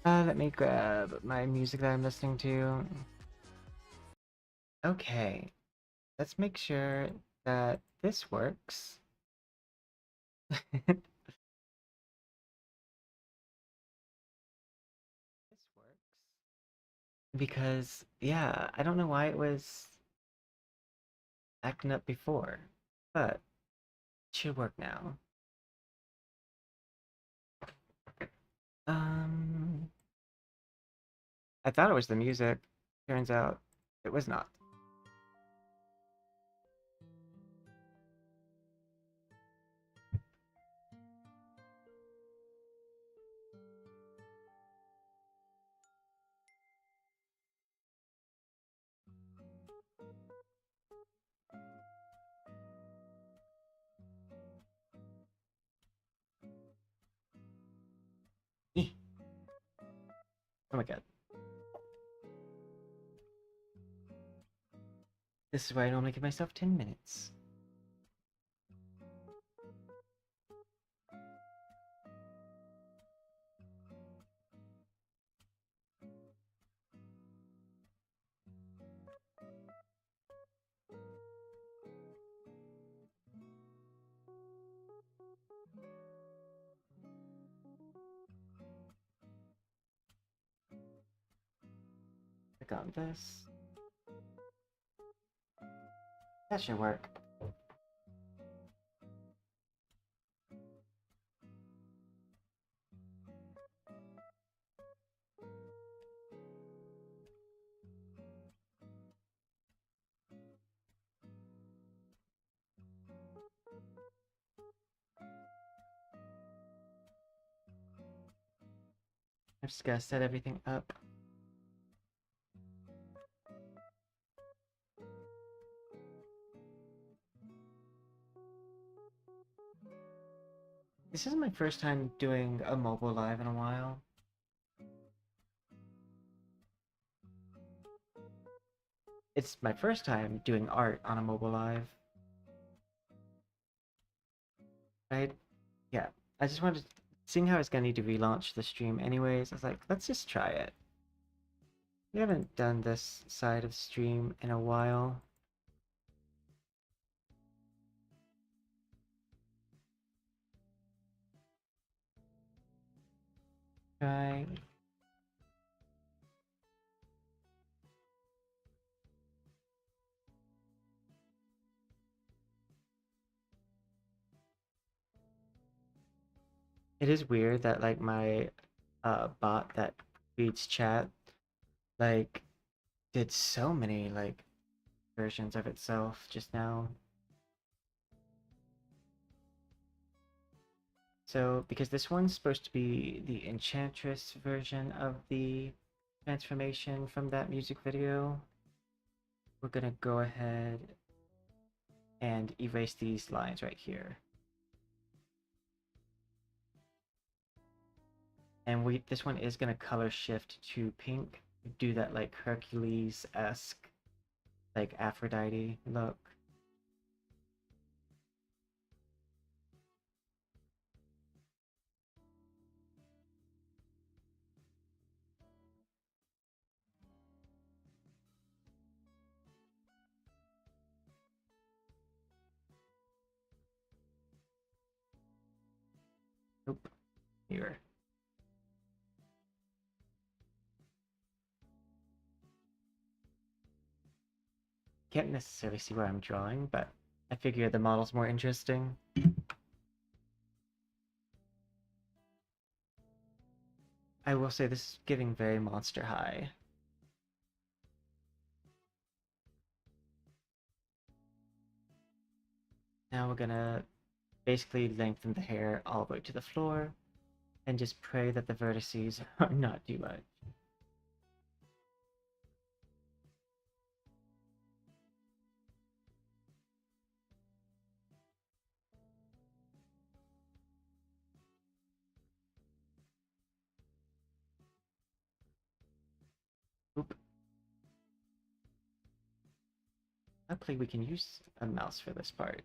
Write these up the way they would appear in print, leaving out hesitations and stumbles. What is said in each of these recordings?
Let me grab my music that I'm listening to. Okay, let's make sure that this works. This works. Because, yeah, I don't know why it was acting up before, but it should work now. Um, I thought it was the music. Turns out it was not. Eh. Oh my god. This is why I normally give myself 10 minutes. Click on this. That should work. I'm just gonna set everything up. This is my first time doing a mobile live in a while. It's my first time doing art on a mobile live. Right? Yeah. I just wanted, seeing how it's gonna need to relaunch the stream anyways, I was like, let's just try it. We haven't done this side of stream in a while. Try. It is weird that like my bot that reads chat like did so many like versions of itself just now. So because this one's supposed to be the Enchantress version of the transformation from that music video, we're gonna go ahead and erase these lines right here. And this one is gonna color shift to pink, do that like Hercules-esque, like Aphrodite look. Oop, here. Can't necessarily see where I'm drawing, but I figure the model's more interesting. I will say this is giving very Monster High. Now we're gonna basically lengthen the hair all the way to the floor and just pray that the vertices are not too much. Oop. Luckily we can use a mouse for this part.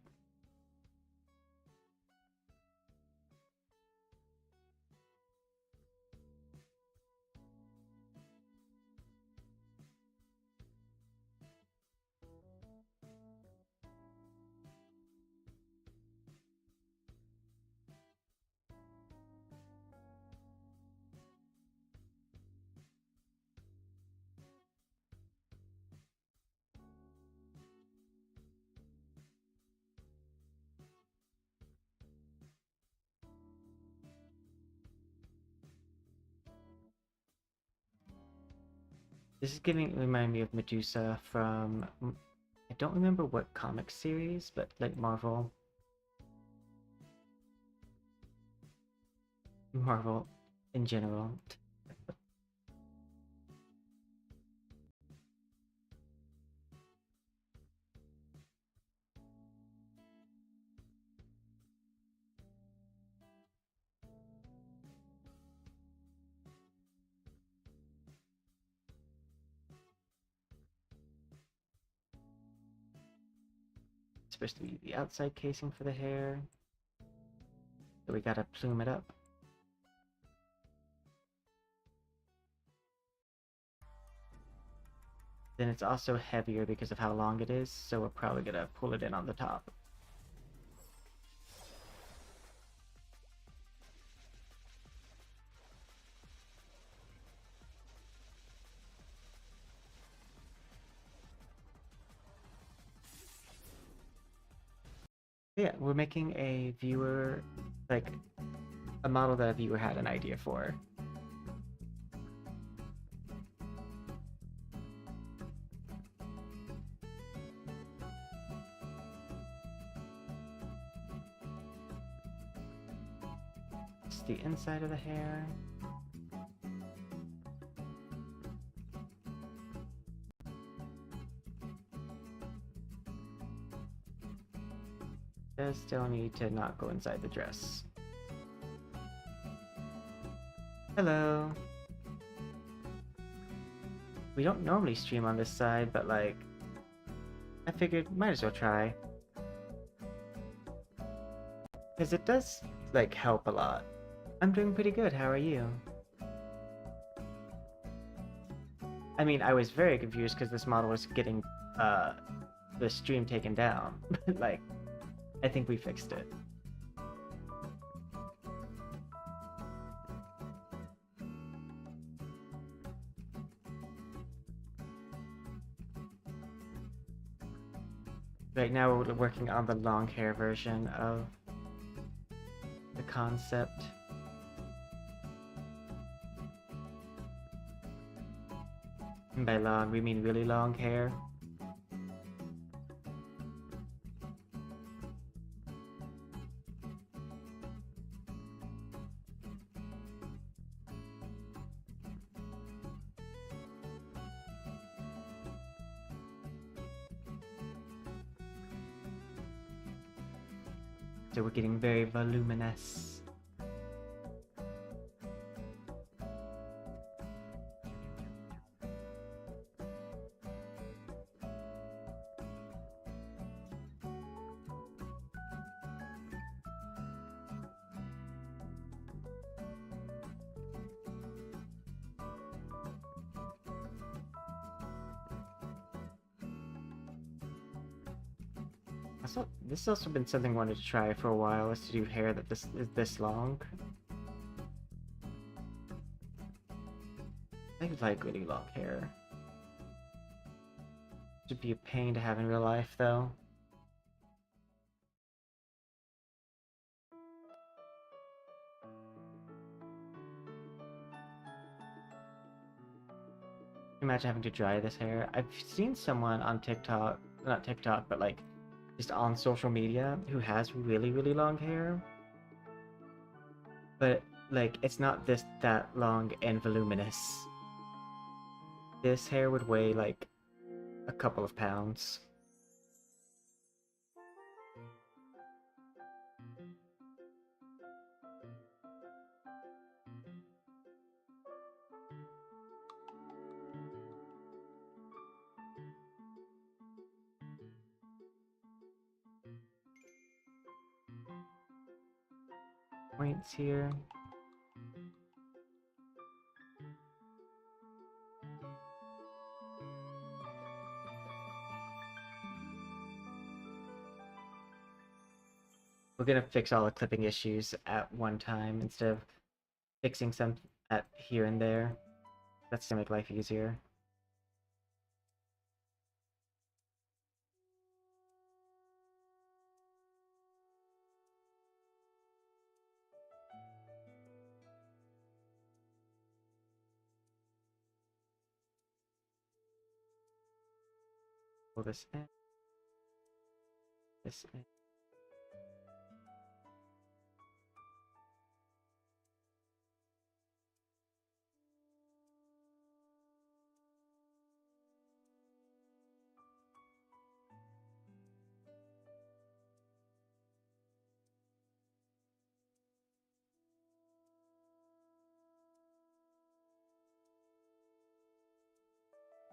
This is remind me of Medusa from, I don't remember what comic series, but like Marvel in general. It's supposed to be the outside casing for the hair. So we gotta plume it up. Then it's also heavier because of how long it is, so we're probably gonna pull it in on the top. Yeah, we're making a viewer, like, a model that a viewer had an idea for. It's the inside of the hair. Does still need to not go inside the dress. Hello. We don't normally stream on this side, but like, I figured might as well try. Because it does, like, help a lot. I'm doing pretty good, how are you? I mean, I was very confused because this model was getting, the stream taken down. Like, I think we fixed it. Right now we're working on the long hair version of the concept. And by long, we mean really long hair. So we're getting very voluminous. Also, this has also been something I wanted to try for a while, is to do hair that is this long. I like really long hair. Should be a pain to have in real life, though. Imagine having to dry this hair. I've seen someone on TikTok, not TikTok, but like just on social media who has really, really long hair. But like it's not that long and voluminous. This hair would weigh like a couple of pounds. Points here. We're gonna fix all the clipping issues at one time instead of fixing some at here and there. That's gonna make life easier. pull this in. This in.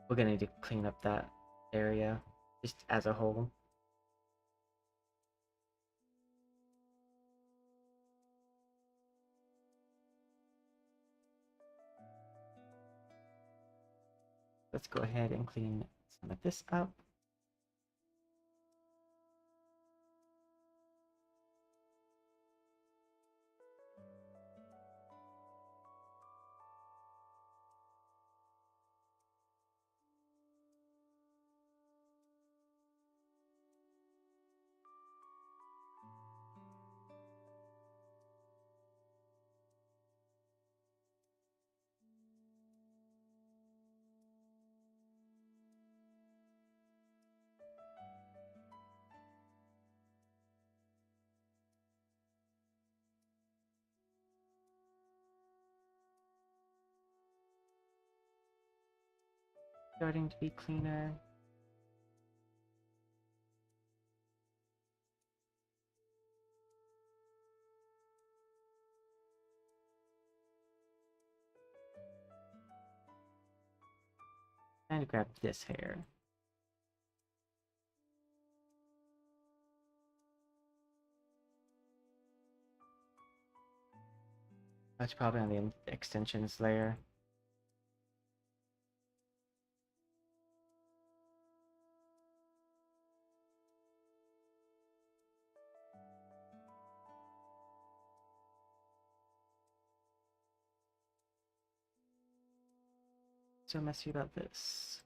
We're gonna need to clean up that area just as a whole. Let's go ahead and clean some of this up. Starting to be cleaner. And grab this hair. That's probably on the extensions layer. So messy about this.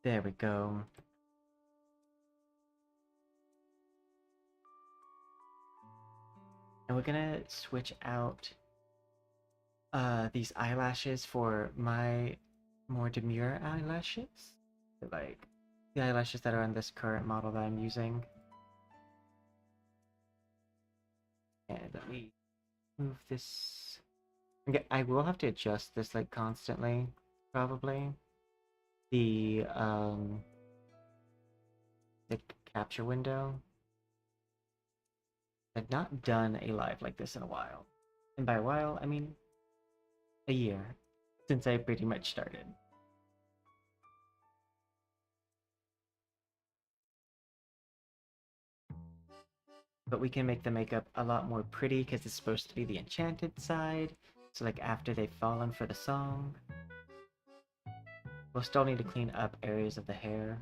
There we go. And we're gonna switch out these eyelashes for my more demure eyelashes. Like the eyelashes that are on this current model that I'm using. And let me move this. Okay, I will have to adjust this like constantly, probably. The capture window. I've not done a live like this in a while. And by a while, I mean a year since I pretty much started. But we can make the makeup a lot more pretty because it's supposed to be the enchanted side. So like after they've fallen for the song. We'll still need to clean up areas of the hair.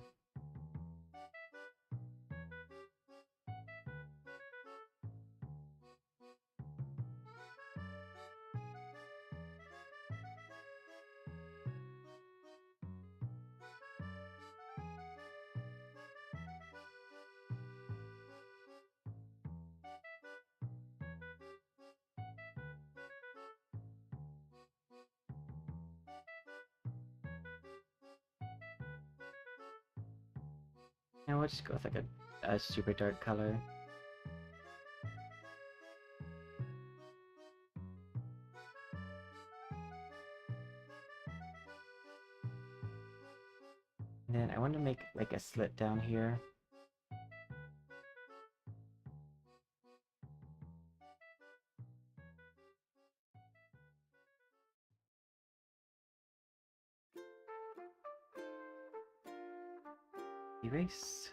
And we'll just go with like a super dark color. And then I want to make like a slit down here. Erase.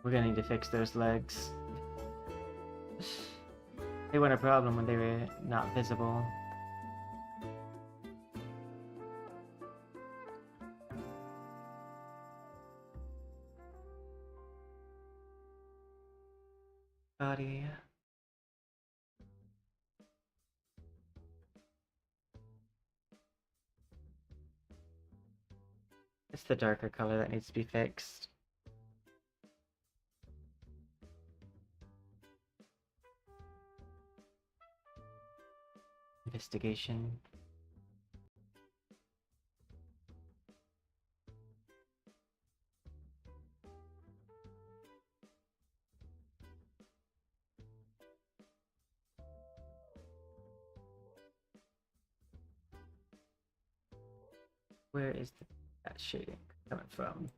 We're gonna need to fix those legs. They weren't a problem when they were not visible. Body. It's the darker color that needs to be fixed. Investigation. Where is that shading coming from?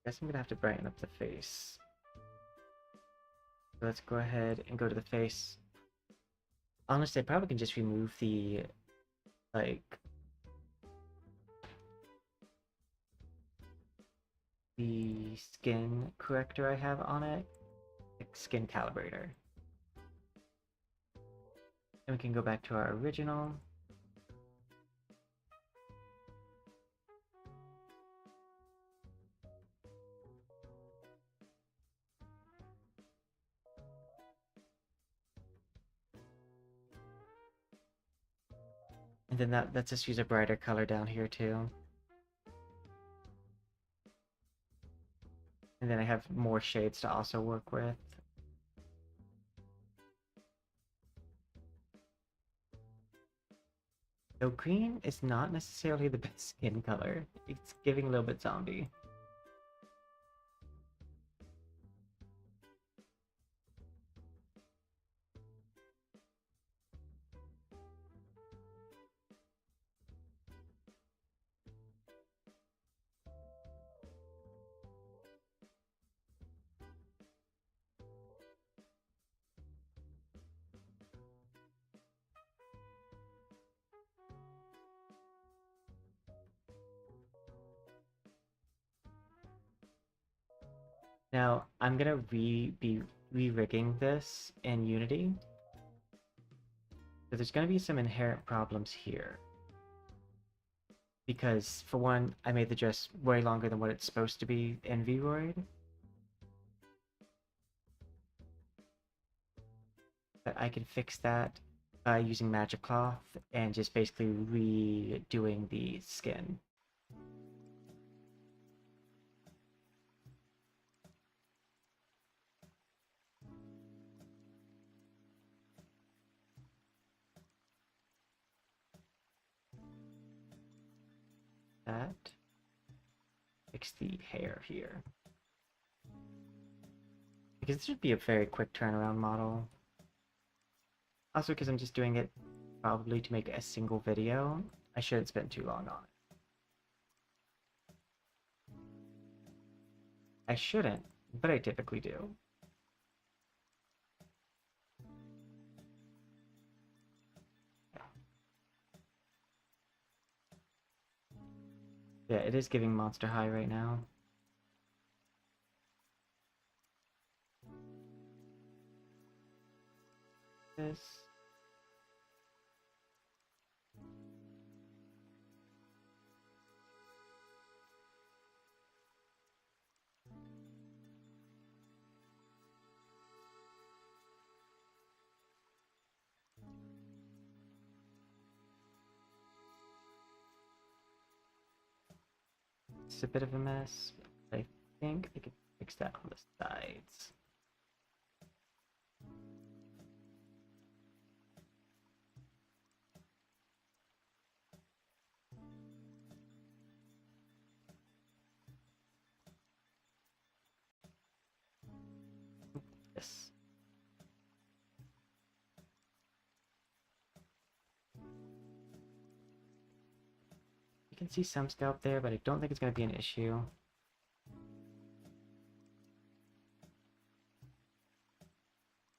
Guess I'm gonna have to brighten up the face. So let's go ahead and go to the face. Honestly, I probably can just remove the, like, the skin corrector I have on it. Like skin calibrator. And we can go back to our original. And then that lets us use a brighter color down here too. And then I have more shades to also work with. So green is not necessarily the best skin color. It's giving a little bit zombie. Now, I'm gonna be re-rigging this in Unity. So there's gonna be some inherent problems here. Because, for one, I made the dress way longer than what it's supposed to be in Vroid. But I can fix that by using Magic Cloth and just basically redoing the skin. That. Fix the hair here. Because this would be a very quick turnaround model. Also because I'm just doing it probably to make a single video, I shouldn't spend too long on it. I shouldn't, but I typically do. Yeah, it is giving Monster High right now. This. It's a bit of a mess, but I think I could fix that on the sides. can see some scalp there, but I don't think it's going to be an issue.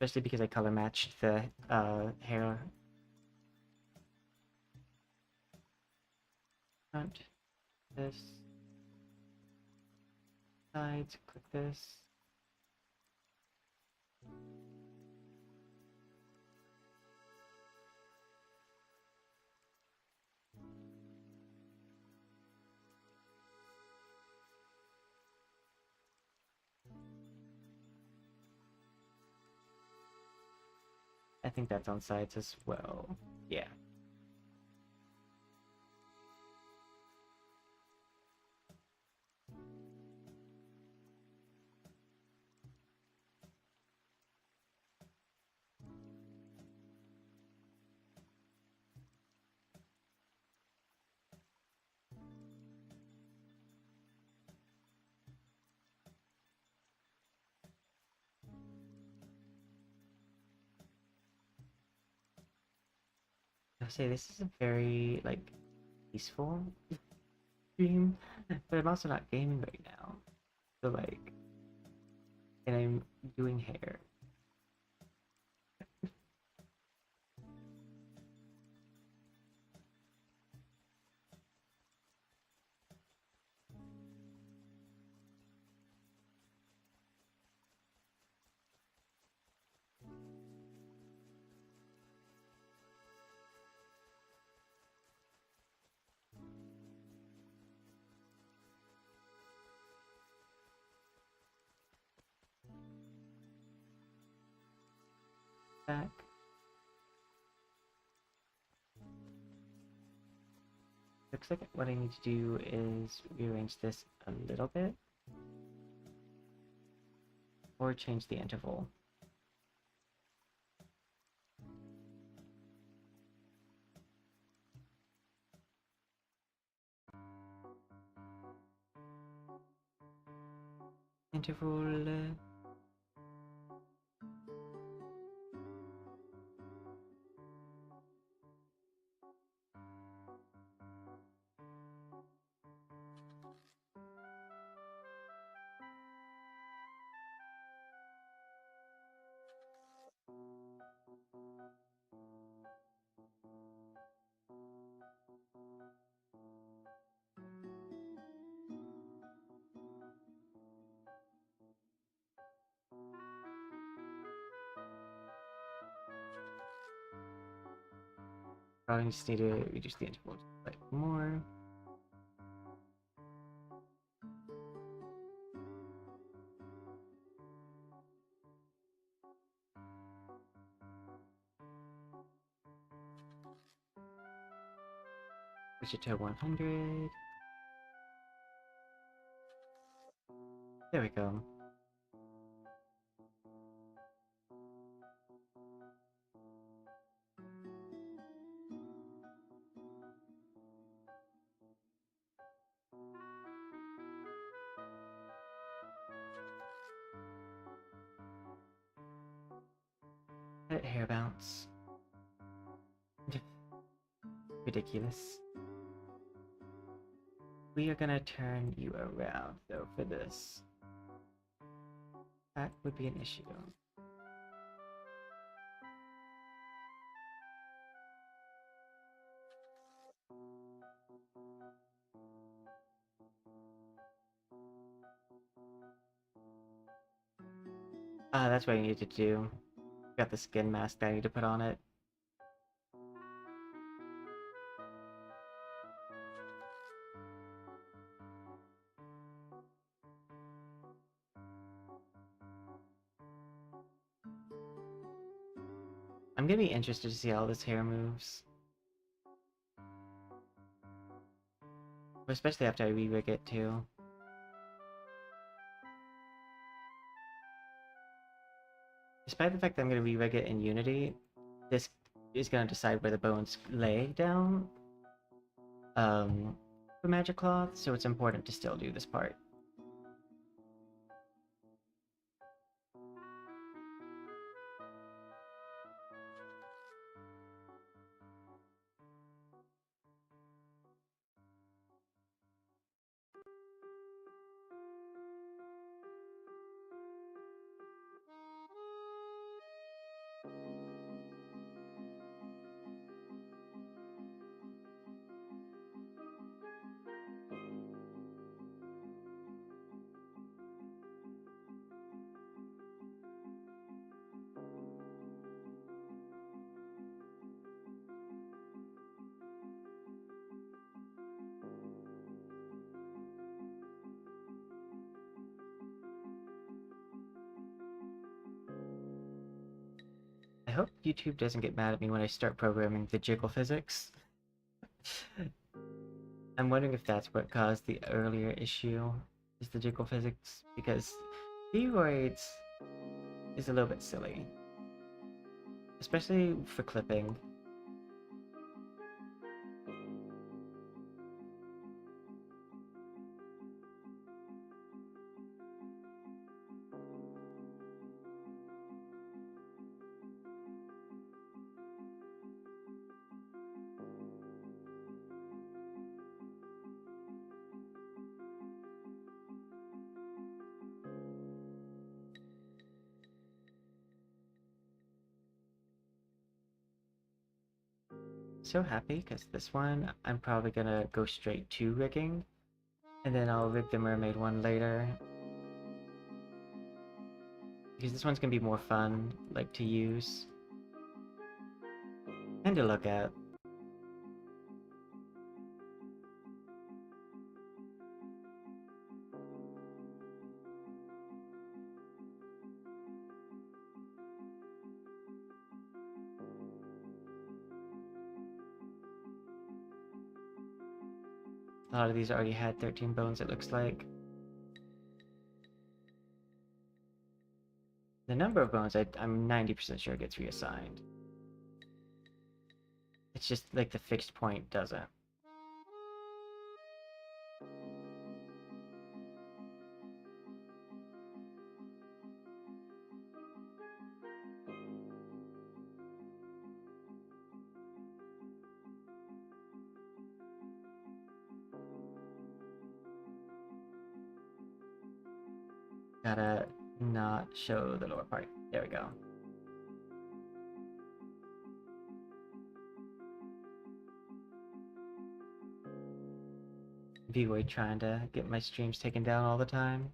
Especially because I color matched the hair. Front, this, sides, click this. I think that's on sides as well. Yeah. I'll say this is a very, like, peaceful stream, but I'm also not gaming right now. So, like, and I'm doing hair. Back. Looks like what I need to do is rearrange this a little bit. Or change the interval. Interval. Probably just need to reduce the interval a bit more. Push it to 100. There we go. Let hair bounce. Ridiculous. We are gonna turn you around though for this. That would be an issue. Ah, that's what I needed to do. Got the skin mask that I need to put on it. I'm gonna be interested to see how this hair moves. Especially after I re-rig it too. Despite the fact that I'm gonna re-rig it in Unity, this is gonna decide where the bones lay down for Magic Cloth, so it's important to still do this part. hope YouTube doesn't get mad at me when I start programming the jiggle physics. I'm wondering if that's what caused the earlier issue, is the jiggle physics, because Voids is a little bit silly. Especially for clipping. So happy because this one I'm probably gonna go straight to rigging, and then I'll rig the mermaid one later, because this one's gonna be more fun, like, to use and to look at. A lot of these already had 13 bones, it looks like. The number of bones, I'm 90% sure gets reassigned. It's just like the fixed point doesn't. Gotta not show the lower part. There we go. V-Way trying to get my streams taken down all the time.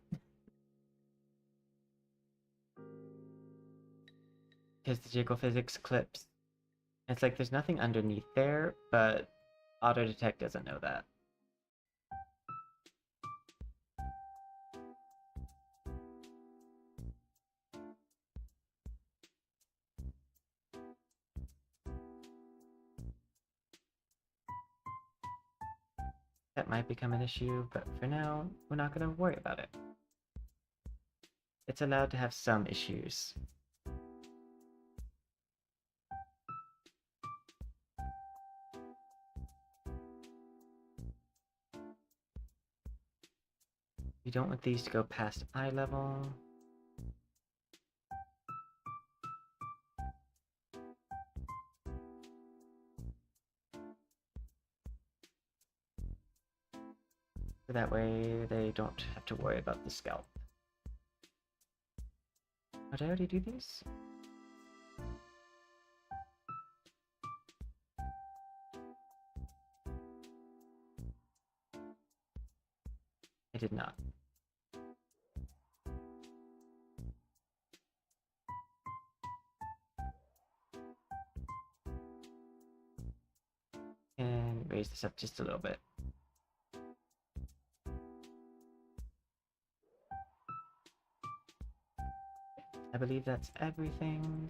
Because the jiggle physics clips. It's like there's nothing underneath there, but auto detect doesn't know that. That might become an issue, but for now, we're not going to worry about it. It's allowed to have some issues. You don't want these to go past eye level. So that way they don't have to worry about the scalp. Oh, did I already do these? I did not. And raise this up just a little bit. I believe that's everything.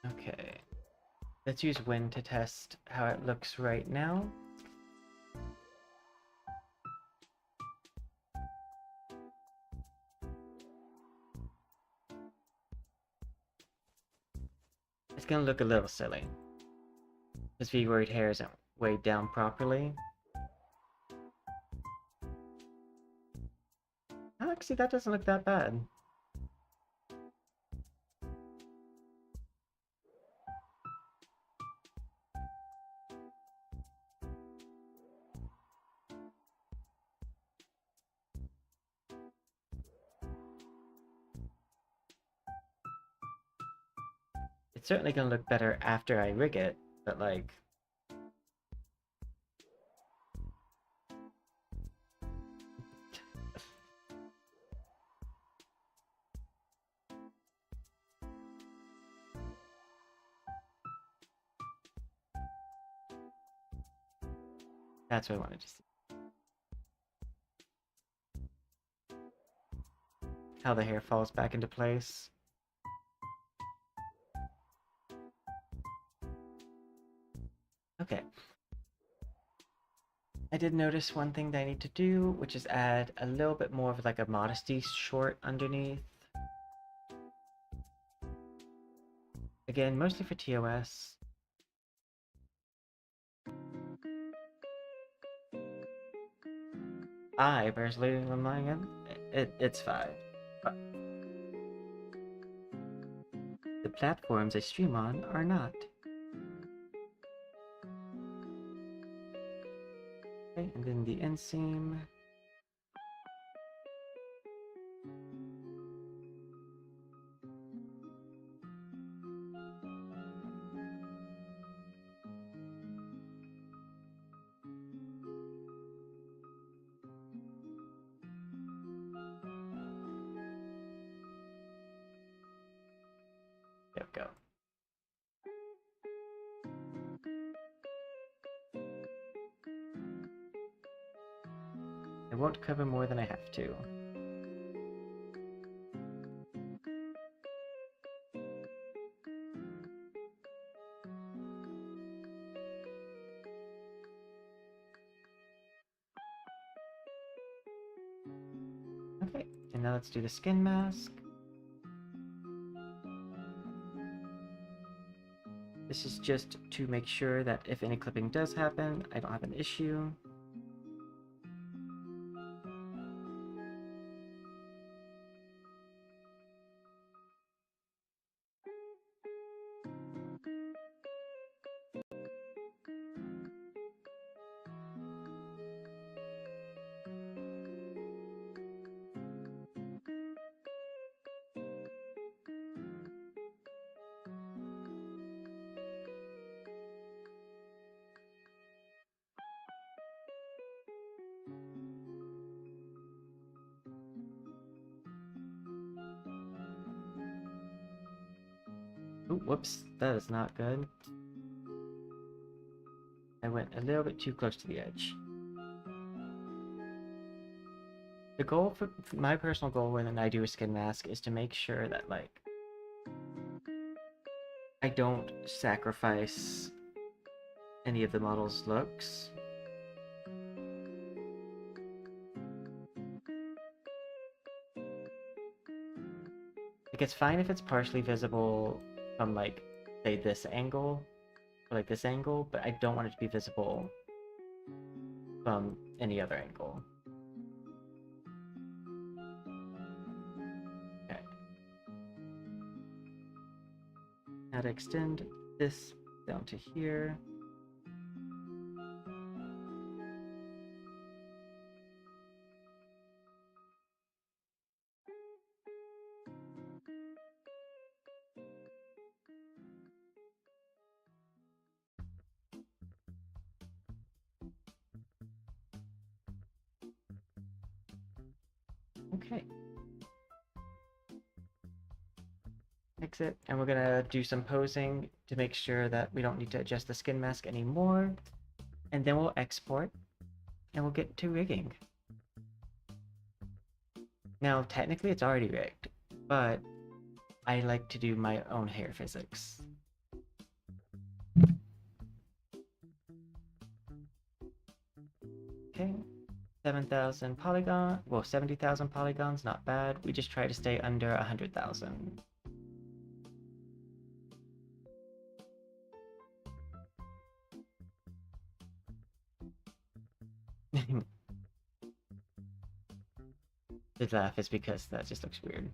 Okay. Let's use wind to test how it looks right now. It's gonna look a little silly. This V-word hair isn't weighed down properly. Actually, that doesn't look that bad. It's certainly gonna look better after I rig it, but like... That's what I wanted to see. How the hair falls back into place. Okay. I did notice one thing that I need to do, which is add a little bit more of like a modesty short underneath. Again, mostly for TOS. I personally am lying. It's 5. But the platforms I stream on are not. Okay, and then the inseam. There we go. I won't cover more than I have to. Okay, and now let's do the skin mask. This is just to make sure that if any clipping does happen, I don't have an issue. Ooh, whoops, that is not good. I went a little bit too close to the edge. The goal for my personal goal when I do a skin mask is to make sure that, like, I don't sacrifice any of the model's looks. Like, it's fine if it's partially visible from, like, say this angle, or like this angle, but I don't want it to be visible from any other angle. Okay. Now to extend this down to here. Okay. Exit, and we're gonna do some posing to make sure that we don't need to adjust the skin mask anymore. And then we'll export, and we'll get to rigging. Now, technically it's already rigged, but I like to do my own hair physics. Okay, 7,000 polygon, well, 70,000 polygons, not bad. We just try to stay under 100,000. The laugh is because that just looks weird.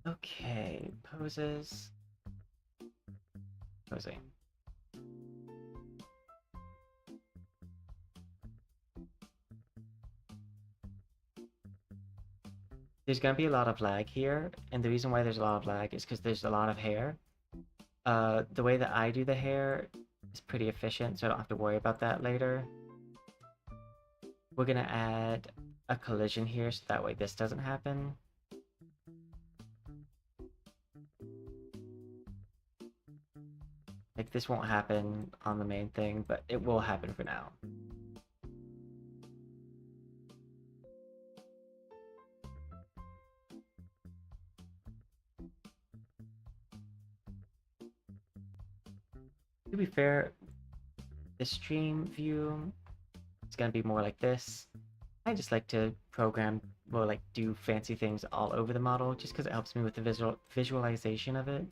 Okay, poses. Posing. There's gonna be a lot of lag here, and the reason why there's a lot of lag is because there's a lot of hair. The way that I do the hair is pretty efficient, so I don't have to worry about that later. We're gonna add a collision here, so that way this doesn't happen. Like, this won't happen on the main thing, but it will happen for now. To be fair, the stream view is going to be more like this. I just like to program, well, like do fancy things all over the model just because it helps me with the visualization of it.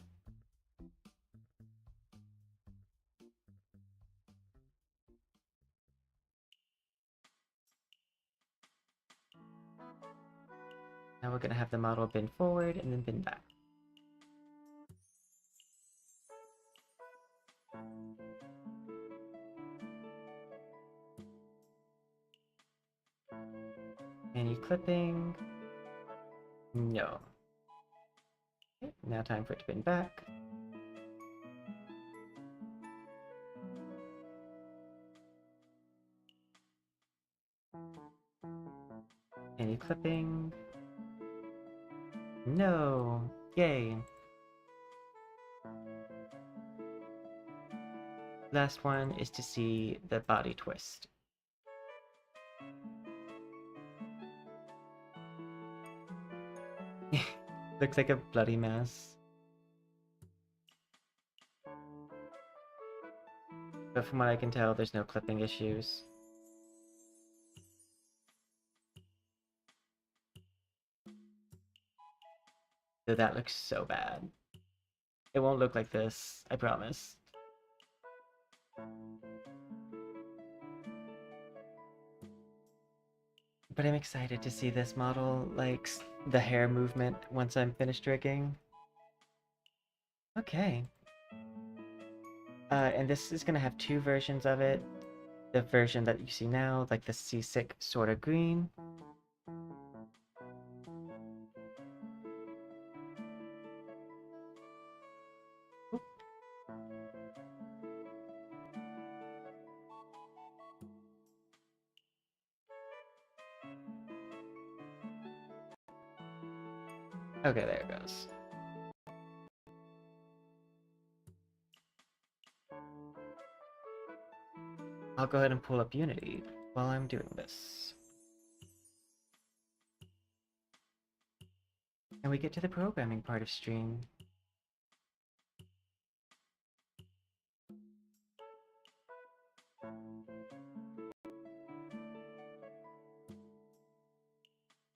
Now we're going to have the model bend forward and then bend back. Any clipping? No. Okay, now time for it to bend back. Any clipping? No! Yay! Last one is to see the body twist. Looks like a bloody mess. But from what I can tell, there's no clipping issues. So that looks so bad. It won't look like this, I promise. But I'm excited to see this model, like the hair movement once I'm finished rigging. Okay. And this is gonna have two versions of it. The version that you see now, like the seasick sort of green. Oop. Okay, there it goes. I'll go ahead and pull up Unity while I'm doing this. And we get to the programming part of stream.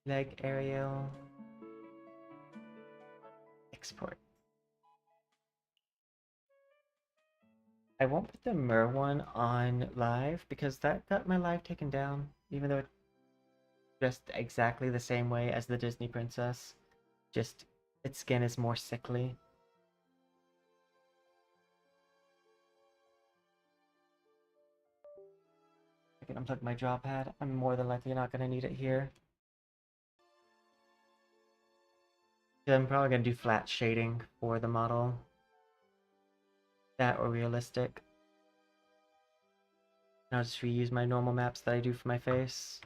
Leg aerial. Export. I won't put the Mer one on live because that got my live taken down, even though it's just exactly the same way as the Disney princess. Just its skin is more sickly. I can unplug my draw pad. I'm more than likely not going to need it here. I'm probably going to do flat shading for the model. That or realistic. And I'll just reuse my normal maps that I do for my face.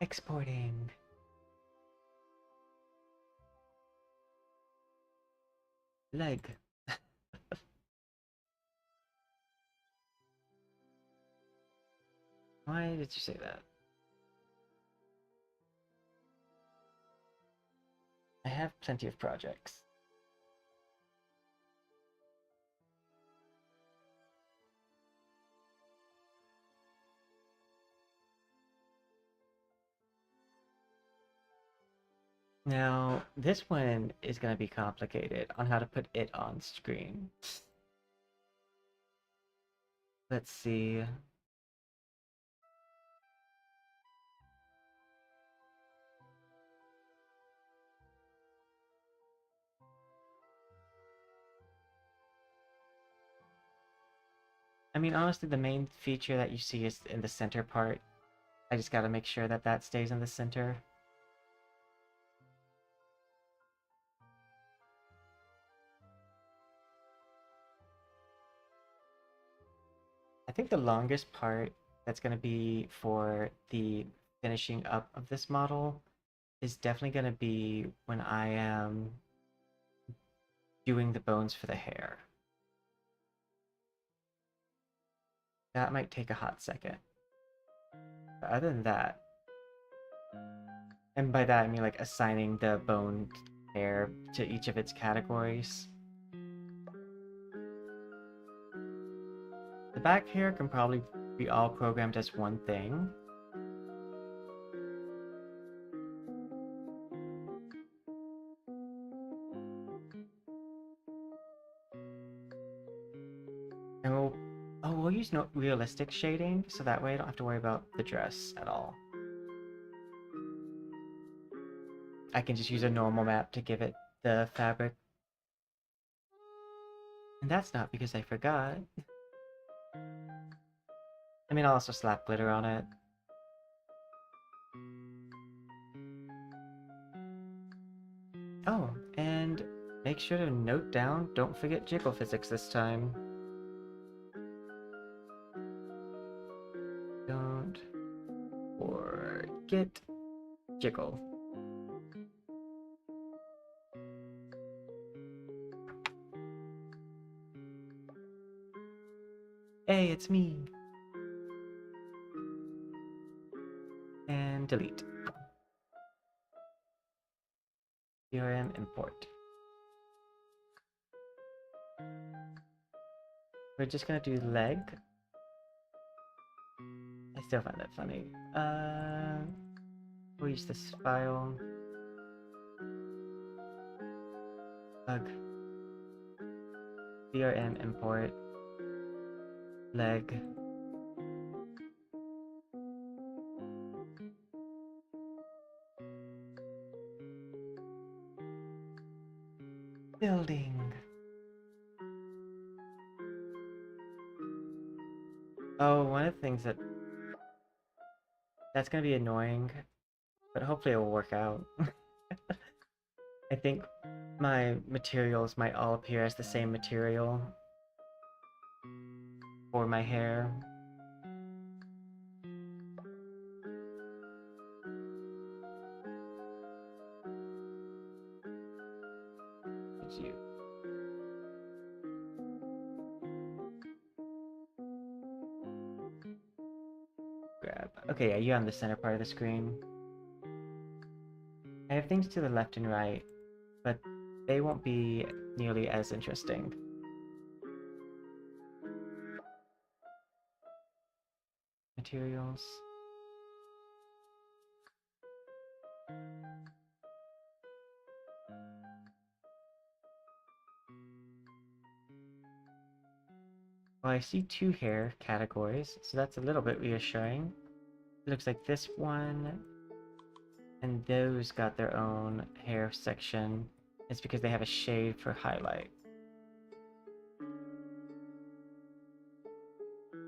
Exporting. Leg. Why did you say that? I have plenty of projects. Now, this one is going to be complicated on how to put it on screen. Let's see. I'm mean, honestly, the main feature that you see is in the center part. I just gotta make sure that that stays in the center. I think the longest part that's gonna be for the finishing up of this model is definitely gonna be when I am doing the bones for the hair. That might take a hot second. But other than that, and by that I mean like assigning the bone hair to each of its categories. The back hair can probably be all programmed as one thing. And we'll use no realistic shading, so that way I don't have to worry about the dress at all. I can just use a normal map to give it the fabric. And that's not because I forgot. I mean, I'll also slap glitter on it. Oh, and make sure to note down, don't forget jiggle physics this time. Don't forget jiggle. Hey, it's me. And delete. DRM import. We're just gonna do leg. I still find that funny. We'll use this file. Ugh. DRM import. Leg. Building. Oh, one of the things that's gonna be annoying, but hopefully it will work out. I think my materials might all appear as the same material for my hair. It's you. Grab. Okay, yeah, you're on the center part of the screen. I have things to the left and right, but they won't be nearly as interesting. Materials. Well, I see two hair categories, so that's a little bit reassuring. It looks like this one and those got their own hair section. It's because they have a shade for highlight.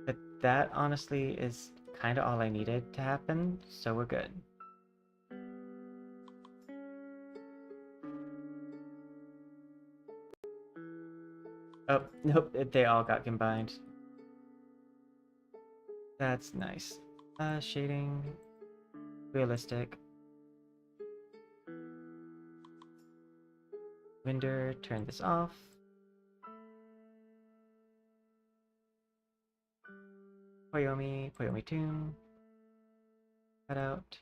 But that honestly is kind of all I needed to happen, so we're good. Oh, nope, they all got combined. That's nice. Shading, realistic. Render, turn this off. Poyomi tune. Cut out.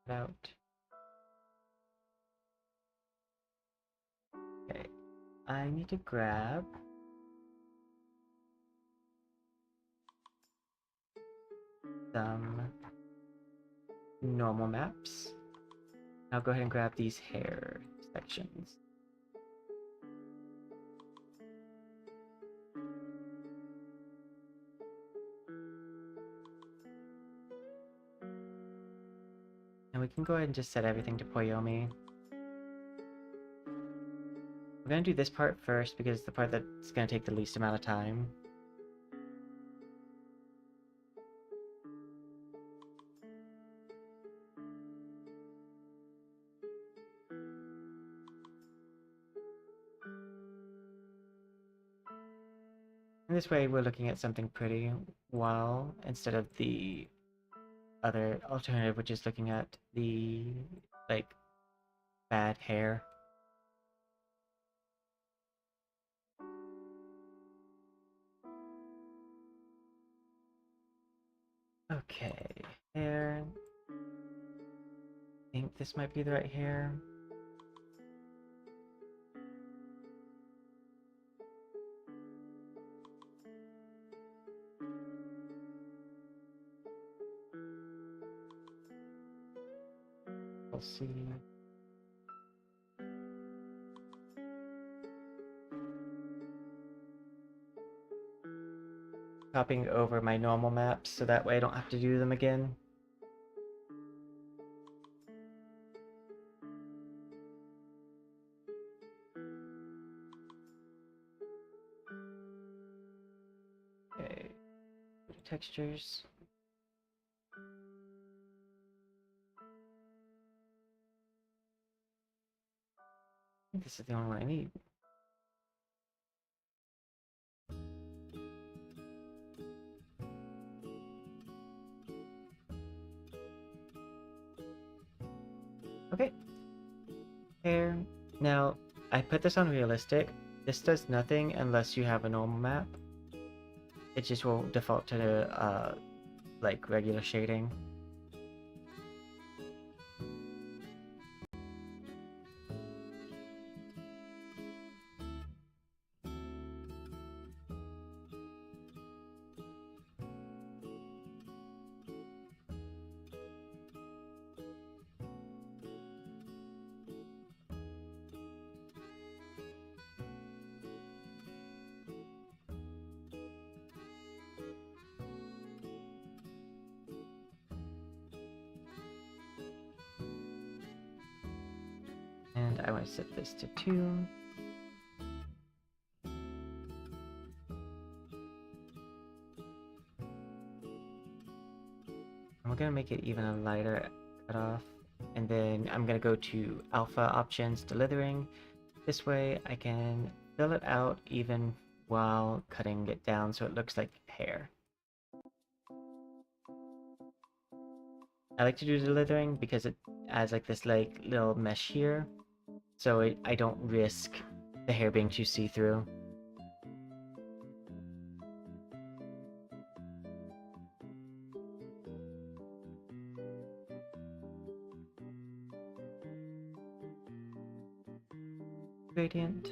Cut out. Okay, I need to grab some normal maps. I'll go ahead and grab these hair sections. And we can go ahead and just set everything to Poyomi. We're gonna do this part first because it's the part that's gonna take the least amount of time. And this way we're looking at something pretty while instead of the other alternative, which is looking at the, like, bad hair. Okay, hair. I think this might be the right hair. We'll see. Copying over my normal maps so that way I don't have to do them again. Okay, textures. I think this is the only one I need. Okay. Hair. Now, I put this on realistic. This does nothing unless you have a normal map. It just will default to the, like, regular shading. And I want to set this to 2. And we're going to make it even a lighter cutoff. And then I'm going to go to alpha options, dithering. This way I can fill it out even while cutting it down so it looks like hair. I like to do dithering because it adds like this like little mesh here, so I don't risk the hair being too see-through. Gradient.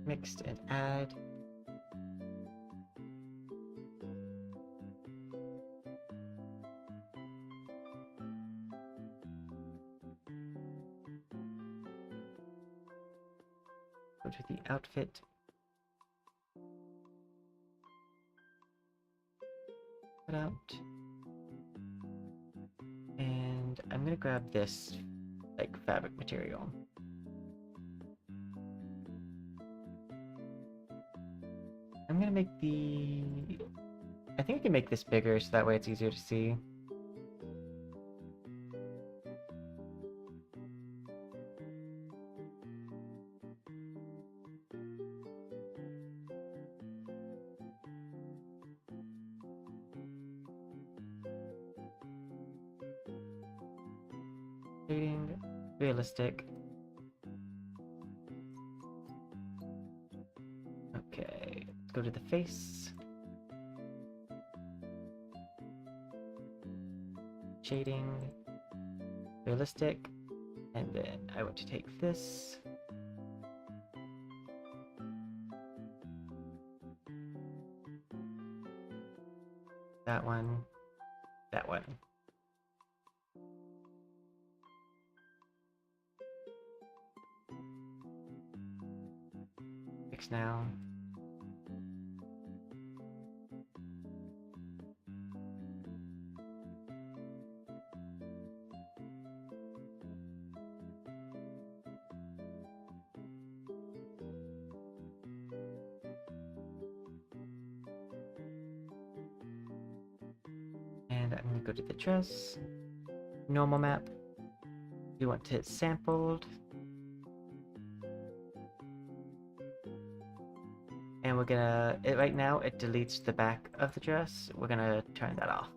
Mixed and add. Go to the outfit. Cut out. And I'm gonna grab this like fabric material. I'm gonna make I think I can make this bigger so that way it's easier to see. Shading, realistic. Okay, let's go to the face. Shading, realistic, and then I want to take this. That one. That one. Fix now. And I'm going to go to the dress, normal map. We want to hit sampled. And we're gonna, right now it deletes the back of the dress. We're gonna turn that off.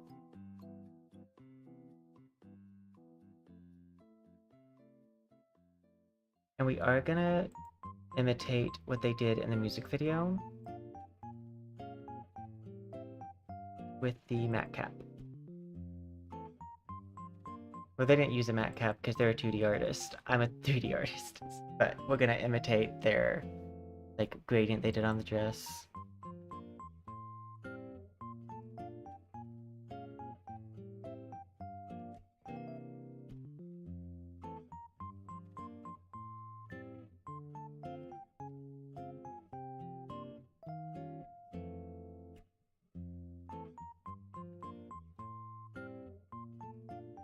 And we are gonna imitate what they did in the music video with the matte cap. Well, they didn't use a matte cap because they're a 2D artist. I'm a 3D artist. But we're gonna imitate their, like, gradient they did on the dress.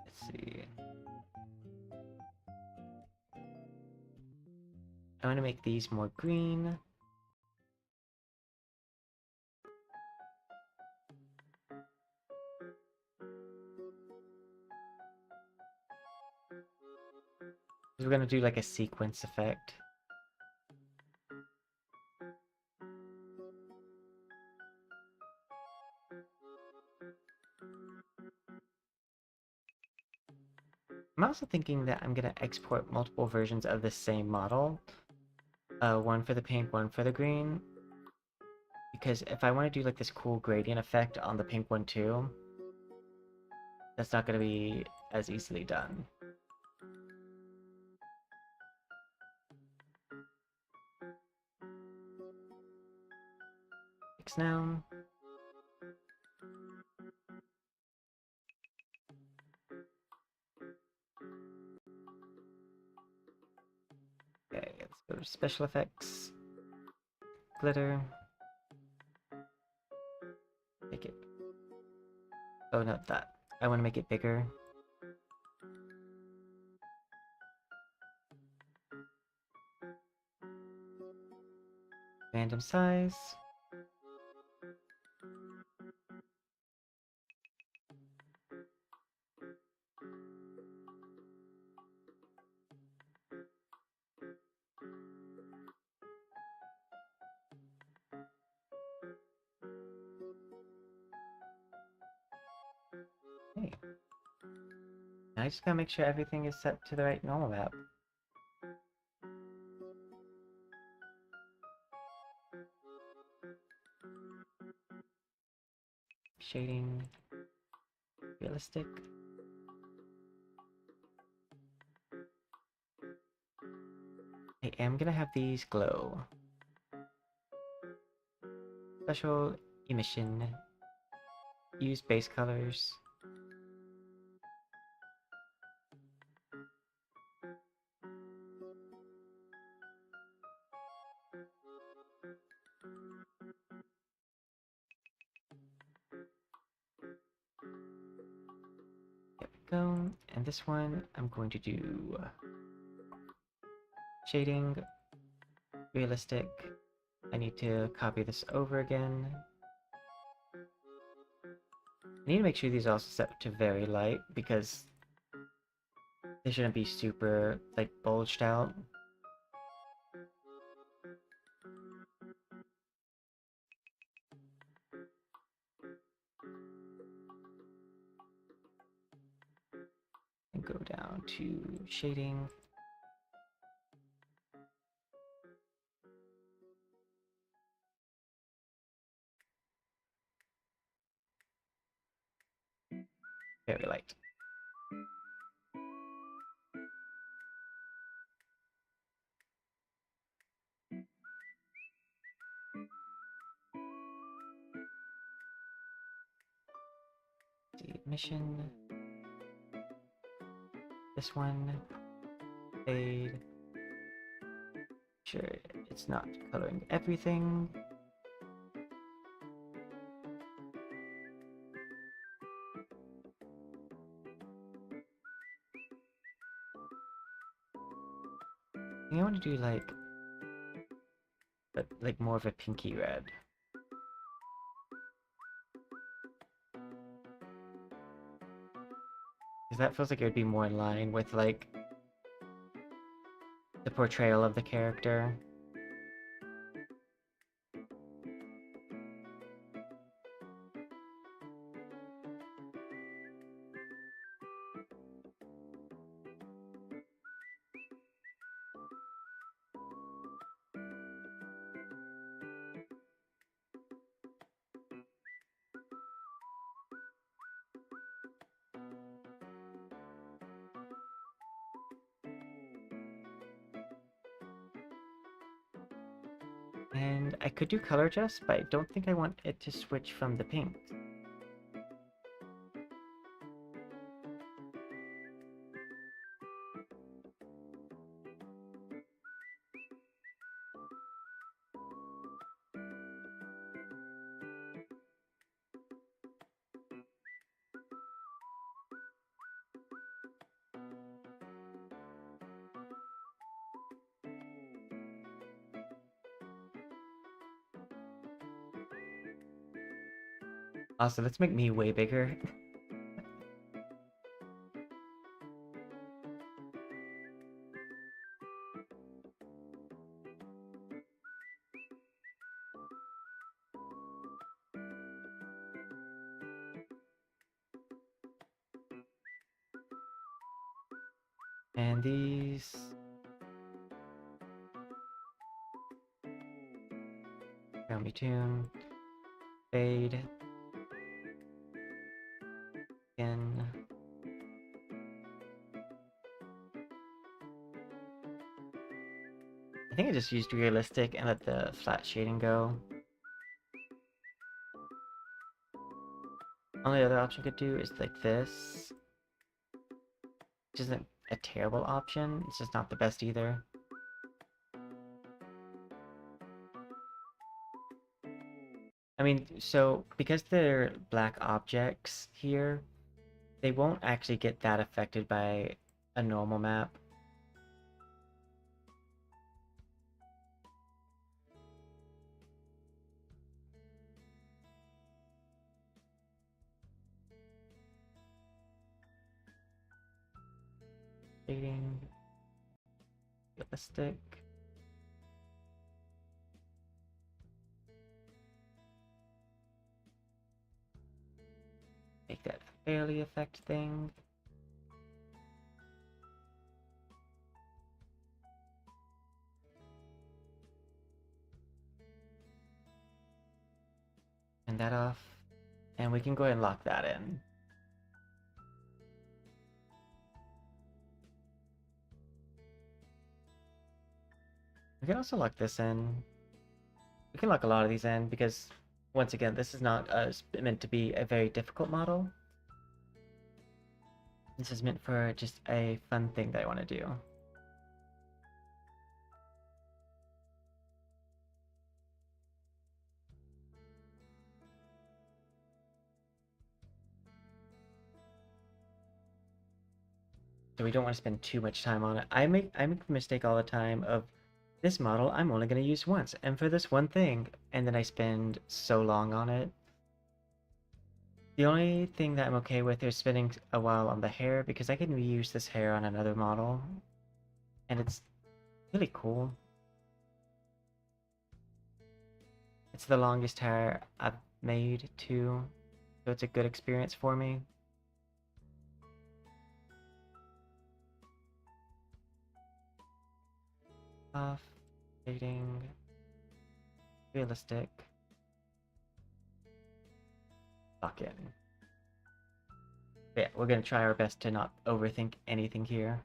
Let's see. I want to make these more green. We're gonna do like a sequence effect. I'm also thinking that I'm gonna export multiple versions of the same model. One for the pink, one for the green. Because if I want to do like this cool gradient effect on the pink one too, that's not gonna be as easily done. Fix now. Okay, let's go to special effects. Glitter. Make it... Oh, not that. I want to make it bigger. Random size. Okay. Now I just gotta make sure everything is set to the right normal map. Shading. Realistic. I am gonna have these glow. Special emission. Use base colors. There we go. And this one, I'm going to do shading, realistic. I need to copy this over again. I need to make sure these are also set to very light because they shouldn't be super, like, bulged out. And go down to shading. Very light. The mission. This one. Fade. Sure, it's not coloring everything. I think I want to do like more of a pinky red. Because that feels like it would be more in line with like the portrayal of the character. And I could do color adjust, but I don't think I want it to switch from the pink. Also, let's make me way bigger. And these... Ground tune. Fade. Again. I think I just used realistic and let the flat shading go. Only other option I could do is like this. Which isn't a terrible option, it's just not the best either. I mean, so because they're black objects here, they won't actually get that affected by a normal map. Shading, realistic. Make that fairly effect thing. Turn that off. And we can go ahead and lock that in. We can also lock this in. We can lock a lot of these in because, once again, this is not meant to be a very difficult model. This is meant for just a fun thing that I want to do. So we don't want to spend too much time on it. I make the mistake all the time of this model I'm only going to use once and for this one thing, and then I spend so long on it. The only thing that I'm okay with is spending a while on the hair because I can reuse this hair on another model and it's really cool. It's the longest hair I've made too, so it's a good experience for me. Off, shading, realistic, lock in. But yeah, we're gonna try our best to not overthink anything here.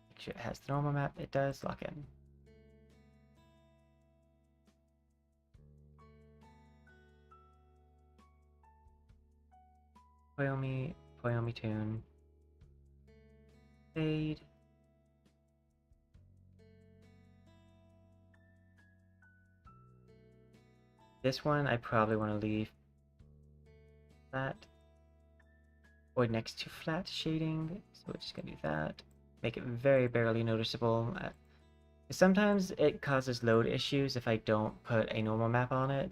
Make sure it has the normal map. It does. Lock in. Poyomi tune. fade. This one I probably want to leave flat or next to flat shading. So we're just gonna do that. Make it very barely noticeable. Sometimes it causes load issues if I don't put a normal map on it,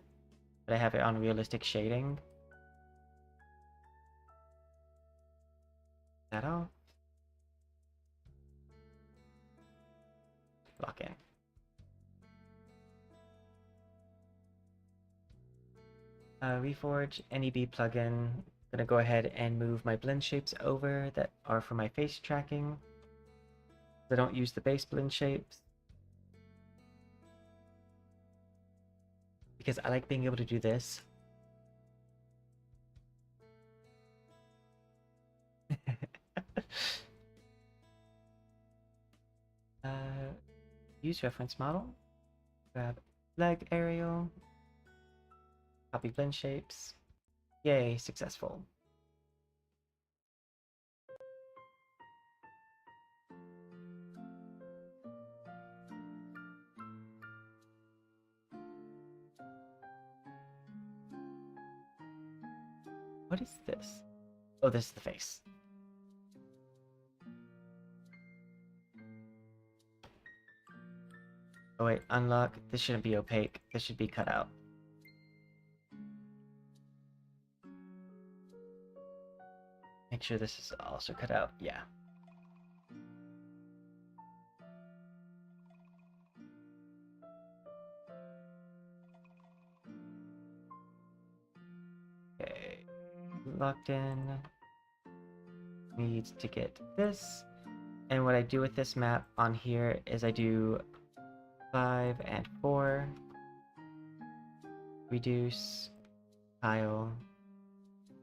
but I have it on realistic shading. That all? Lock in. Reforge NEB plugin. Gonna go ahead and move my blend shapes over that are for my face tracking. I don't use the base blend shapes because I like being able to do this. Use reference model. Grab leg aerial. Copy blend shapes. Yay, successful. What is this? Oh, this is the face. Oh wait, unlock. This shouldn't be opaque. This should be cut out. Make sure this is also cut out. Yeah. Okay. Locked in. Needs to get this. And what I do with this map on here is I do 5 and 4. Reduce. Tile.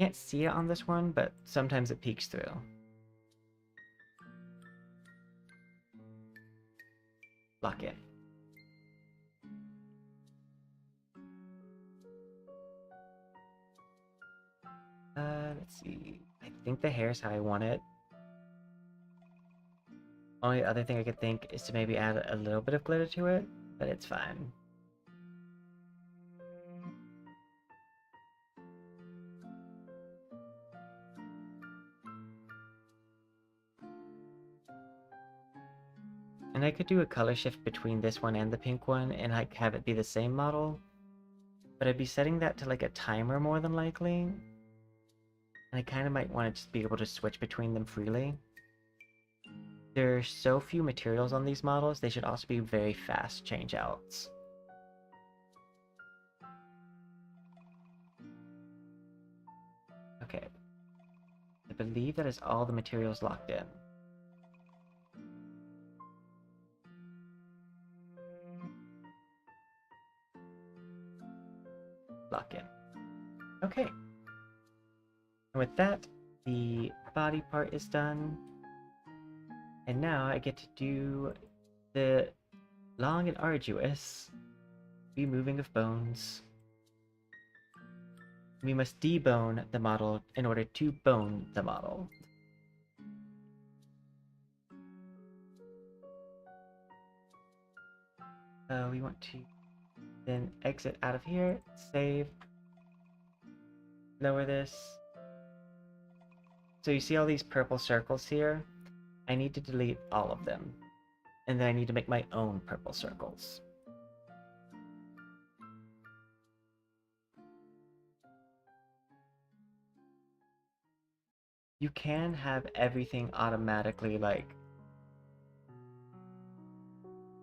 Can't see it on this one, but sometimes it peeks through. Lock in. Let's see. I think the hair is how I want it. Only other thing I could think is to maybe add a little bit of glitter to it, but it's fine. And I could do a color shift between this one and the pink one and like have it be the same model, but I'd be setting that to like a timer more than likely. And I kind of might want to just be able to switch between them freely. There's so few materials on these models, they should also be very fast changeouts. Okay. I believe that is all the materials locked in. Lock in. Okay. And with that, the body part is done. And now I get to do the long and arduous removing of bones. We must debone the model in order to bone the model. We want to then exit out of here, save, lower this. So you see all these purple circles here? I need to delete all of them. And then I need to make my own purple circles. You can have everything automatically like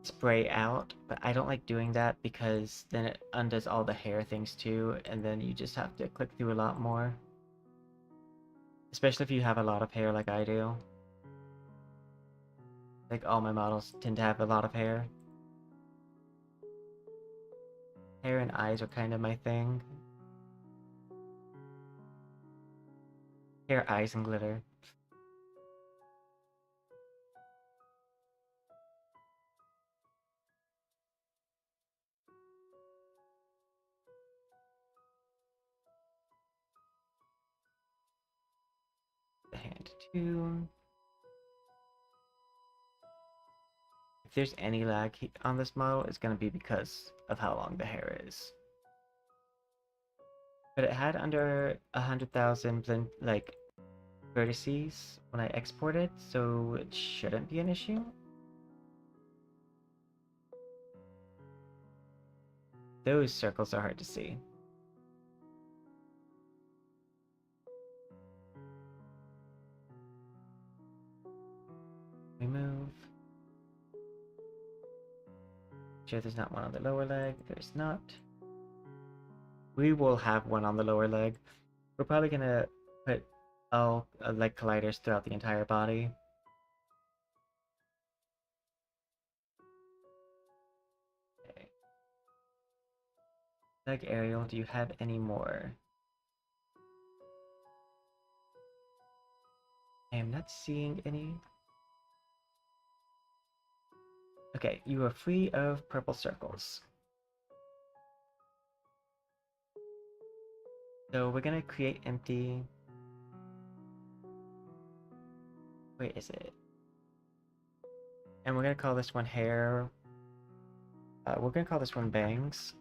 spray out, but I don't like doing that because then it undoes all the hair things too, and then you just have to click through a lot more. Especially if you have a lot of hair like I do. Like all my models tend to have a lot of hair. Hair and eyes are kind of my thing. Hair, eyes, and glitter. The hand too. if there's any lag on this model, it's going to be because of how long the hair is. But it had under 100,000 like vertices when I exported, so it shouldn't be an issue. Those circles are hard to see. Remove. Sure there's not one on the lower leg. There's not. We will have one on the lower leg. We're probably gonna put all leg colliders throughout the entire body. Okay. Leg aerial, do you have any more? I am not seeing any. Okay, you are free of purple circles. So we're gonna create empty. Where is it? And we're gonna call this one hair. We're gonna call this one bangs.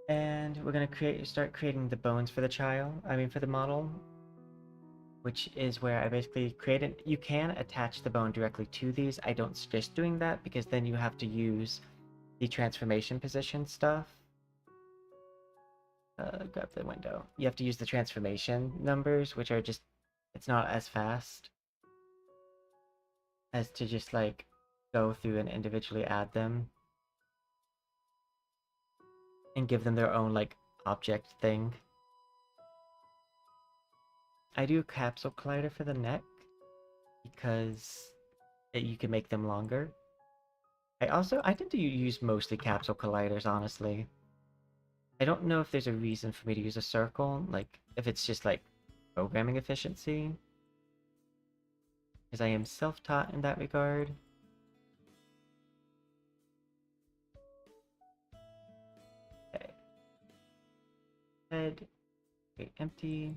And we're gonna start creating the bones for the child. I mean for the model. Which is where I basically created. You can attach the bone directly to these. I don't suggest doing that because then you have to use the transformation position stuff. Grab the window. You have to use the transformation numbers, which are just, it's not as fast as to just like go through and individually add them and give them their own like object thing. I do a capsule collider for the neck because you can make them longer. I tend to use mostly capsule colliders, honestly. I don't know if there's a reason for me to use a circle, like if it's just like programming efficiency, because I am self-taught in that regard. Okay. Head, okay, empty.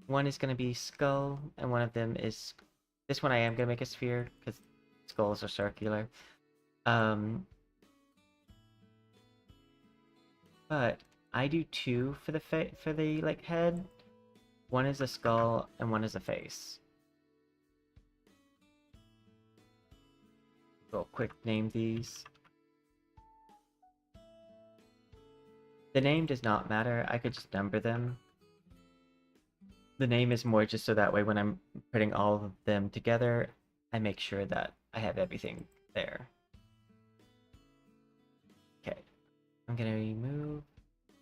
One is going to be skull, and one of them is... This one I am going to make a sphere, because skulls are circular. But I do two for the like head. One is a skull, and one is a face. We'll quick name these. The name does not matter, I could just number them. The name is more just so that way when I'm putting all of them together, I make sure that I have everything there. Okay, I'm gonna remove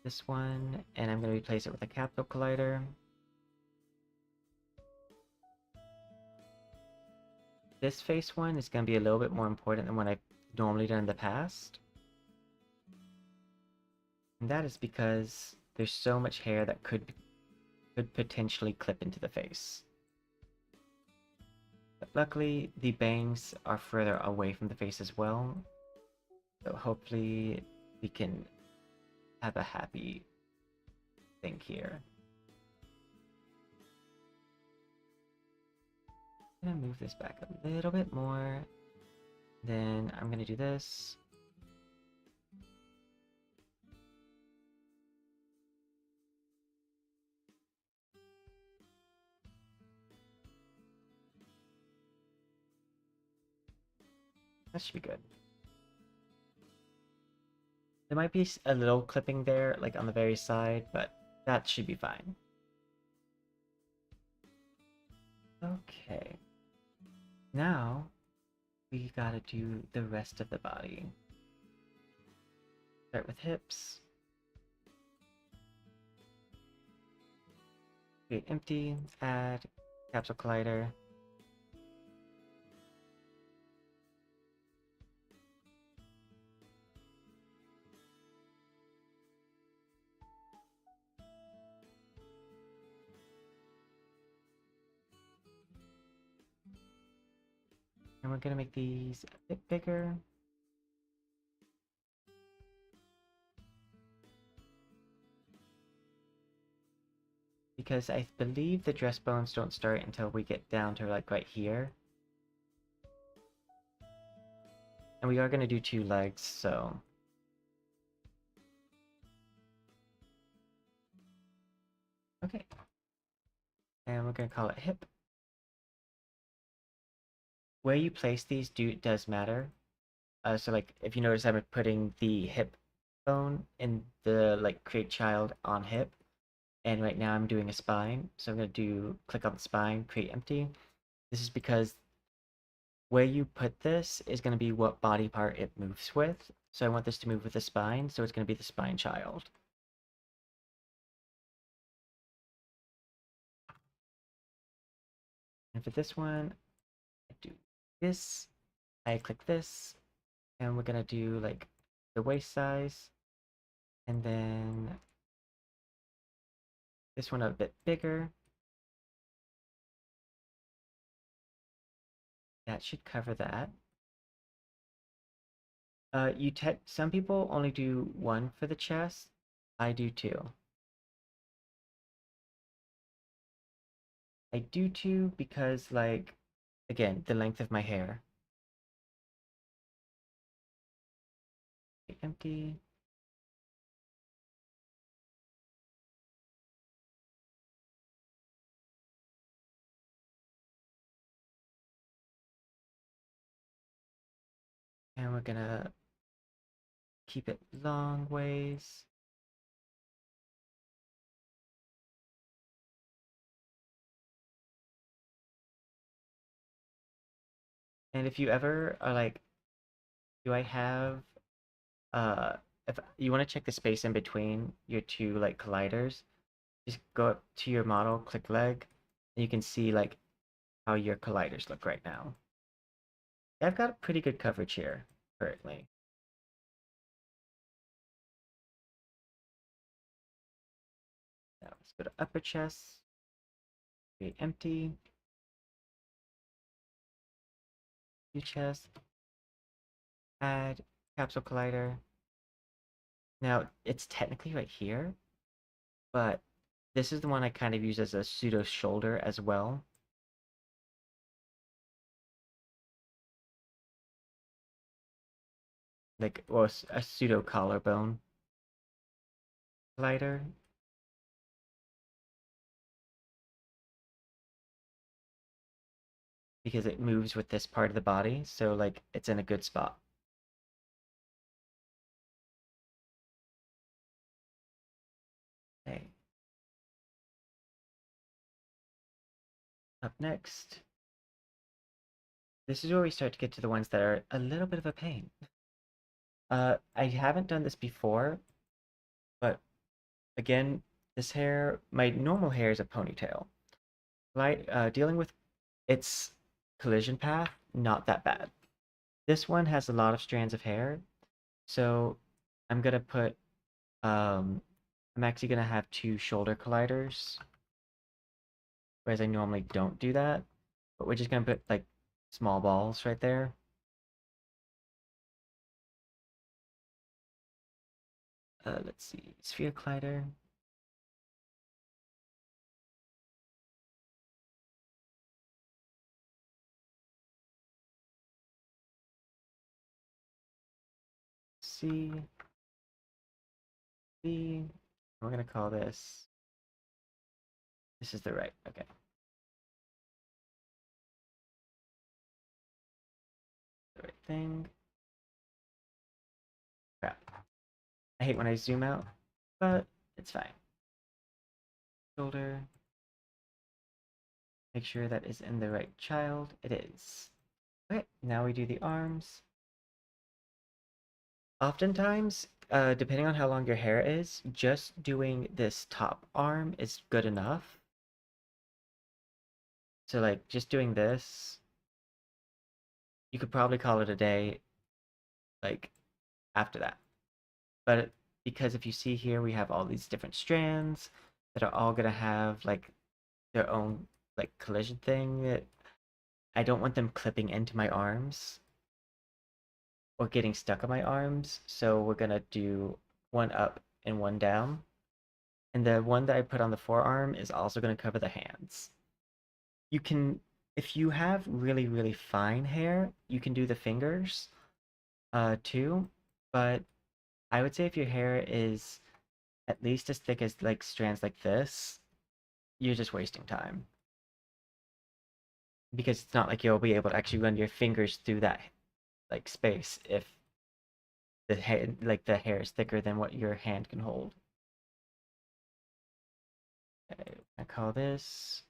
this one, and I'm gonna replace it with a capsule collider. This face one is gonna be a little bit more important than what I've normally done in the past. And that is because there's so much hair that could potentially clip into the face. But luckily, the bangs are further away from the face as well. So hopefully we can have a happy thing here. I'm gonna move this back a little bit more. Then I'm gonna do this. That should be good. There might be a little clipping there, like on the very side, but that should be fine. Okay. Now, we gotta do the rest of the body. Start with hips. Create empty, add capsule collider. And we're gonna make these a bit bigger. Because I believe the dress bones don't start until we get down to like right here. And we are going to do 2 legs, so... Okay. And we're going to call it hip. Where you place these does matter. So like, if you notice, I'm putting the hip bone in the like create child on hip. And right now I'm doing a spine. So I'm going to click on the spine, create empty. This is because where you put this is going to be what body part it moves with. So I want this to move with the spine, so it's going to be the spine child. And for this one, I do this, I click this, and we're going to do like the waist size, and then this one a bit bigger. That should cover that. Some people only do 1 for the chest. I do 2. I do 2 because, like, again, the length of my hair. Empty. And we're gonna keep it long ways. And if you ever are like, do I have if you want to check the space in between your 2 like colliders, just go up to your model, click leg, and you can see like how your colliders look right now. I've got a pretty good coverage here currently. Now let's go to upper chest, create empty, new chest, add capsule collider. Now it's technically right here, but this is the one I kind of use as a pseudo shoulder as well. Like, or a pseudo collarbone collider. Because it moves with this part of the body, so like it's in a good spot. Okay. Up next, this is where we start to get to the ones that are a little bit of a pain. I haven't done this before, but again, this hair, my normal hair is a ponytail. Dealing with its collision path, not that bad. This one has a lot of strands of hair, so I'm gonna put, I'm actually gonna have 2 shoulder colliders, whereas I normally don't do that. But we're just gonna put like small balls right there. Let's see, sphere collider. C, B. We're gonna call this. This is the right. Okay. The right thing. Crap. I hate when I zoom out, but it's fine. Shoulder. Make sure that is in the right child. It is. Okay, now we do the arms. Oftentimes, depending on how long your hair is, just doing this top arm is good enough. So like just doing this, you could probably call it a day like after that. But because if you see here, we have all these different strands that are all gonna have like their own like collision thing that I don't want them clipping into my arms or getting stuck on my arms. So we're gonna do 1 up and 1 down. And the one that I put on the forearm is also gonna cover the hands. You can, if you have really, really fine hair, you can do the fingers. 2, but I would say if your hair is at least as thick as like strands like this, you're just wasting time. Because it's not like you'll be able to actually run your fingers through that like space if the hair is thicker than what your hand can hold. Okay, I call this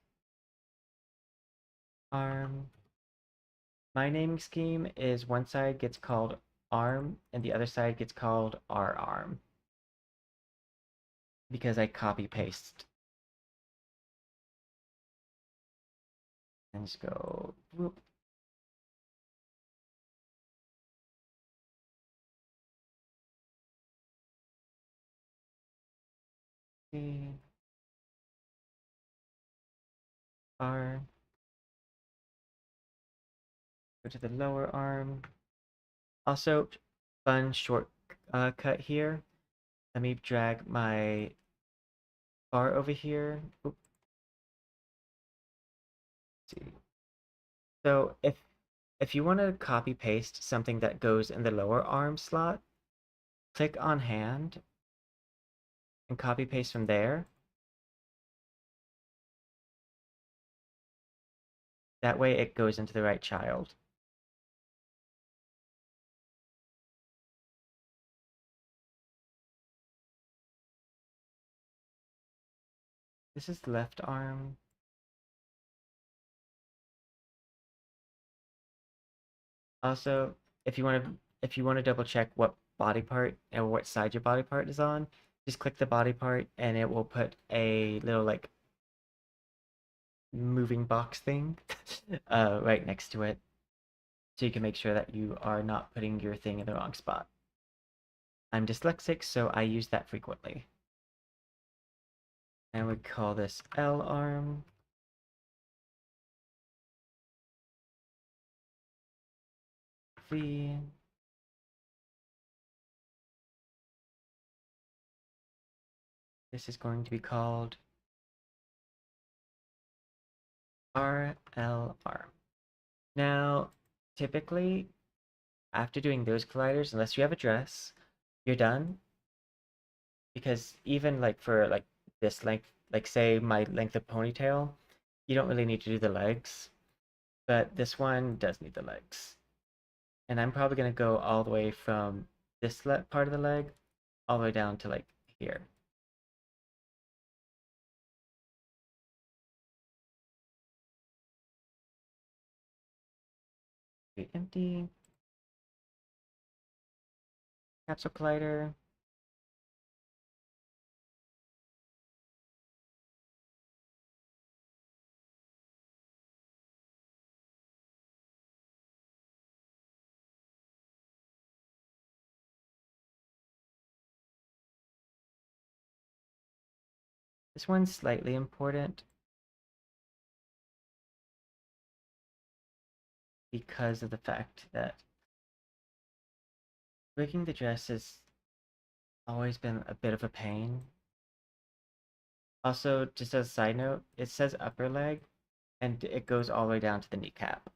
arm. My naming scheme is one side gets called arm and the other side gets called R arm because I copy paste and just go whoop. R, go to the lower arm. Also, fun short cut here. Let me drag my bar over here. Oop, see. So if you want to copy paste something that goes in the lower arm slot, click on hand and copy paste from there. That way it goes into the right child. This is left arm. Also, if you want to double check what body part or what side your body part is on, just click the body part and it will put a little like moving box thing right next to it. So you can make sure that you are not putting your thing in the wrong spot. I'm dyslexic, so I use that frequently. And we call this L arm. V. This is going to be called RL arm. Now, typically, after doing those colliders, unless you have a dress, you're done. Because even like for like this length, like say my length of ponytail, you don't really need to do the legs, but this one does need the legs. And I'm probably gonna go all the way from this part of the leg all the way down to like here. Okay, empty. Capsule collider. This one's slightly important because of the fact that rigging the dress has always been a bit of a pain. Also, just as a side note, it says upper leg and it goes all the way down to the kneecap.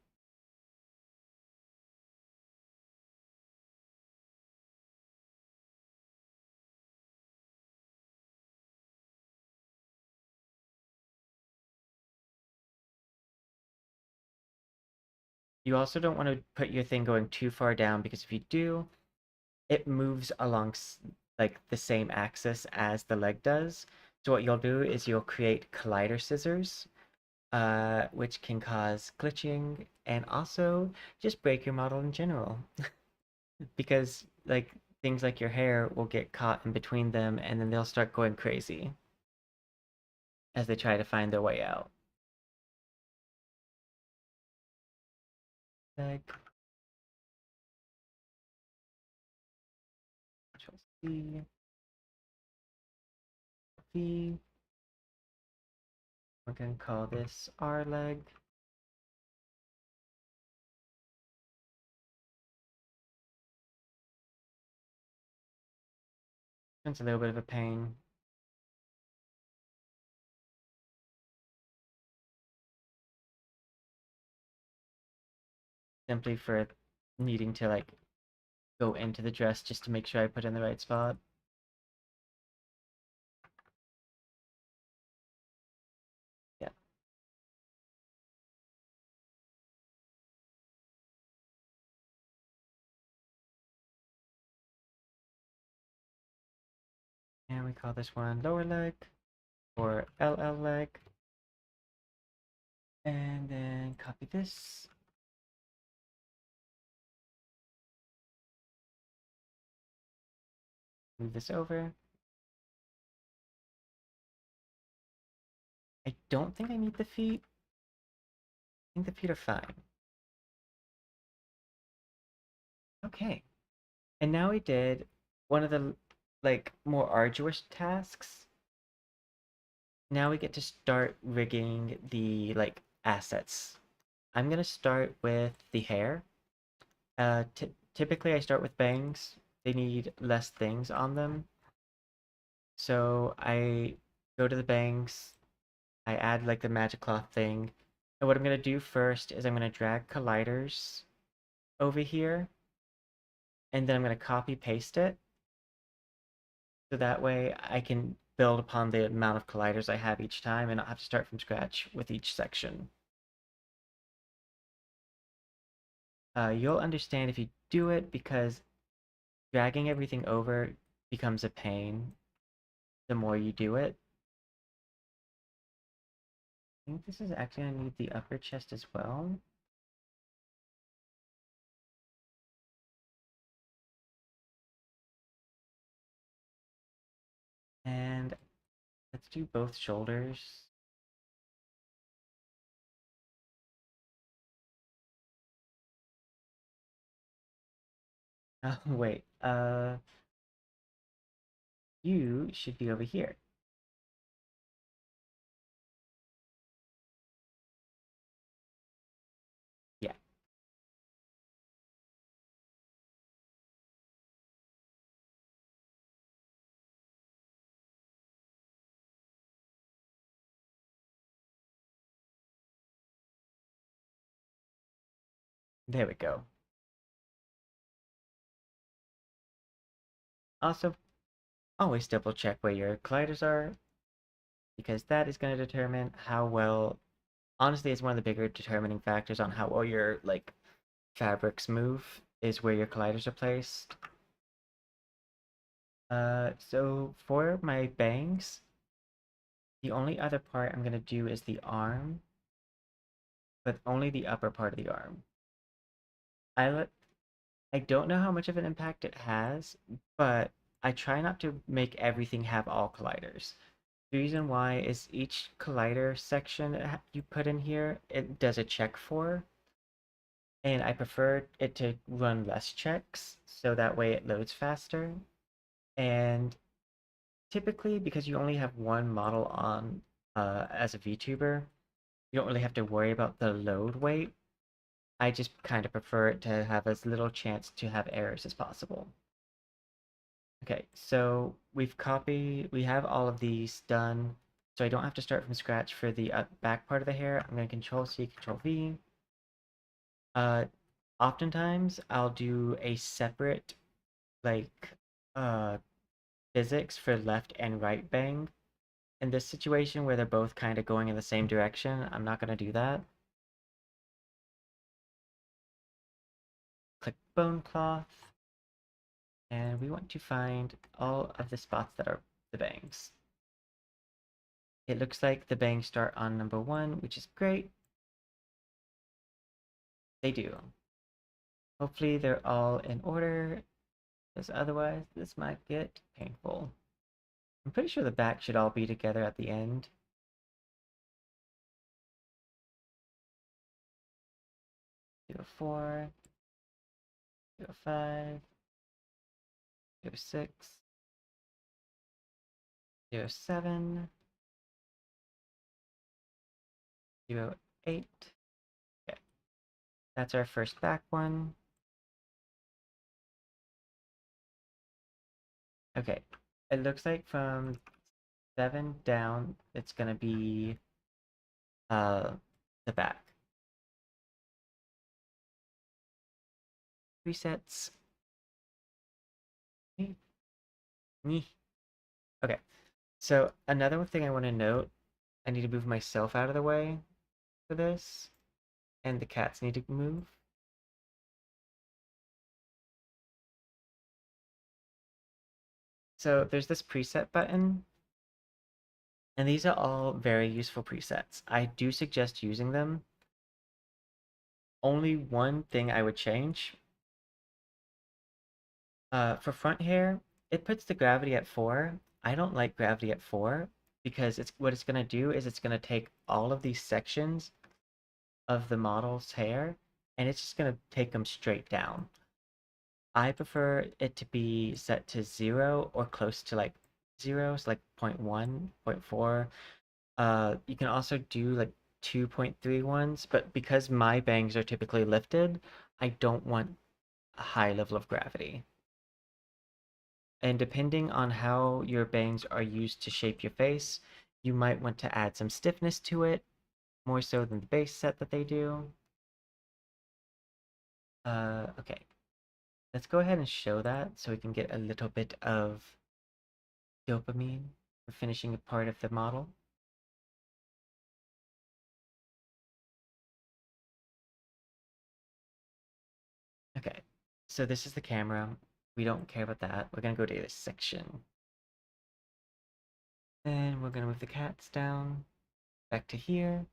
You also don't want to put your thing going too far down because if you do, it moves along like the same axis as the leg does. So what you'll do is you'll create collider scissors, which can cause glitching and also just break your model in general. Because like things like your hair will get caught in between them and then they'll start going crazy as they try to find their way out. Leg, Control C, V. We're going to call this R leg. It's a little bit of a pain. Simply for needing to like go into the dress just to make sure I put in the right spot. Yeah. And we call this one lower leg or LL leg. And then copy this. Move this over. I don't think I need the feet. I think the feet are fine. Okay. And now we did one of the like more arduous tasks. Now we get to start rigging the like assets. I'm gonna start with the hair. Typically I start with bangs. They need less things on them. So I go to the bangs, I add like the magic cloth thing. And what I'm gonna do first is I'm gonna drag colliders over here, and then I'm gonna copy paste it. So that way I can build upon the amount of colliders I have each time and not have to start from scratch with each section. You'll understand if you do it because dragging everything over becomes a pain the more you do it. I think this is actually gonna need the upper chest as well. And let's do both shoulders. Oh, wait, you should be over here. Yeah, there we go. Also, always double check where your colliders are because that is going to determine how well, honestly, it's one of the bigger determining factors on how well your like fabrics move is where your colliders are placed. So for my bangs, the only other part I'm gonna do is the arm, but only the upper part of the arm. I let I don't know how much of an impact it has, but I try not to make everything have all colliders. The reason why is each collider section you put in here, it does a check for, and I prefer it to run less checks so that way it loads faster. And typically, because you only have one model on as a VTuber, you don't really have to worry about the load weight. I just kind of prefer it to have as little chance to have errors as possible. Okay, so we have all of these done, so I don't have to start from scratch for the back part of the hair. I'm going to Control C, Control V. Uh, Oftentimes I'll do a separate like uh physics for left and right bang. In this situation where they're both kind of going in the same direction, I'm not going to do that. Click bone cloth, and we want to find all of the spots that are the bangs. It looks like the bangs start on number 1, which is great. They do. Hopefully they're all in order, because otherwise this might get painful. I'm pretty sure the back should all be together at the end. 04, 05, 06, 07, 08. Okay, that's our first back one. Okay, it looks like from 7 down, it's gonna be uh the back. Resets. Nyeh. Okay, so another thing I want to note, I need to move myself out of the way for this, and the cats need to move. So there's this preset button, and these are all very useful presets. I do suggest using them. Only one thing I would change. For front hair, it puts the gravity at 4. I don't like gravity at 4 because it's gonna do is it's gonna take all of these sections of the model's hair and it's just gonna take them straight down. I prefer it to be set to 0 or close to like 0, so like 0.1, 0.4. You can also do like 2.3 ones, but because my bangs are typically lifted, I don't want a high level of gravity. And depending on how your bangs are used to shape your face, you might want to add some stiffness to it, more so than the base set that they do. Okay, let's go ahead and show that so we can get a little bit of dopamine for finishing a part of the model. Okay, so this is the camera. We don't care about that. We're gonna go to this section. And we're gonna move the cats down, back to here.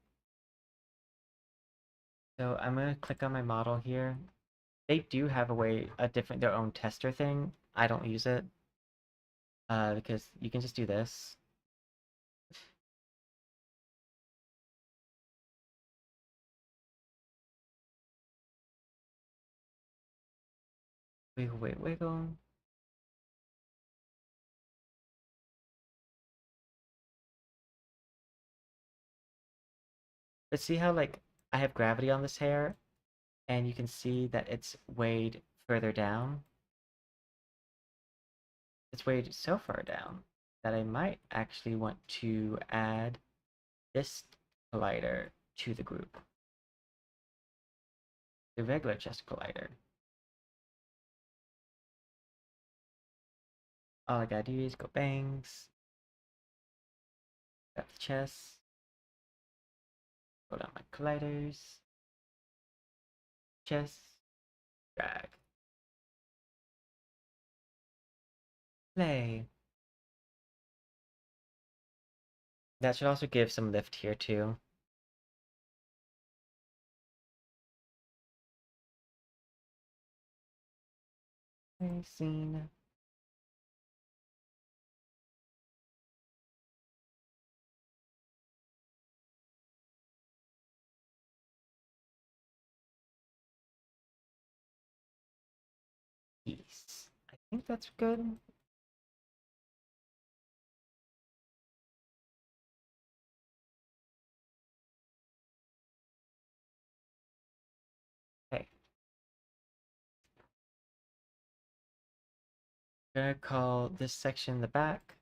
So I'm gonna click on my model here. They do have their own tester thing. I don't use it because you can just do this. Wiggle, wiggle, wiggle. But see how like I have gravity on this hair, and you can see that it's weighed further down. It's weighed so far down that I might actually want to add this collider to the group. The regular chest collider. All I gotta do is go bangs, grab the chest, go down my colliders, chest, drag, play. That should also give some lift here too. Scene. Peace. I think that's good. Okay. I'm gonna call this section the back.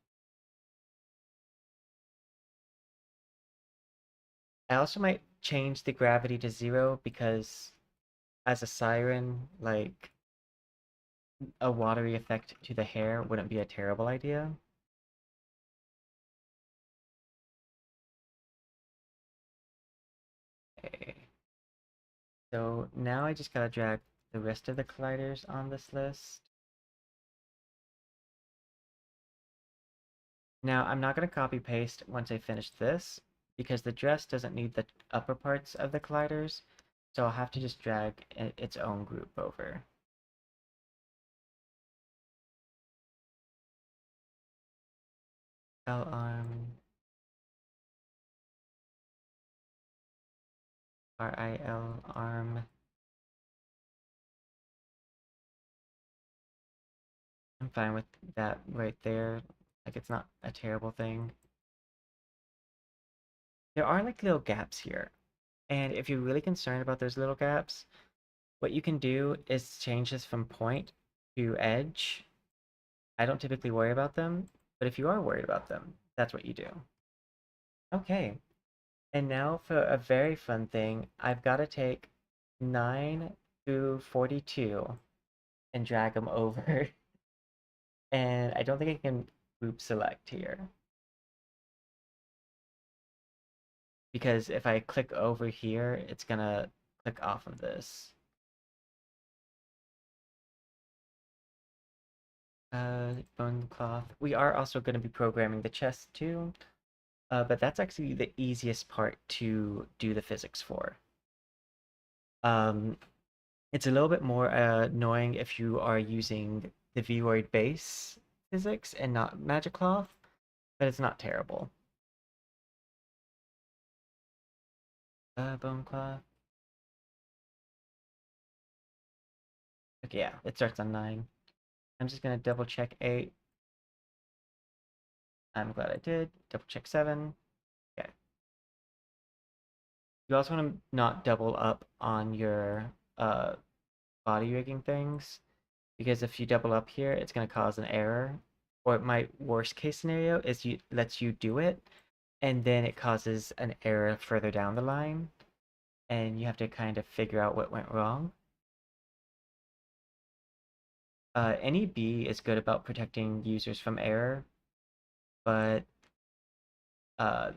I also might change the gravity to 0 because as a siren, like a watery effect to the hair wouldn't be a terrible idea. Okay. So now I just gotta drag the rest of the colliders on this list. Now I'm not gonna copy paste once I finish this because the dress doesn't need the upper parts of the colliders, so I'll have to just drag its own group over. L arm, RIL arm. I'm fine with that right there. Like it's not a terrible thing. There are like little gaps here. And if you're really concerned about those little gaps, what you can do is change this from point to edge. I don't typically worry about them, but if you are worried about them, that's what you do. Okay, and now for a very fun thing, I've got to take 9 through 42 and drag them over. And I don't think I can group select here. Because if I click over here, it's gonna click off of this. Bone cloth. We are also going to be programming the chest too, but that's actually the easiest part to do the physics for. Um, it's a little bit more annoying if you are using the Void base physics and not Magic Cloth, but it's not terrible. Bone cloth. Okay, yeah, it starts on 9. I'm just gonna double check 8. I'm glad I did. Double check 7. Okay. You also want to not double up on your body rigging things, because if you double up here, it's going to cause an error. Or it might, worst case scenario is you lets you do it, and then it causes an error further down the line, and you have to kind of figure out what went wrong. Any B is good about protecting users from error, but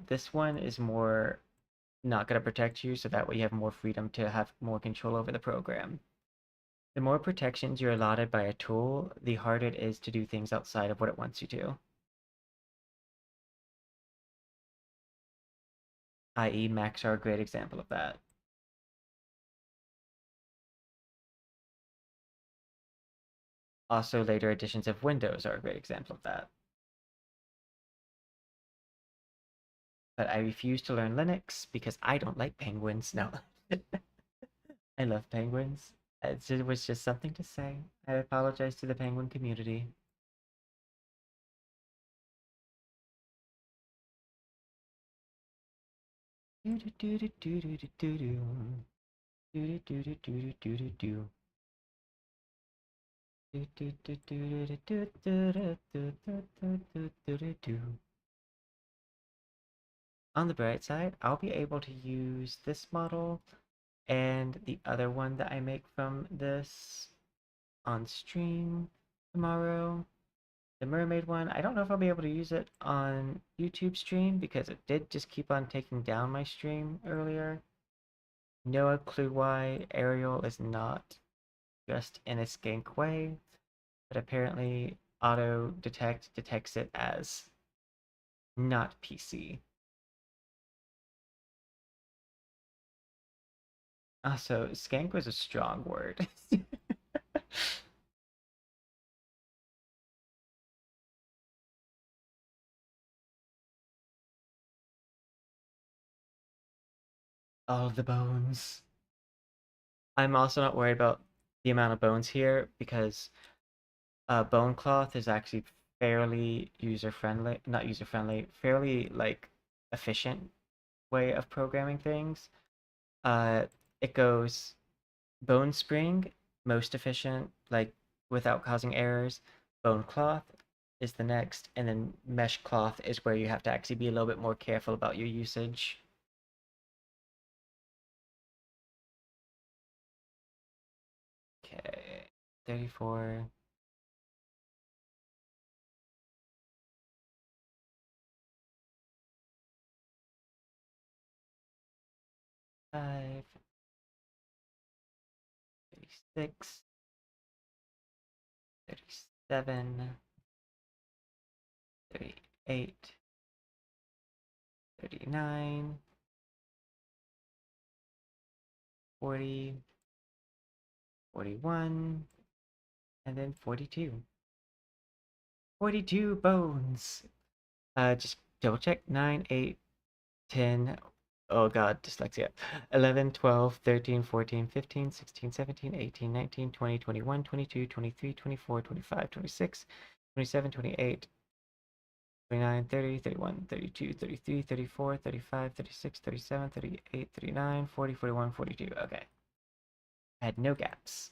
this one is more not going to protect you, so that way you have more freedom to have more control over the program. The more protections you're allotted by a tool, the harder it is to do things outside of what it wants you to. I.e., Macs are a great example of that. Also, later editions of Windows are a great example of that. But I refuse to learn Linux because I don't like penguins. No. I love penguins. It was just something to say. I apologize to the penguin community. Do do do do do do do do do. Do do do do do do do do. Do do do do do do do do do do do do do do. On the bright side, I'll be able to use this model and the other one that I make from this on stream tomorrow. The mermaid one, I don't know if I'll be able to use it on YouTube stream because it did just keep on taking down my stream earlier. No clue why Ariel is not just in a skank way, but apparently auto detects it as not PC. Also, skank was a strong word. All the bones. I'm also not worried about the amount of bones here because bone cloth is actually fairly user friendly, not user friendly, fairly like efficient way of programming things. Uh, it goes bone spring, most efficient, like without causing errors. Bone cloth is the next, and then mesh cloth is where you have to actually be a little bit more careful about your usage. Okay, 34. Five, 36, 37, 38, 39, 40, 41, and then 42. 42 bones. Just double check. 9, 8, 10. Oh god, dyslexia. 11, 12, 13, 14, 15, 16, 17, 18, 19, 20, 21, 22, 23, 24, 25, 26, 27, 28, 29, 30, 31, 32, 33, 34, 35, 36, 37, 38, 39, 40, 41, 42. Okay. I had no gaps.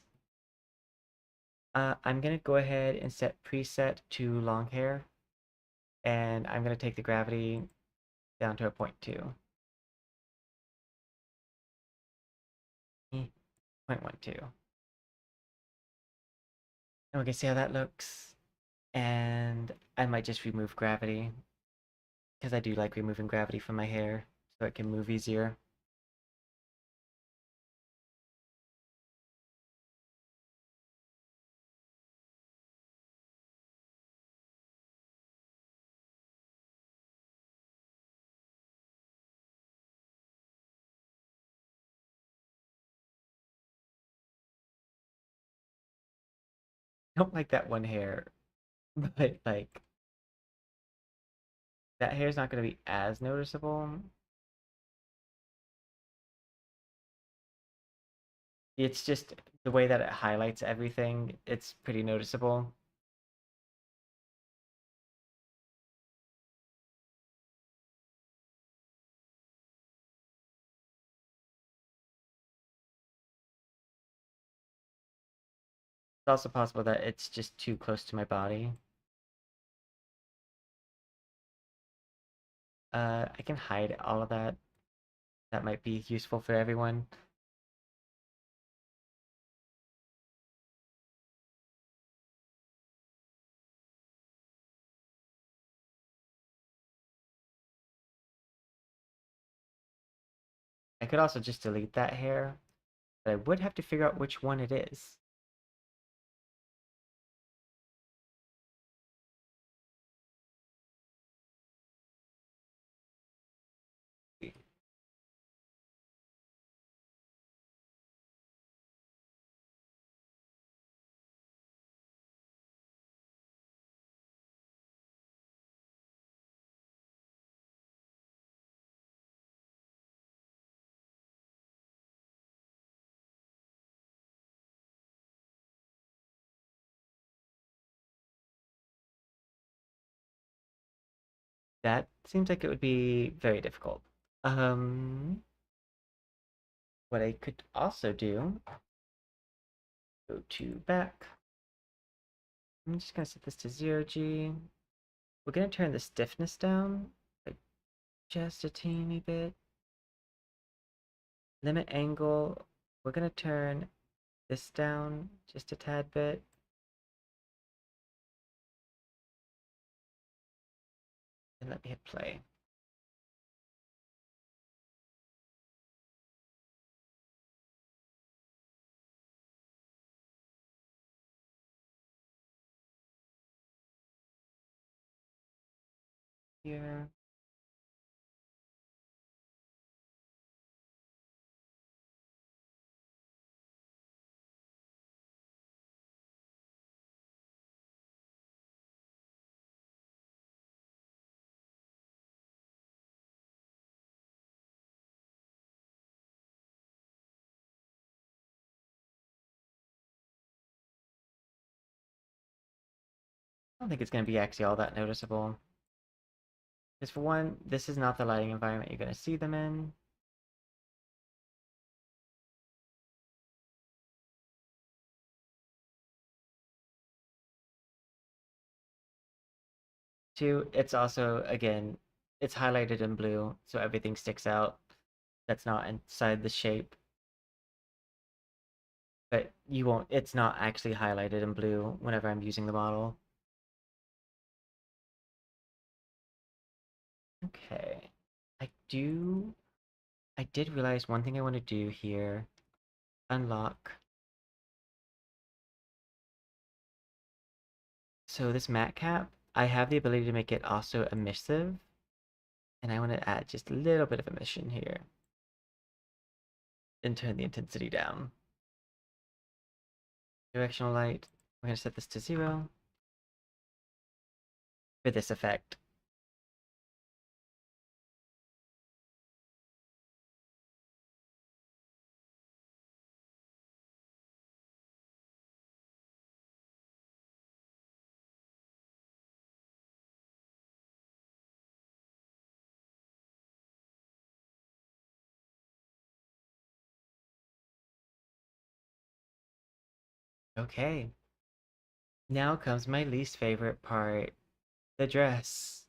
I'm going to go ahead and set preset to long hair, and I'm going to take the gravity down to a 0.2. 0.12. And we can see how that looks. And I might just remove gravity, because I do like removing gravity from my hair so it can move easier. I don't like that one hair, but like that hair is not going to be as noticeable. It's just the way that it highlights everything, it's pretty noticeable. It's also possible that it's just too close to my body. I can hide all of that. That might be useful for everyone. I could also just delete that hair, but I would have to figure out which one it is. That seems like it would be very difficult. What I could also do, go to back. I'm just gonna set this to 0G. We're gonna turn the stiffness down, like just a teeny bit. Limit angle, we're gonna turn this down just a tad bit. And let me hit play. Here. I don't think it's gonna be actually all that noticeable. Because for one, this is not the lighting environment you're gonna see them in. Two, it's also, again, it's highlighted in blue, so everything sticks out that's not inside the shape. But you won't, it's not actually highlighted in blue whenever I'm using the model. Okay. I did realize one thing I want to do here. Unlock. So this matte cap, I have the ability to make it also emissive. And I want to add just a little bit of emission here. And turn the intensity down. Directional light, we're going to set this to 0 for this effect. Okay. Now comes my least favorite part, the dress.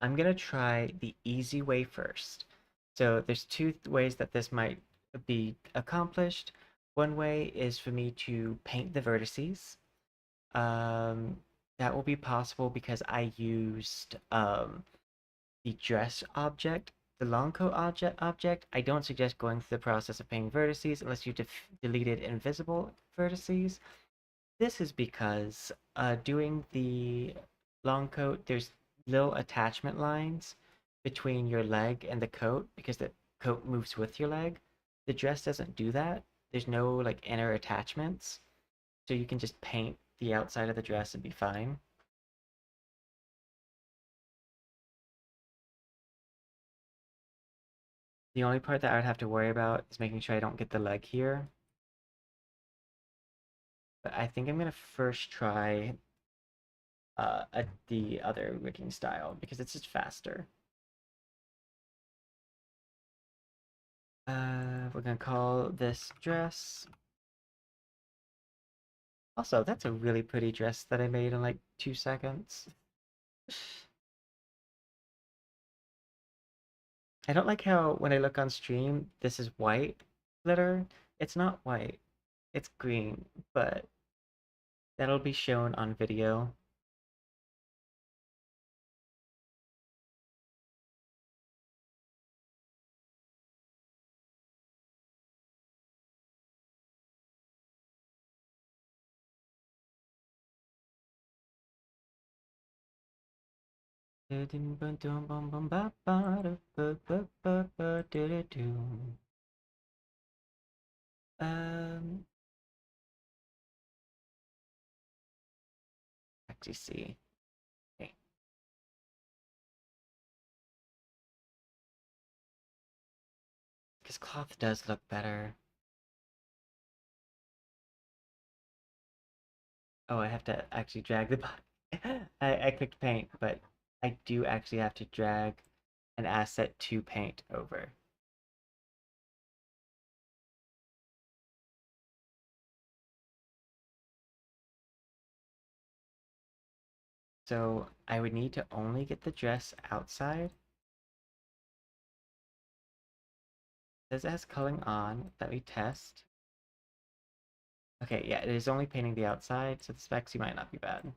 I'm gonna try the easy way first. So there's two ways that this might be accomplished. One way is for me to paint the vertices. Um, that will be possible because I used the dress object, the long coat object. I don't suggest going through the process of painting vertices unless you deleted invisible vertices. This is because doing the long coat, there's little attachment lines between your leg and the coat because the coat moves with your leg. The dress doesn't do that. There's no like inner attachments, so you can just paint the outside of the dress and be fine. The only part that I would have to worry about is making sure I don't get the leg here. But I think I'm gonna first try the other rigging style because it's just faster. We're gonna call this dress. Also, that's a really pretty dress that I made in like 2 seconds. I don't like how when I look on stream, this is white glitter. It's not white, it's green, but that'll be shown on video. Um, actually see. Okay. Because cloth does look better. Oh, I have to actually drag the body. I clicked paint, but I do actually have to drag an asset to paint over. So I would need to only get the dress outside. It says it has culling on. Let me test. Okay, yeah, it is only painting the outside, so the specs might not be bad.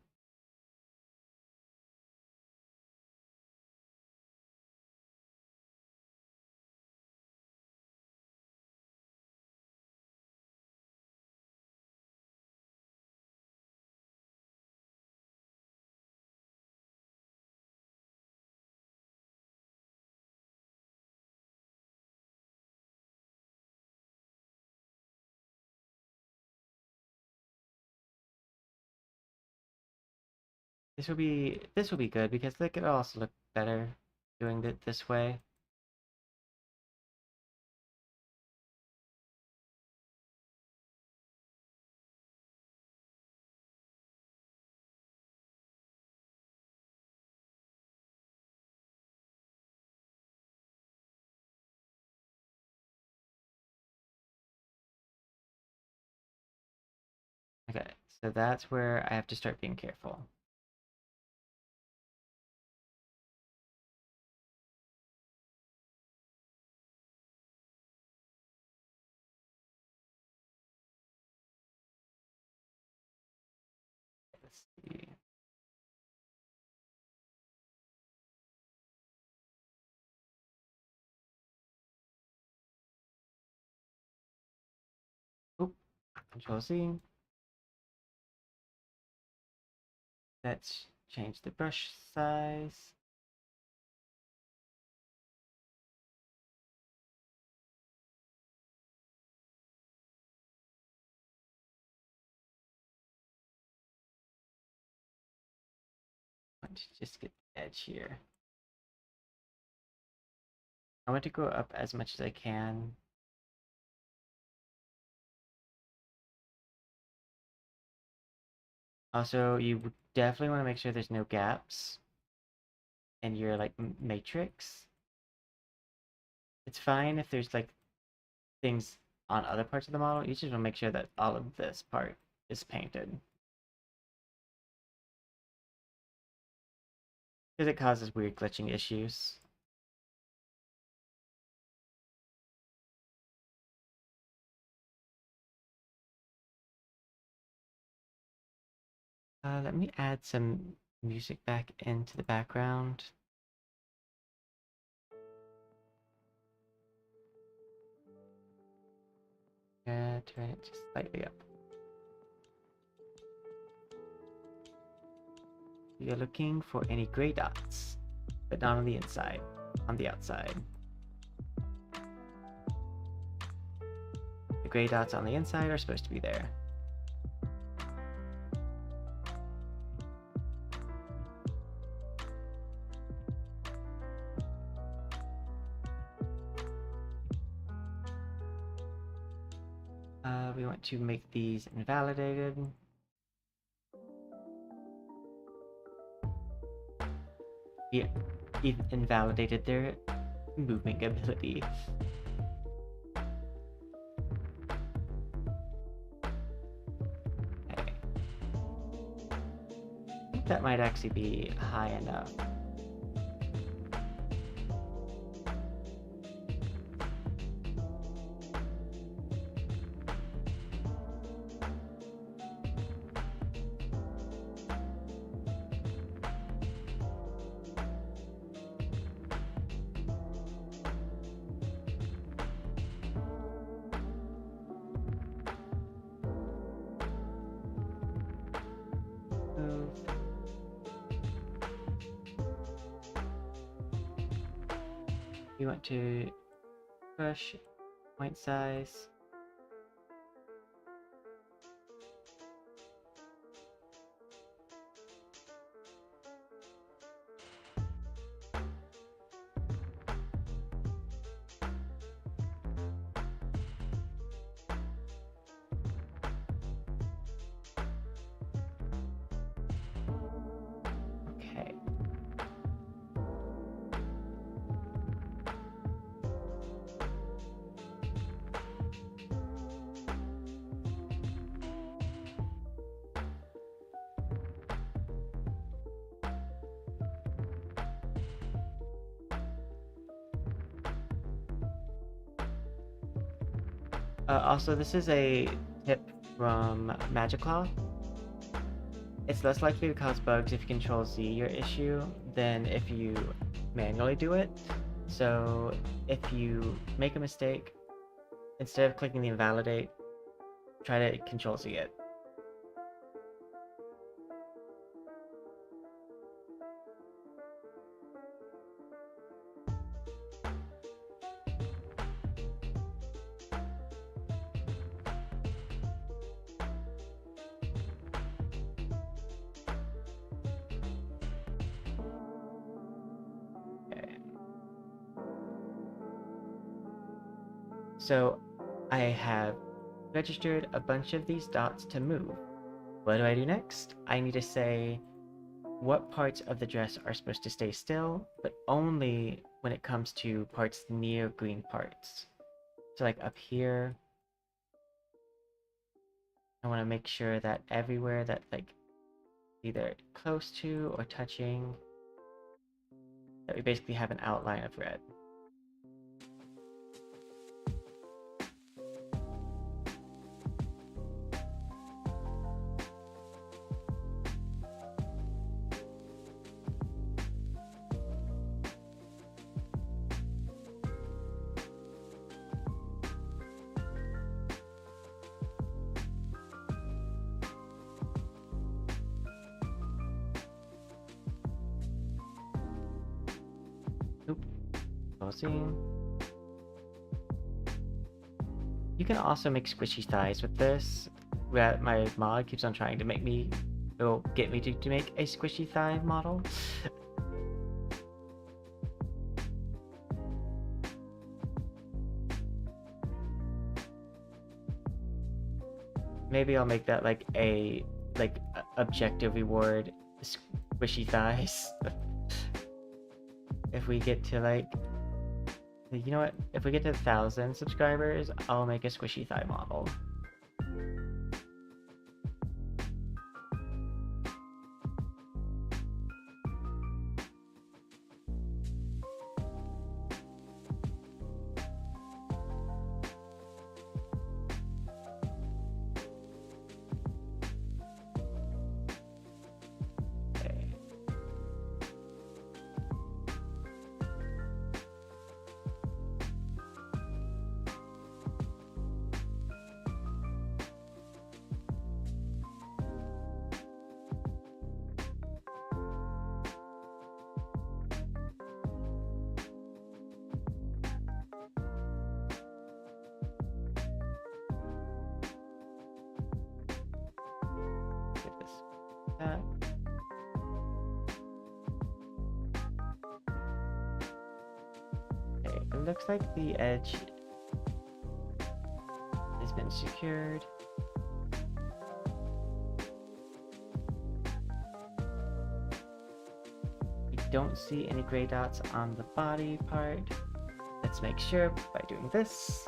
This will be good because they could also look better doing it this way. Okay, so that's where I have to start being careful. Let's see. Oop, Control Z. Let's change the brush size. I want to just get the edge here. I want to go up as much as I can. Also, you definitely want to make sure there's no gaps in your like matrix. It's fine if there's like things on other parts of the model. You just want to make sure that all of this part is painted. because it causes weird glitching issues. Let me add some music back into the background. Turn it just slightly up. You're looking for any gray dots, but not on the inside, on the outside. The gray dots on the inside are supposed to be there. We want to make these invalidated. Yeah, invalidated their moving ability. Okay. I think that might actually be high enough. We want to push point size. Okay. Also, this is a tip from Magiclaw. It's less likely to cause bugs if you Control Z your issue than if you manually do it. So if you make a mistake, instead of clicking the invalidate, try to Control Z it. So I have registered a bunch of these dots to move. What do I do next? I need to say what parts of the dress are supposed to stay still, but only when it comes to parts near green parts. So like up here, I want to make sure that everywhere that like either close to or touching, that we basically have an outline of red. Closing. You can also make squishy thighs with this. My mod keeps on trying to make me, get me to make a squishy thigh model. Maybe I'll make that like a objective reward, squishy thighs. If we get to like, you know what? If we get to 1,000 subscribers, I'll make a squishy thigh model. that. Okay, it looks like the edge has been secured. We don't see any gray dots on the body part. Let's make sure by doing this.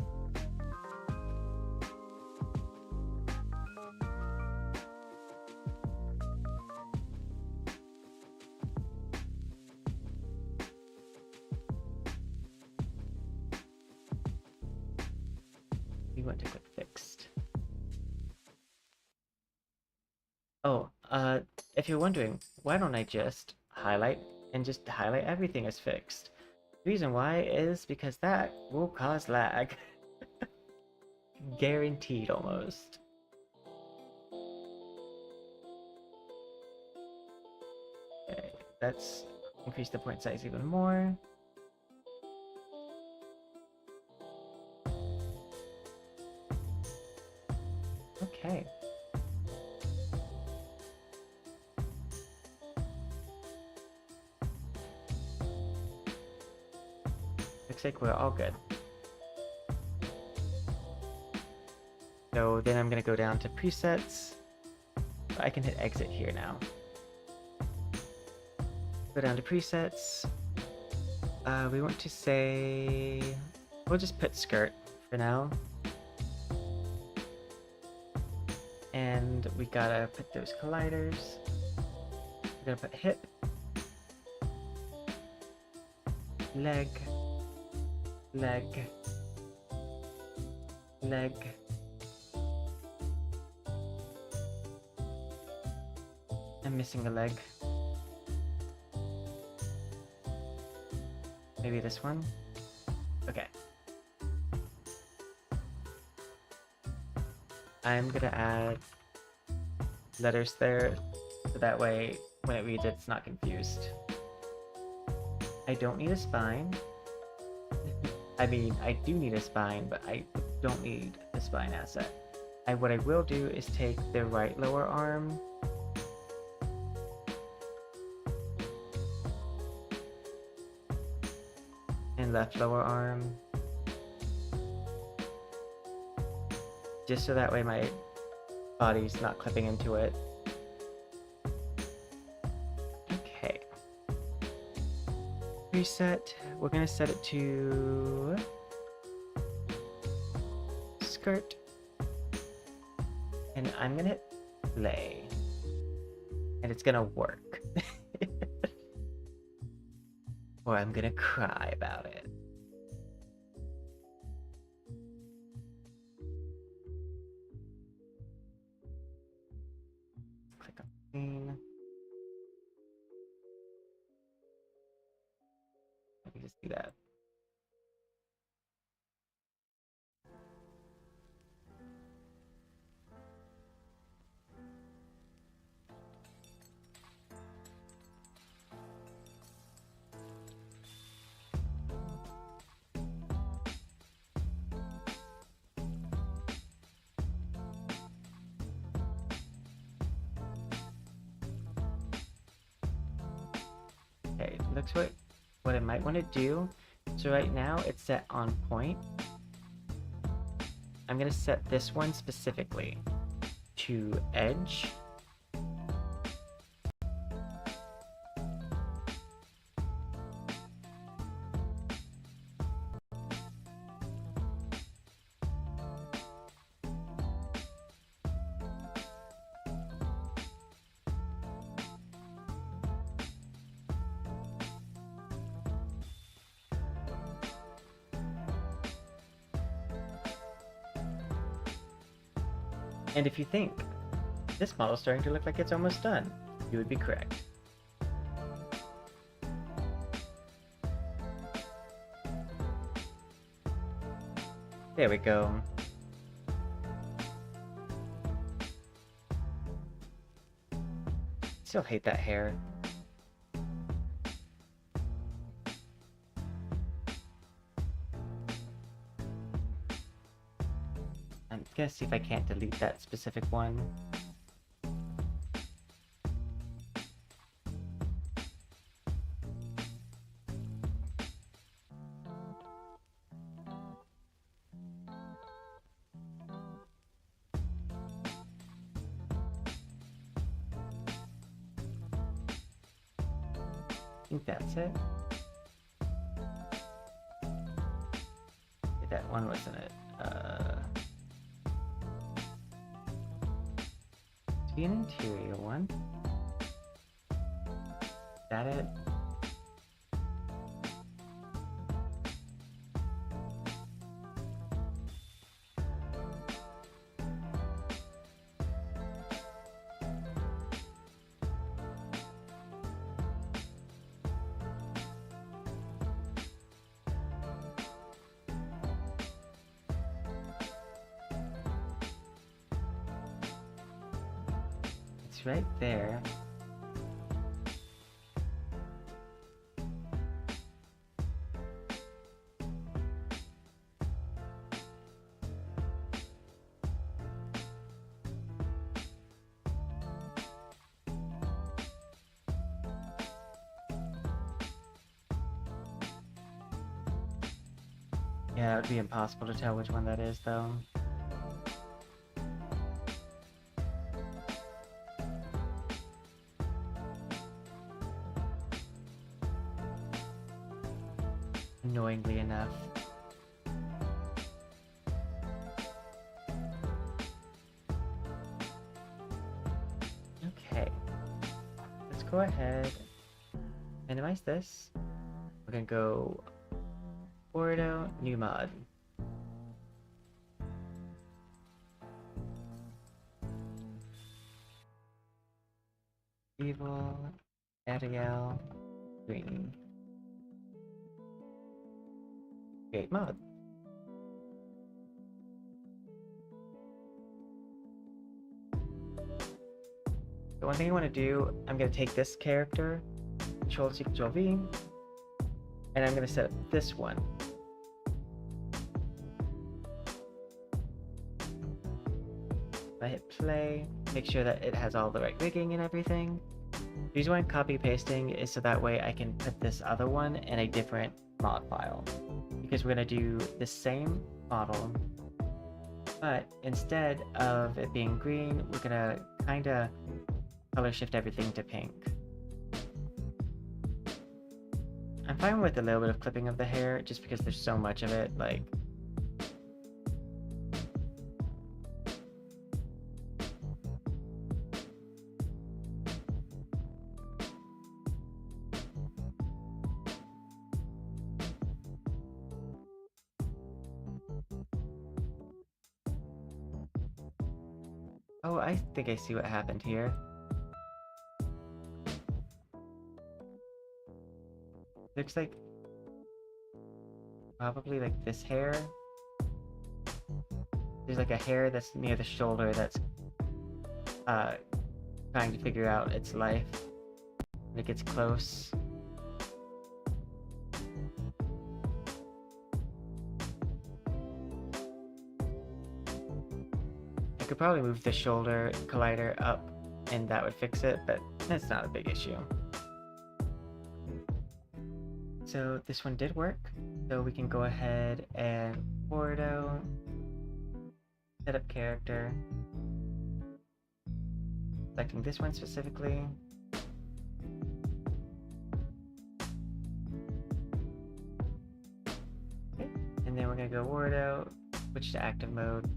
We want to click fixed. Oh, if you're wondering, why don't I just highlight and just highlight everything as fixed? The reason why is because that will cause lag. Guaranteed almost. Okay, let's increase the point size even more. Okay. Looks like we're all good. So then I'm gonna go down to presets. I can hit exit here now. Go down to presets. We want to say, we'll just put skirt for now. And we gotta put those colliders. We're gonna put hip, leg, leg, leg. I'm missing a leg. Maybe this one? Okay. I'm gonna add letters there, so that way when it reads it, it's not confused. I don't need a spine. I mean, I do need a spine, but I don't need a spine asset. What I will do is take the right lower arm and left lower arm, just so that way my body's not clipping into it. Okay. Preset, we're gonna set it to skirt, and I'm gonna hit play, and it's gonna work. Or I'm gonna cry about it. Click on scene. Let me just do that. Okay, looks like what I might want to do. So right now it's set on point. I'm gonna set this one specifically to edge. And if you think this model's starting to look like it's almost done, you would be correct. There we go. Still hate that hair. I'm gonna see if I can't delete that specific one. I think that's it. That one wasn't it. To be an interior one. Is that it? It's right there. Yeah, it would be impossible to tell which one that is, though. Annoyingly enough. Okay. Let's go ahead, minimize this. We're gonna go Ordo, new mod. Evil, Ariel, green. Create mod. The one thing I want to do, I'm going to take this character, Control-C, Control-V, and I'm going to set up this one. If I hit play, make sure that it has all the right rigging and everything. The reason why I'm copy pasting is so that way I can put this other one in a different mod file. Because we're going to do the same model, but instead of it being green, we're going to kind of color shift everything to pink. I'm fine with a little bit of clipping of the hair, just because there's so much of it, like... Oh, I think I see what happened here. Looks like probably like this hair. There's like a hair that's near the shoulder that's trying to figure out its life. When it gets close. I could probably move the shoulder collider up and that would fix it, but that's not a big issue. So this one did work, so we can go ahead and Ordo, set up character, selecting this one specifically. Okay. And then we're gonna go Ordo, switch to active mode,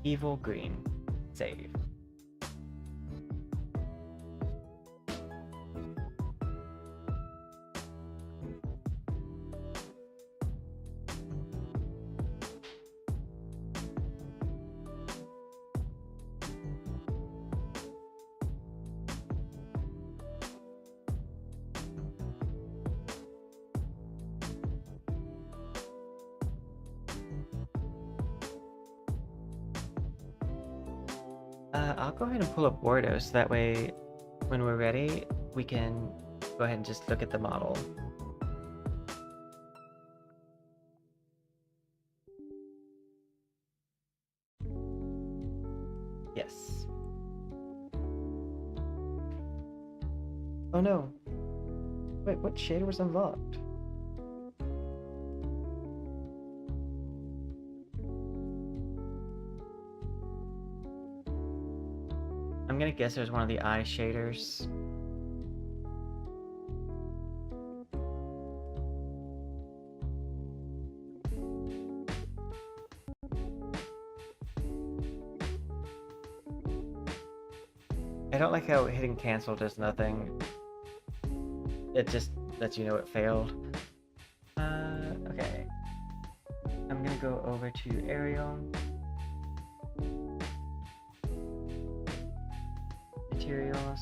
evil green, save. I'll go ahead and pull up Ordo so that way when we're ready we can go ahead and just look at the model. Yes. Oh no. Wait, what shader was unlocked? I'm gonna guess it was one of the eye shaders. I don't like how hitting cancel does nothing. It just lets you know it failed. Okay. I'm gonna go over to Arial. Materials.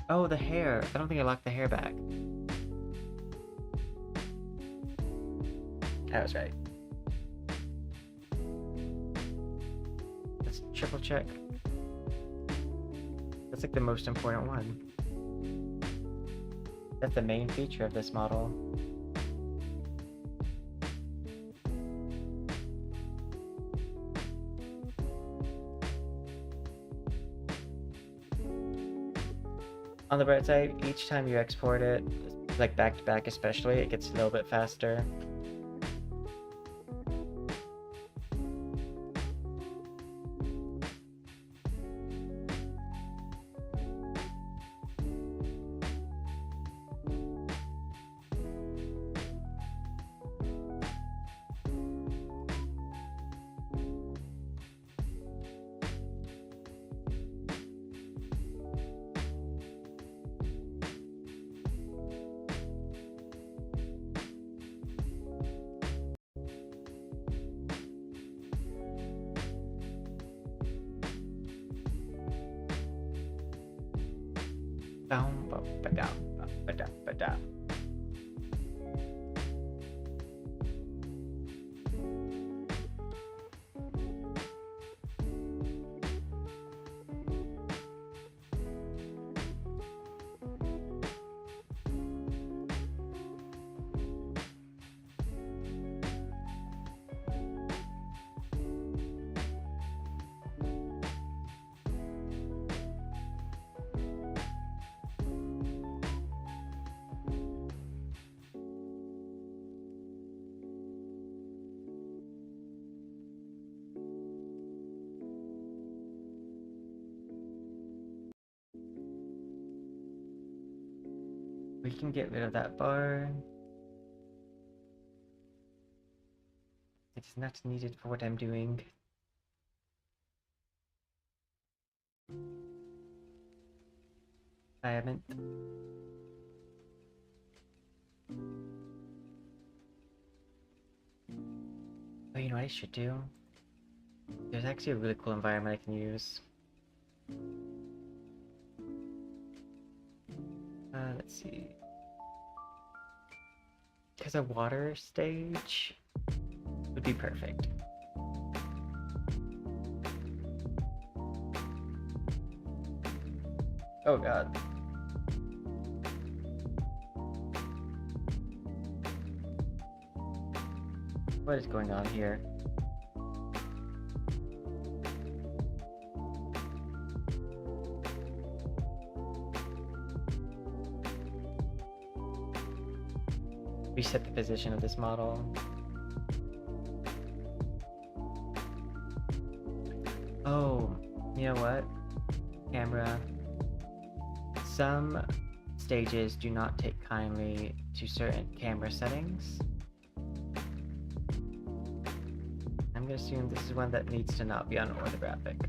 Oh, the hair. I don't think I locked the hair back. I was right. Let's triple check. That's like the most important one. That's the main feature of this model. On the bright side, each time you export it, like back to back especially, it gets a little bit faster. We can get rid of that bar. It's not needed for what I'm doing. I haven't. Oh, you know what I should do? There's actually a really cool environment I can use. Let's see. Because a water stage would be perfect. Oh god. What is going on here? Reset the position of this model. Oh, you know what? Camera. Some stages do not take kindly to certain camera settings. I'm gonna assume this is one that needs to not be on orthographic.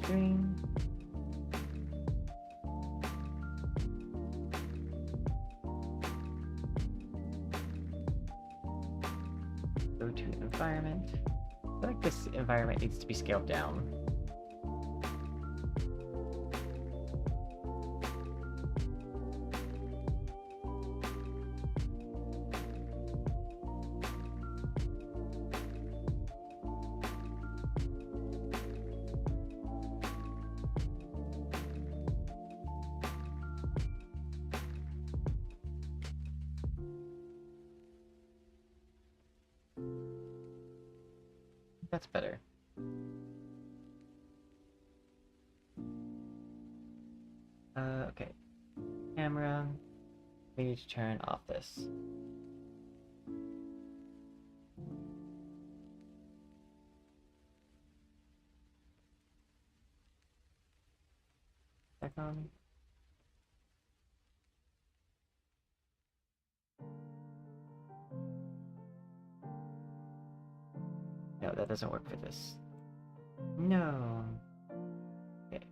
Green. Go to environment. I feel like this environment needs to be scaled down. That's better. Okay. Camera. We need to turn off this. Back on. No, that doesn't work for this. No. Okay.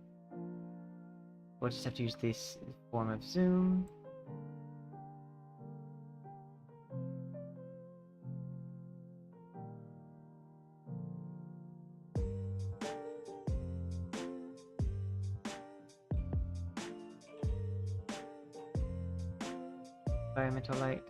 We'll just have to use this form of zoom. Environmental light.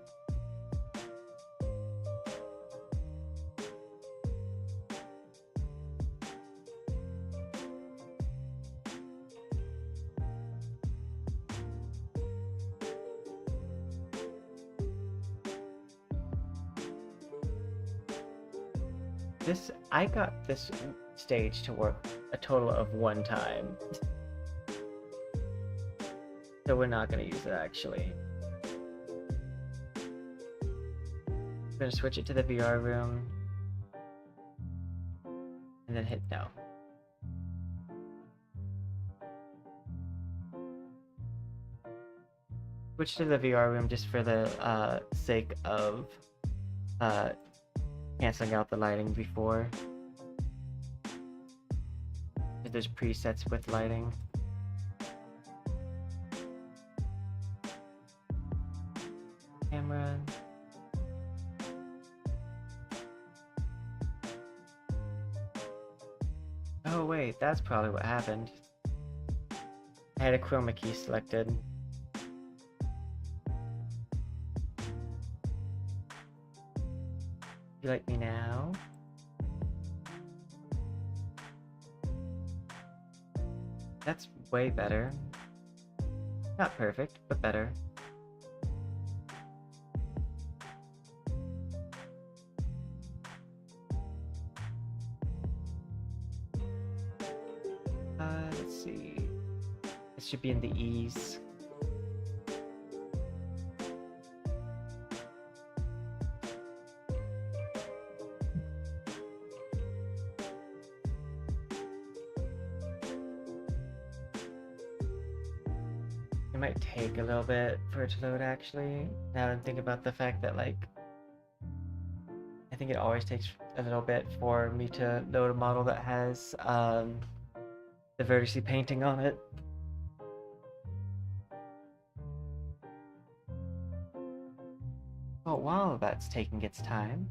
I got this stage to work a total of 1 time. So we're not going to use it actually. I'm going to switch it to the VR room. And then hit no. Switch to the VR room just for the sake of canceling out the lighting before. There's presets with lighting. Camera. Oh wait, that's probably what happened. I had a chroma key selected. You like me now? That's way better. Not perfect, but better. Let's see. It should be in the ease. It might take a little bit for it to load actually. Now that I'm thinking about the fact that like I think it always takes a little bit for me to load a model that has the vertice painting on it. But while that's taking its time,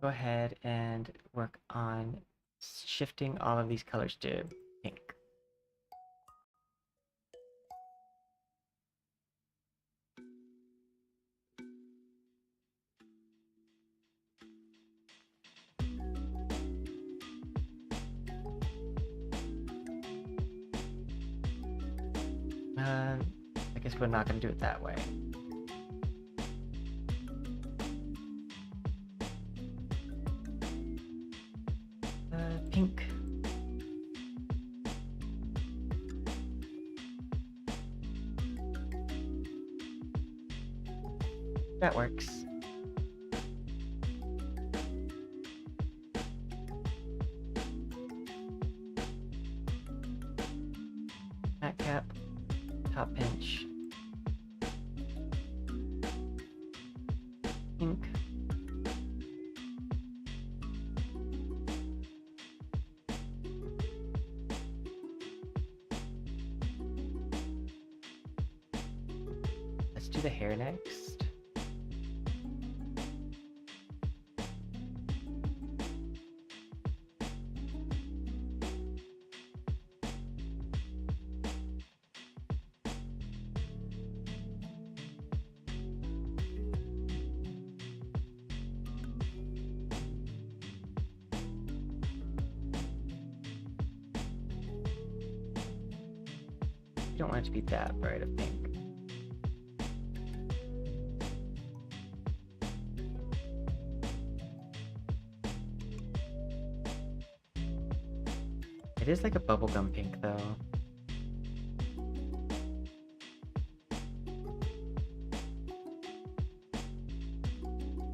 go ahead and work on shifting all of these colors to pink. I guess we're not going to do it that way. Pink. That works. Matte cap, top pinch, pink. Let's do the hair next. You don't want it to be that bright of pink. It is like a bubblegum pink though.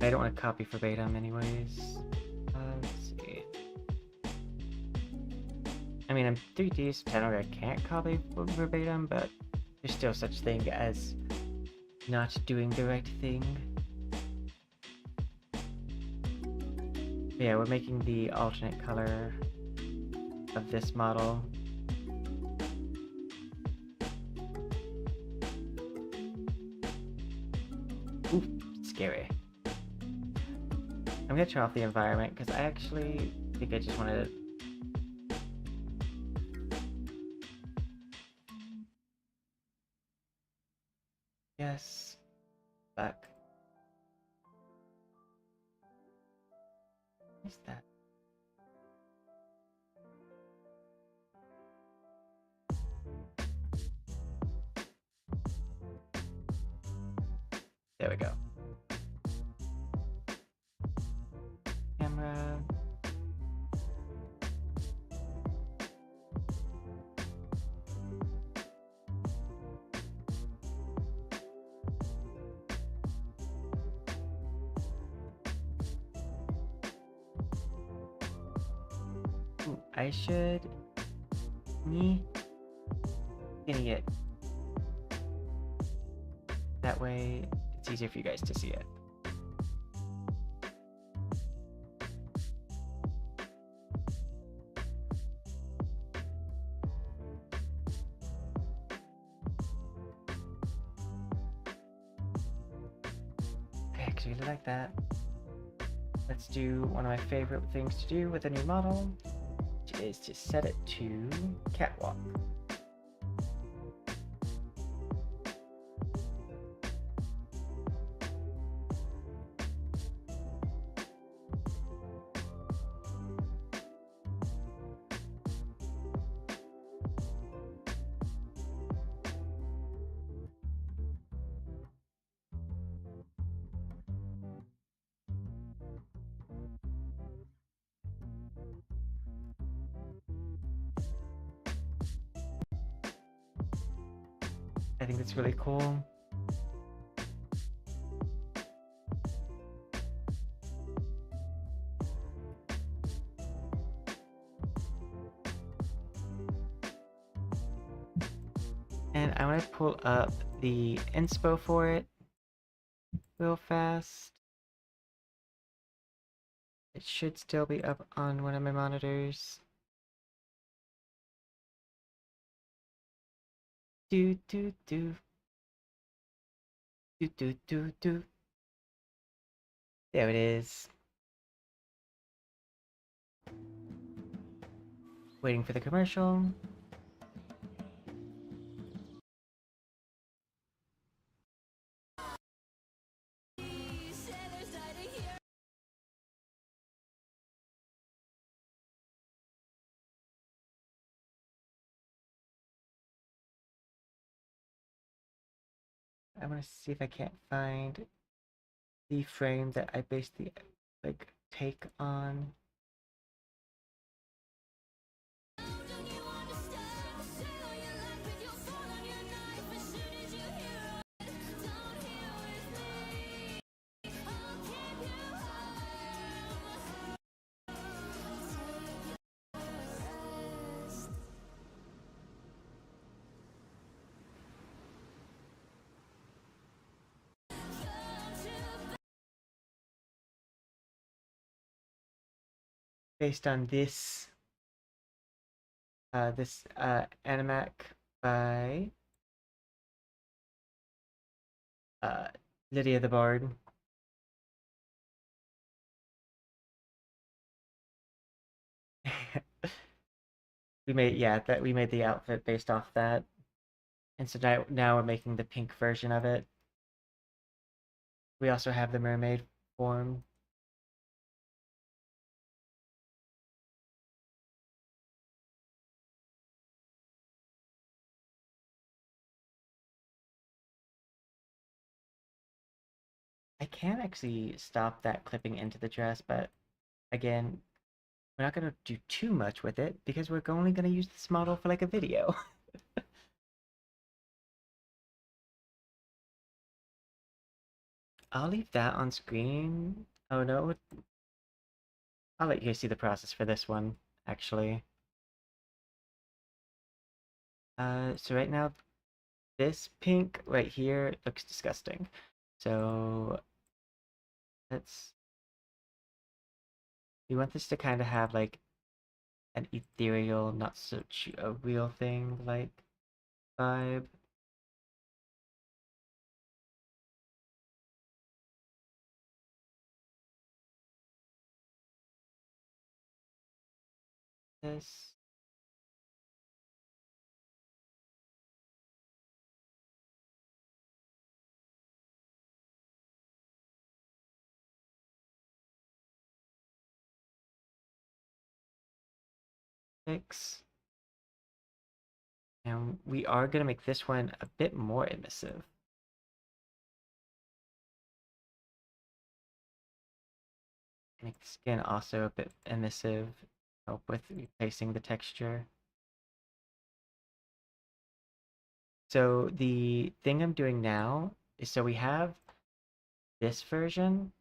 I don't want to copy verbatim anyways. Let's see. I mean, I'm 3D, so technically I can't copy verbatim, but there's still such thing as not doing the right thing. But yeah, we're making the alternate color of this model. Ooh, scary. I'm gonna turn off the environment because I actually think I just wanted to. Yes. Fuck. What is that? There we go. Camera. Ooh, I should. Me. Getting it. That way, it's easier for you guys to see it. I actually really like that. Let's do one of my favorite things to do with a new model, which is to set it to catwalk. I think that's really cool. And I want to pull up the inspo for it real fast. It should still be up on one of my monitors. Do do do. Do do do do. There it is. Waiting for the commercial. I want to see if I can't find the frame that I based the take on. Based on this animac by Lydia the Bard. We made the outfit based off that. And so now we're making the pink version of it. We also have the mermaid form. I can actually stop that clipping into the dress, but again, We're not going to do too much with it because we're only going to use this model for like a video. I'll leave that on screen. Oh no, I'll let you guys see the process for this one, actually. So right now, this pink right here looks disgusting. So let's, we want this to kind of have like an ethereal, not such a real thing like vibe. This, fix. And we are going to make this one a bit more emissive. Make the skin also a bit emissive, help with replacing the texture. So the thing I'm doing now is, so we have this version.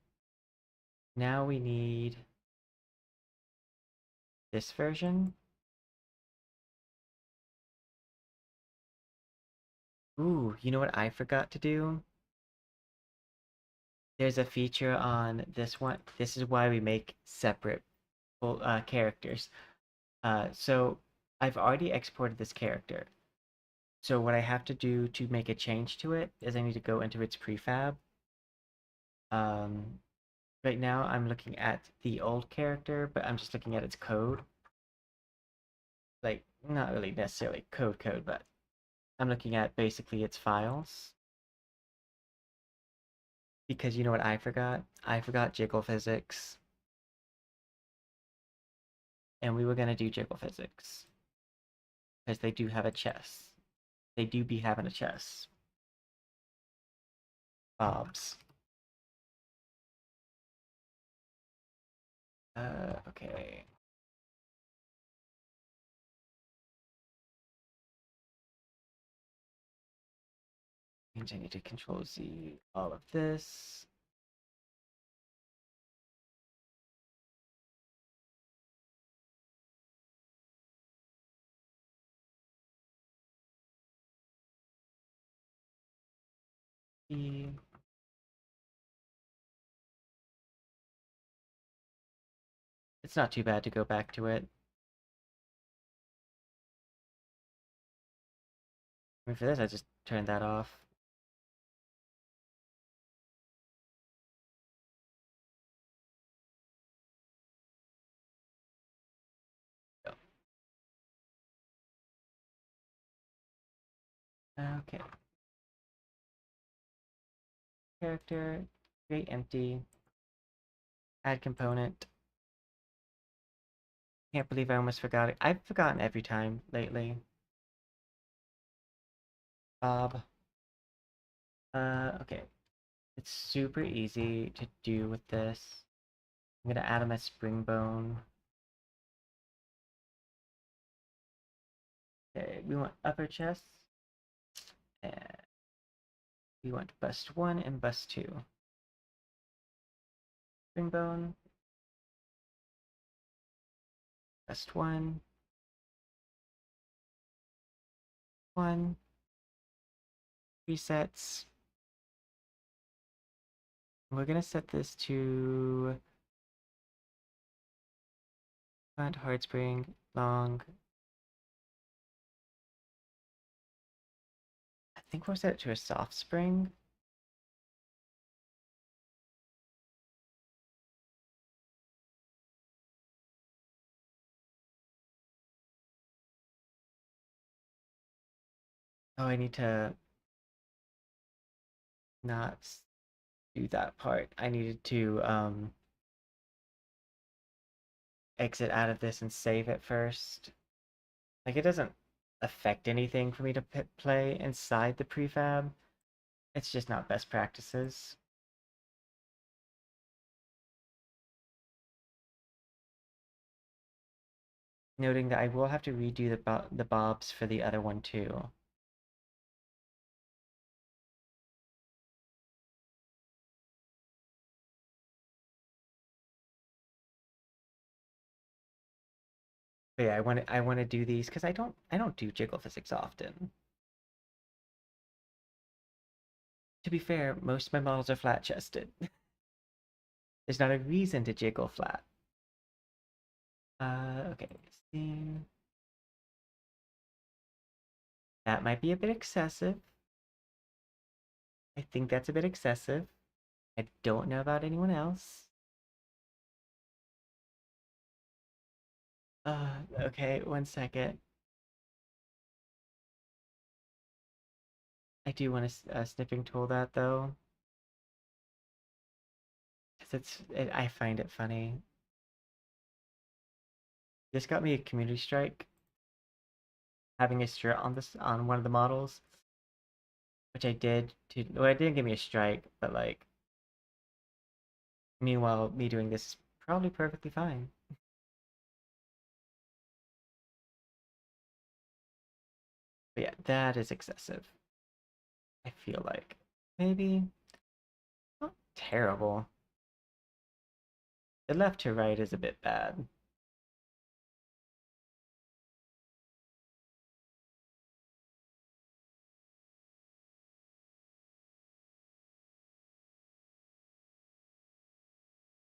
Now we need this version. Ooh, you know what I forgot to do? There's a feature on this one. This is why we make separate characters. So I've already exported this character. So what I have to do to make a change to it is I need to go into its prefab. Um, right now I'm looking at the old character, but I'm just looking at its code. Like, not really necessarily code, but I'm looking at basically its files. Because you know what I forgot? I forgot jiggle physics. And we were gonna do jiggle physics. Because they do have a chess. They do be having a chess. Bobs. Okay. Means I need to control Z all of this. E. It's not too bad to go back to it. I mean, for this, I just turned that off. Okay. Character, create empty, add component. Can't believe I almost forgot it. I've forgotten every time lately. Bob. Okay. It's super easy to do with this. I'm gonna add him a spring bone. Okay, we want upper chest. And we want bust 1 and bust 2. Spring bone. Bust 1. 1. Presets. We're gonna set this to front, hard spring, long. I think we'll set it to a soft spring. Oh, I need to not do that part. I needed to exit out of this and save it first. Like, it doesn't affect anything for me to play inside the prefab. It's just not best practices. Noting that I will have to redo the bobs for the other one too. But yeah, I want to do these because I don't do jiggle physics often. To be fair, most of my models are flat chested. There's not a reason to jiggle flat. Okay, scene. That might be a bit excessive. I think that's a bit excessive. I don't know about anyone else. Okay, 1 second. I do want a snipping tool that though, because I find it funny. This got me a community strike, having a shirt on one of the models, which I did to. Well, it didn't give me a strike, but like, meanwhile, me doing this is probably perfectly fine. But yeah, that is excessive. I feel like maybe not terrible. The left to right is a bit bad.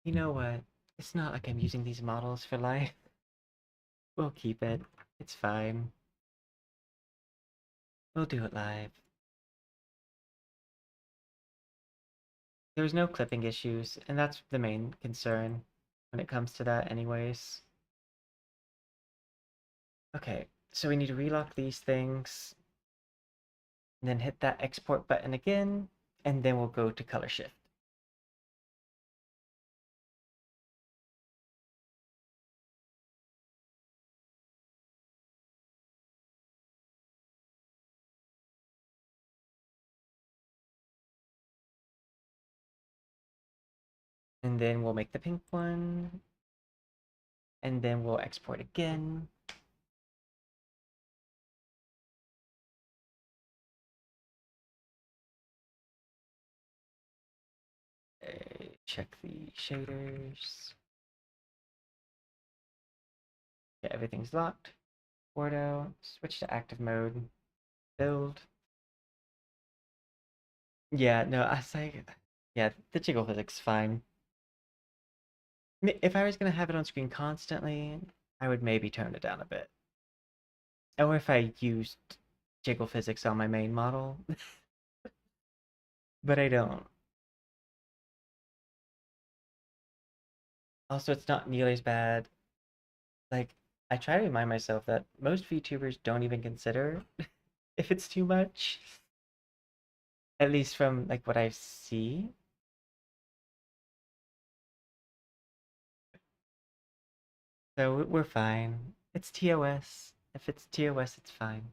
You know what? It's not like I'm using these models for life. We'll keep it. It's fine. We'll do it live. There's no clipping issues, and that's the main concern when it comes to that anyways. Okay, so we need to relock these things, and then hit that export button again, and then we'll go to color shift. And then we'll make the pink one, and then we'll export again. Check the shaders. Yeah, everything's locked. Ordo, switch to active mode, build. Yeah, no, I was like, yeah, the jiggle physics fine. If I was gonna have it on screen constantly, I would maybe tone it down a bit. Or if I used jiggle physics on my main model, but I don't. Also, it's not nearly as bad. Like, I try to remind myself that most VTubers don't even consider if it's too much. At least from like what I see. So we're fine. It's TOS. If it's TOS, it's fine.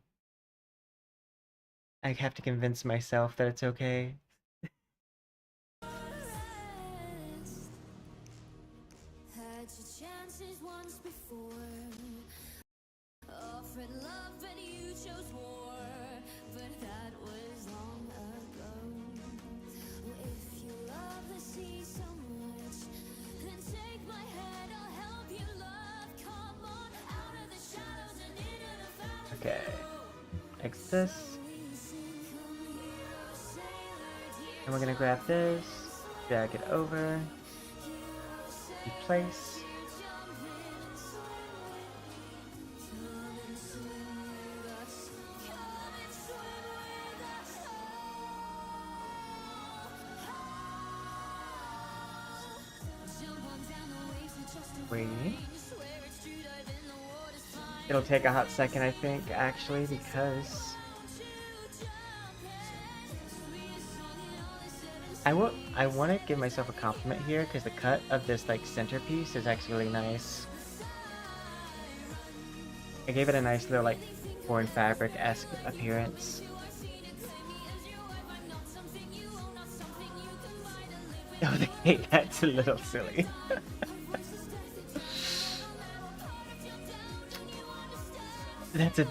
I have to convince myself that it's okay. Okay. Fix this. And we're gonna grab this, drag it over, replace. Wait. It'll take a hot second, I think, actually, because I want to give myself a compliment here because the cut of this like centerpiece is actually really nice. I gave it a nice little like foreign fabric-esque appearance. Oh, that's a little silly. That's a...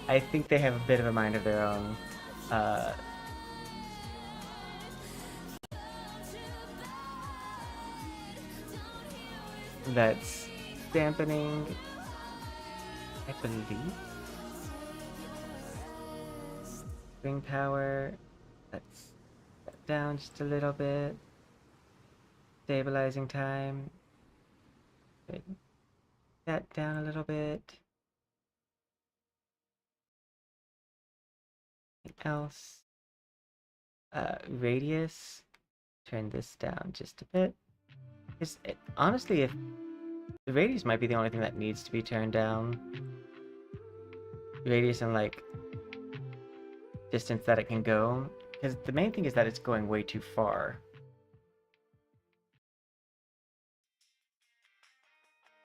I think they have a bit of a mind of their own. That's dampening, I believe. Spring power. Let's that down just a little bit. Stabilizing time. Good. That down a little bit. Anything else? Radius. Turn this down just a bit. Honestly, if the radius might be the only thing that needs to be turned down. Radius and like distance that it can go, because the main thing is that it's going way too far.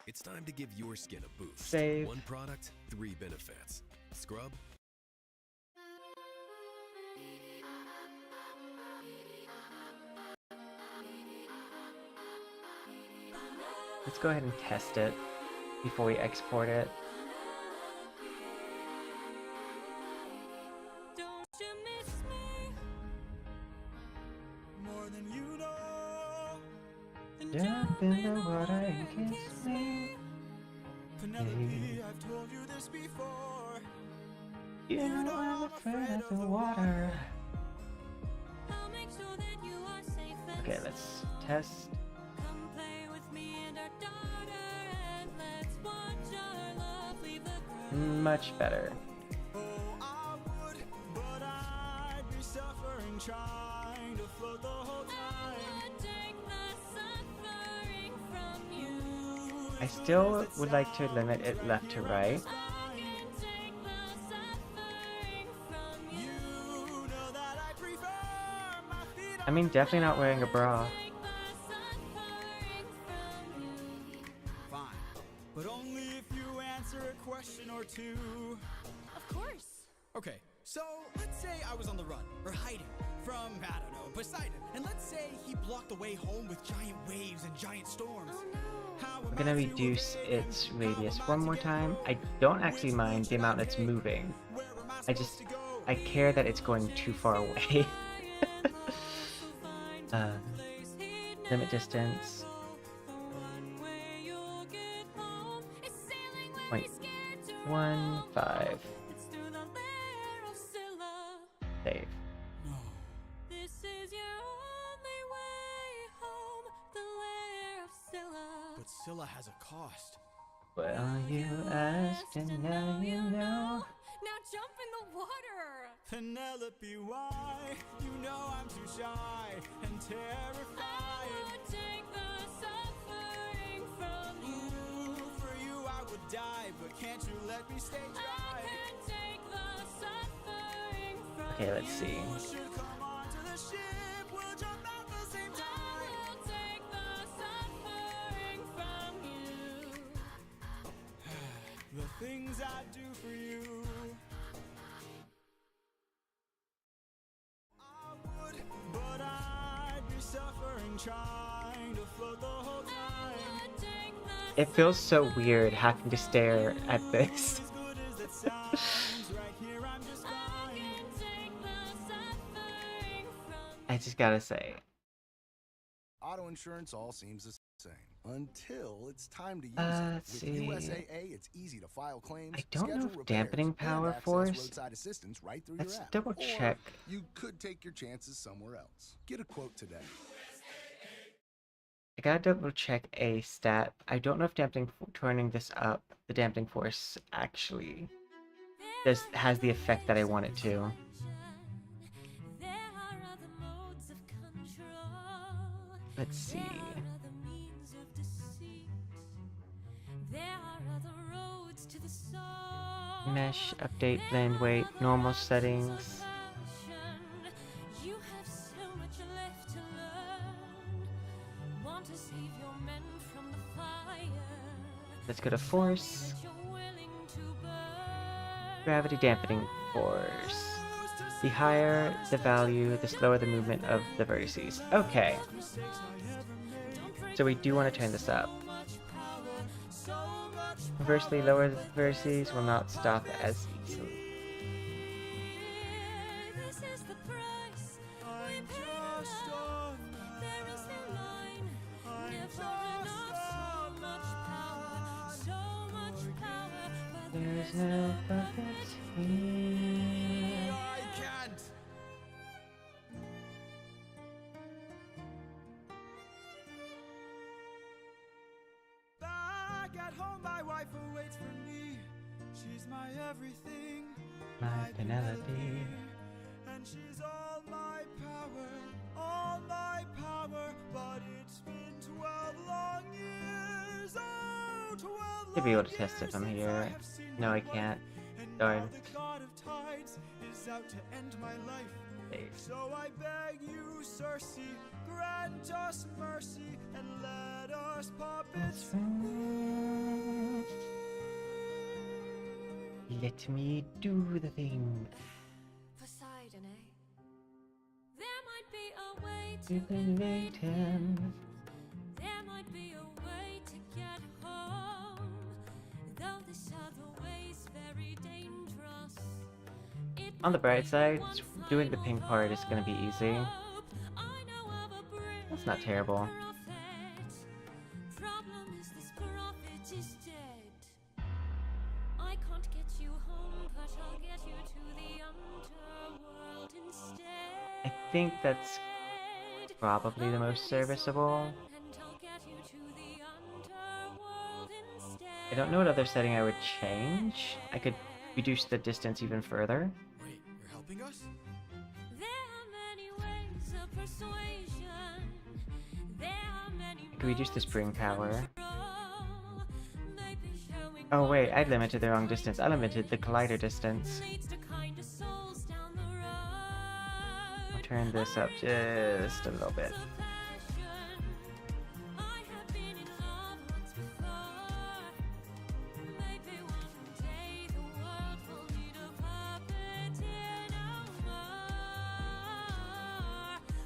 It's time to give your skin a boost. Save. One product, 3 benefits. Scrub. Let's go ahead and test it before we export it. Jump in the water and kiss me. Penelope, I've told you this before. You know I'm afraid of the water. Okay, let's test. Much better. Oh, I would, but I'd be suffering trying to float the whole time. I still would like to limit it left to right. I mean, definitely not wearing a bra. Fine, but only if you answer a question or two. Of course. Okay, so let's say I was on the run, or hiding, from, I don't know, Poseidon. And let's say he blocked the way home with giant waves and giant storms. Oh no. I'm gonna reduce its radius one more time. I don't actually mind the amount it's moving. I care that it's going too far away. Limit distance. 0.15. Save. But Scylla has a cost. Well, you asked and now you know. Now jump in the water. Penelope, why? You know I'm too shy and terrified. I would take the suffering from you. Ooh, for you I would die, but can't you let me stay dry? I can take the suffering from Okay, let's see. You should come onto the ship, we'll jump out the same time. I will take the suffering from you. The things I do for you. I would, but I'd be suffering trying to float the whole time. It feels so weird having to stare at this. As good as it sounds, right here I'm just fine. I just gotta say. Auto insurance all seems the same until it's time to use Let's it. see. With USAA, it's easy to file claims. I don't know schedule if repairs, dampening and power access force. roadside assistance right through Let's your app. double check. Or you could take your chances somewhere else. Get a quote today. I gotta double check a stat. I don't know if turning this up, the dampening force actually has the effect that I want it to. Let's see. Mesh, update, blend weight, normal settings. Let's go to force. Gravity dampening force. The higher the value, the slower the movement of the vertices. Okay. So we do want to turn this up. Conversely, lower verses will not stop as easily. This is the price we pay love. There is no line, never enough. So much power, but There's no perfect here. I can't. Back at home, my wife awaits for me. She's my everything, My Penelope. and she's all my power, but it's been 12 long years, oh, 12 Should be able to long test it from years since here. have seen No, I the light, can't. and Darn. now the god of tides is out to end my life. Save. So I beg you, Circe, grant us mercy and let us puppets. Let me do the thing. Poseidon, eh? There might be a way You to can invade him. There might be a way to get home, though this other way's very dangerous. It On the might bright be side, one doing the final pink part is gonna be easy. hope. I know of a That's not terrible. prophet. Problem is this prophet is dead. I can't get you home, but I'll get you to the underworld instead. I think that's probably the most serviceable. And I'll get you to the underworld instead. I don't know what other setting I would change. I could reduce the distance even further. Wait, you're helping us? There are many ways of persuasion. There are many I could reduce the spring power. roads. Maybe showing Oh wait, I limited the wrong distance. I limited the collider distance. leads to kinder souls down the road. I'll turn this up just a little bit. Of passion. I have been in love once before. Maybe one day the world will need a puppeteer no more.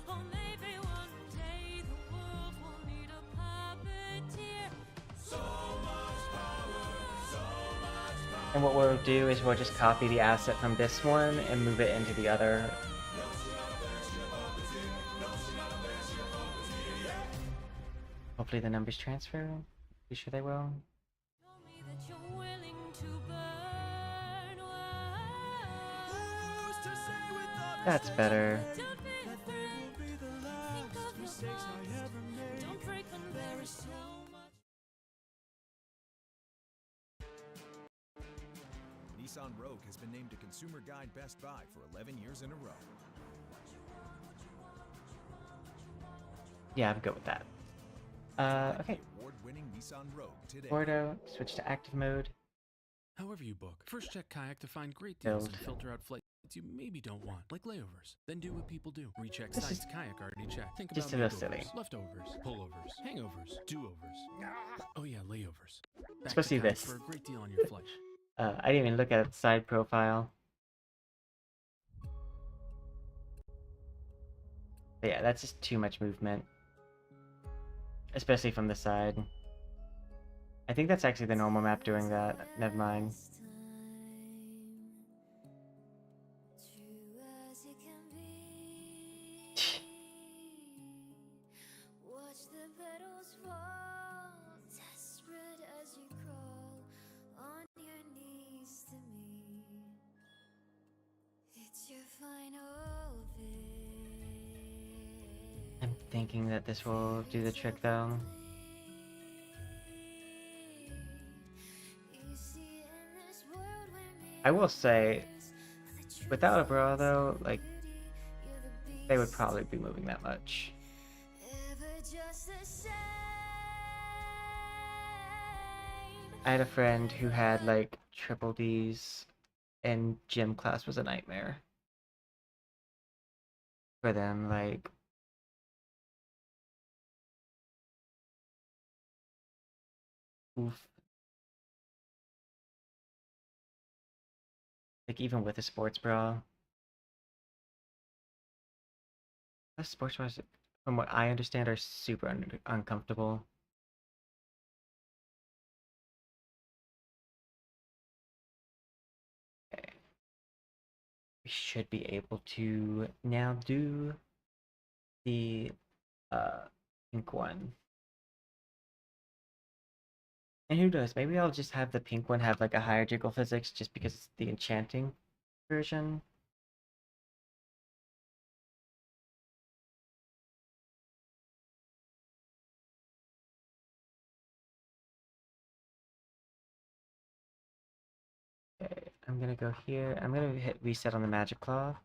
Or maybe one day the world will need a puppeteer. And what we'll do is we'll just copy the asset from this one and move it into the other. Hopefully the numbers transfer. Be sure they will. Show me that you're willing to burn. Who's to say with all That's better. Don't be afraid. be the Think last of your mistakes I past. ever made? Don't break when there is so much. Nissan Rogue has been named a Consumer Guide Best Buy for 11 years in a row. Yeah, I'm good with that. Okay. The award-winning Nissan Rogue today. Bordeaux, switch to active mode. However you book, first check Kayak to find great deals and Build. filter out flights you maybe don't want, like layovers. Then do what people do. Recheck This sites is Kayak already checked. Think just about a little silly. makeovers, leftovers, pullovers, hangovers, do-overs. Oh yeah, layovers. Back supposed to to be Kayak this. for a great deal on your flight. I didn't even look at its side profile. But yeah, that's just too much movement. Especially from the side. I think that's actually the normal map doing that. Never mind. True as it can be. Watch the petals fall, desperate as you crawl on your knees to me. It's your final bid. I'm thinking that this will do the trick though. You see in this world we're I will say, the truth without a bra though, like, you're the they would probably be moving that much. ever just the same. I had a friend who had like triple D's and gym class was a nightmare for them. Like, oof. Like even with a sports bra. A sports bra is from what I understand, are super uncomfortable. Okay. We should be able to now do the pink one. And who knows, maybe I'll just have the pink one have like a higher jiggle physics just because it's the enchanting version. Okay, I'm gonna go here. I'm gonna hit reset on the magic claw.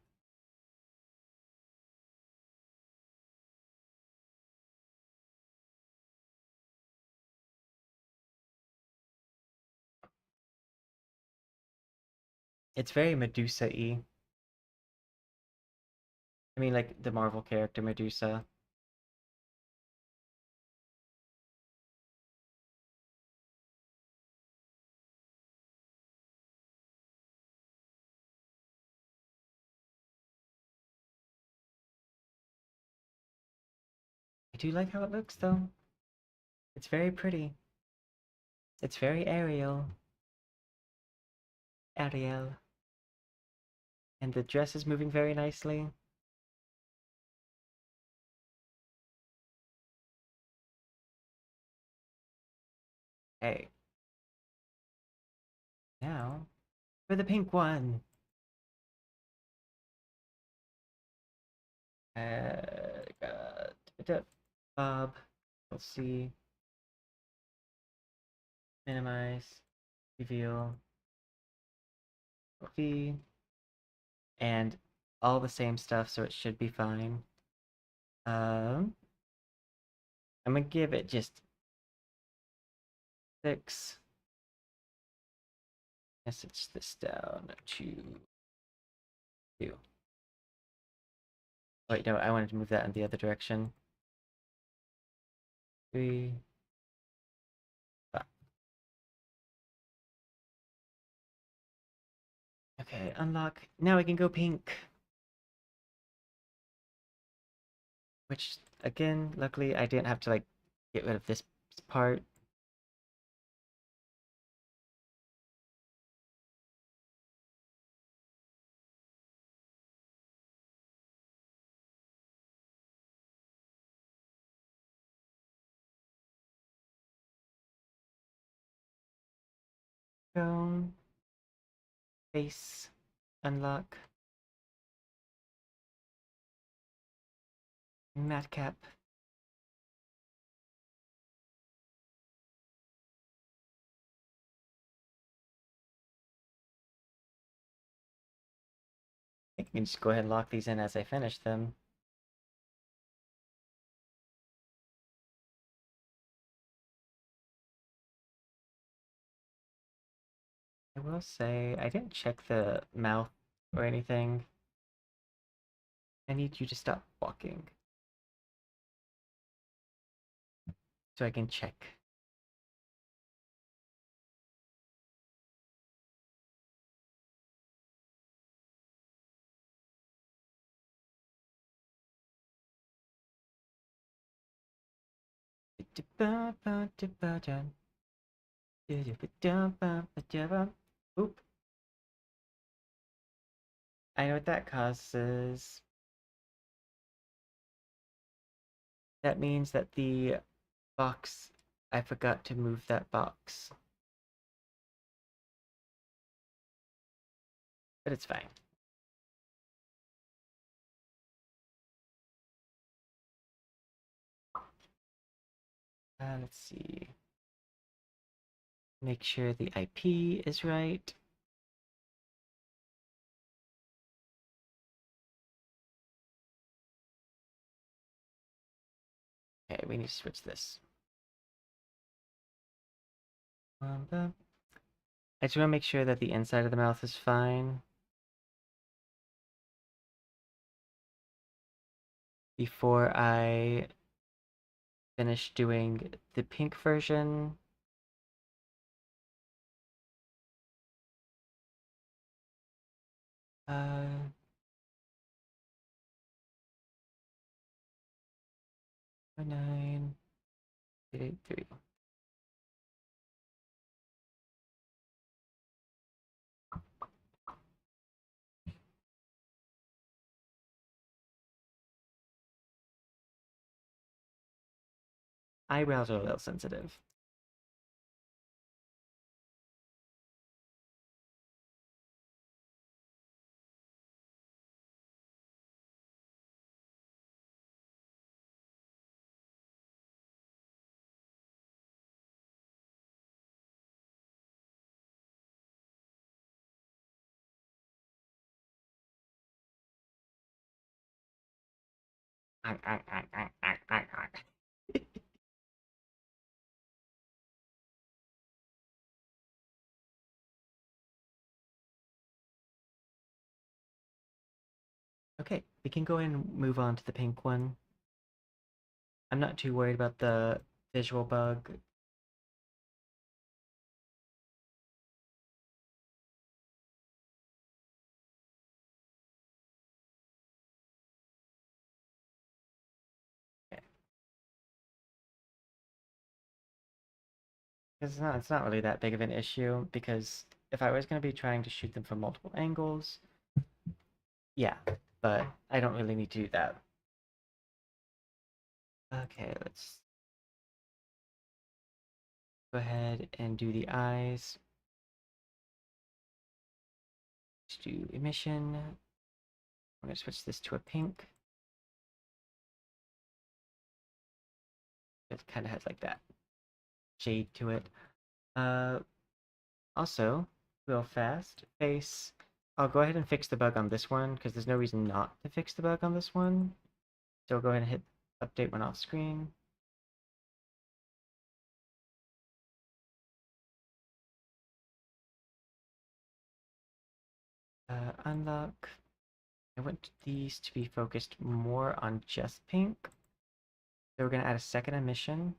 It's very Medusa-y. I mean, like the Marvel character Medusa. I do like how it looks, though. It's very pretty. It's very Ariel. Ariel. And the dress is moving very nicely. Hey. Now, for the pink one. Bob. Let's see. Minimize. Reveal. V. And all the same stuff, so it should be fine. I'm gonna give it just 6. Message this down to 2. Wait, no, I wanted to move that in the other direction. 3. 5. Okay, unlock. Now we can go pink. Which, again, luckily I didn't have to, like, get rid of this part. Go. Face. Unlock. Madcap. I can just go ahead and lock these in as I finish them. I will say, I didn't check the mouth or anything. I need you to stop walking. So I can check. Oop. I know what that causes. That means that the box, I forgot to move that box. But it's fine. Let's see. Make sure the IP is right. Okay, we need to switch this. I just want to make sure that the inside of the mouth is fine before I finish doing the pink version. Uh, 9 883. Eyebrows are a little sensitive. Okay, we can go ahead and move on to the pink one. I'm not too worried about the visual bug. Okay. It's not really that big of an issue because if I was going to be trying to shoot them from multiple angles, yeah, but I don't really need to do that. Okay, let's go ahead and do the eyes. Let's do emission. I'm going to switch this to a pink. It kind of has like that shade to it. Also, real fast, face. I'll go ahead and fix the bug on this one because there's no reason not to fix the bug on this one. So go ahead and hit update when off screen. Unlock. I want these to be focused more on just pink. So we're going to add a second emission.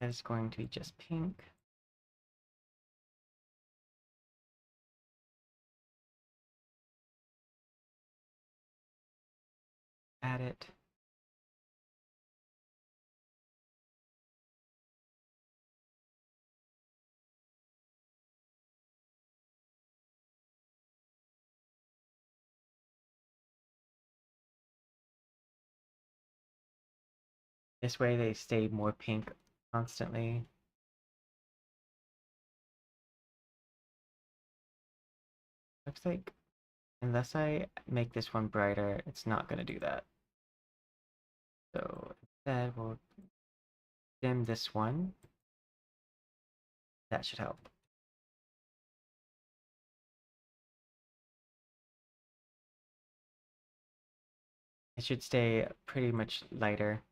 That is going to be just pink. Add it. This way they stay more pink constantly. Looks like unless I make this one brighter, it's not going to do that. So instead we'll dim this one. That should help. It should stay pretty much lighter.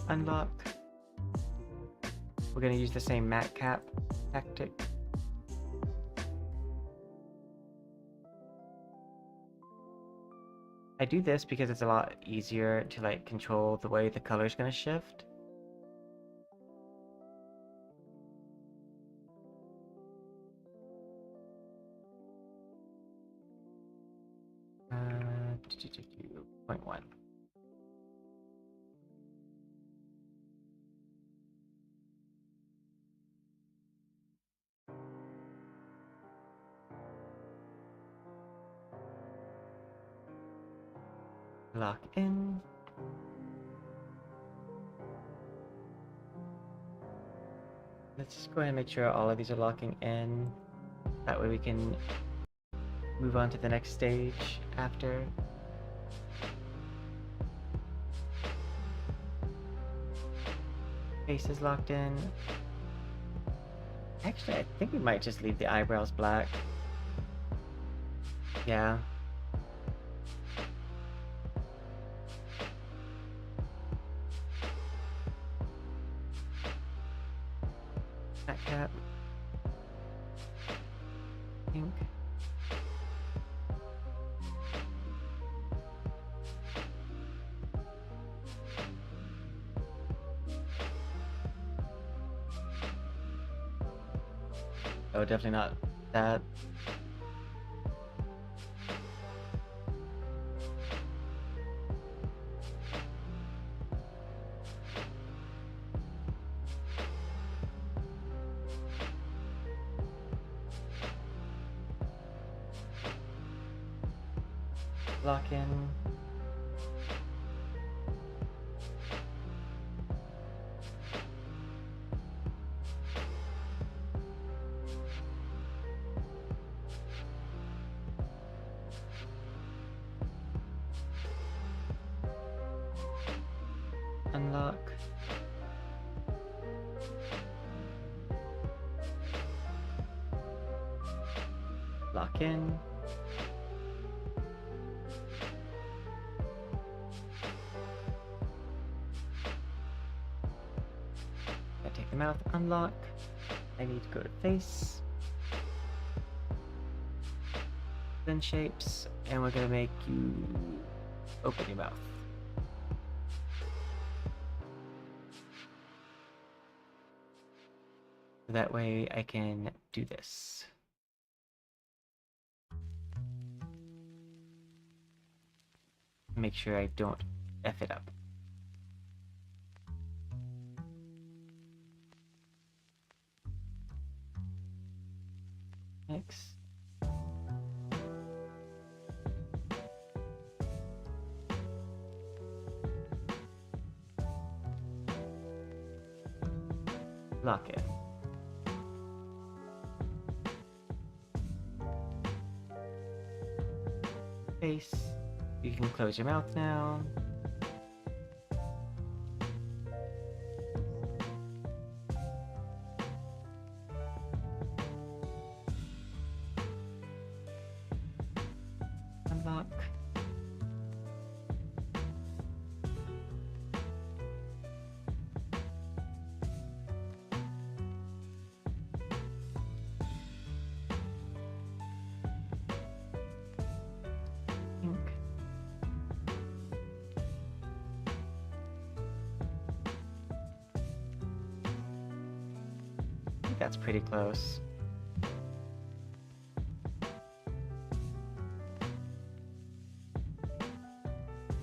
Unlock. We're going to use the same matte cap tactic. I do this because it's a lot easier to like control the way the color is going to shift. Uh, 0.1. Lock in. Let's just go ahead and make sure all of these are locking in. That way we can move on to the next stage after. Face is locked in. Actually, I think we might just leave the eyebrows black. Yeah. That cap. Pink. Oh, definitely not that. Lock in. Unlock. Lock in. I take the mouth, unlock. I need to go to face. Then shapes, and we're gonna make you open your mouth. That way I can do this. Make sure I don't F it up. Next. Lock it. Face. You can close your mouth now. Unlock. Pink. I think that's pretty close.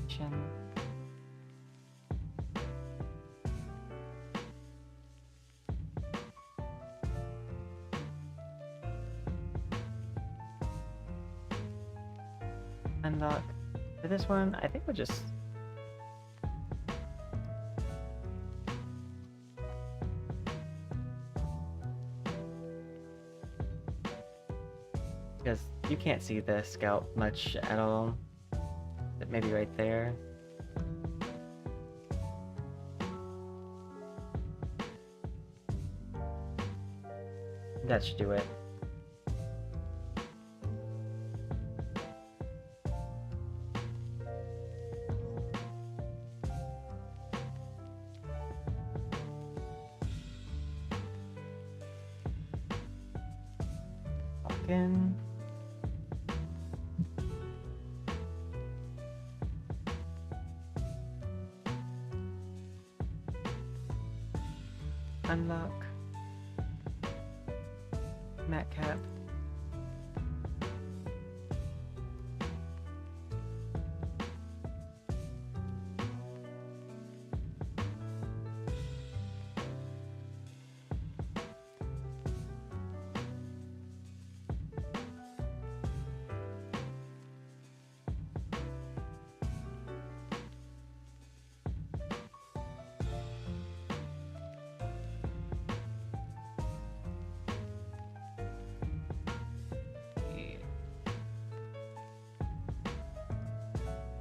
Chin. Unlock. For this one, I think we'll just because you can't see the scalp much at all. But maybe right there. That should do it. Lock in. Unlock. Mat cap.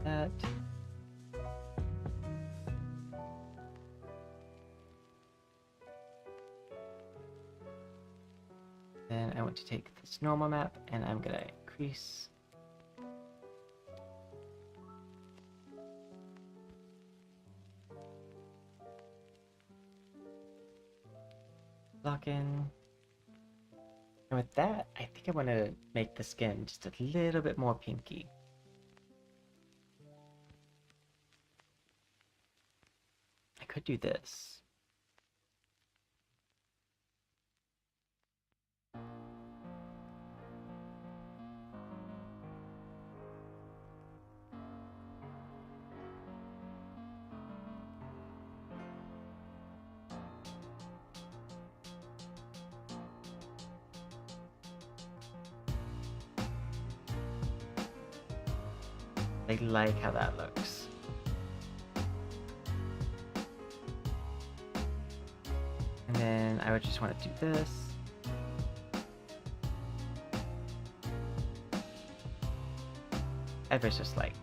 That. Then I want to take this normal map and I'm gonna increase. Lock in. And with that, I think I want to make the skin just a little bit more pinky. I could do this. I like how that looks. And then I would just want to do this. Ever so slight.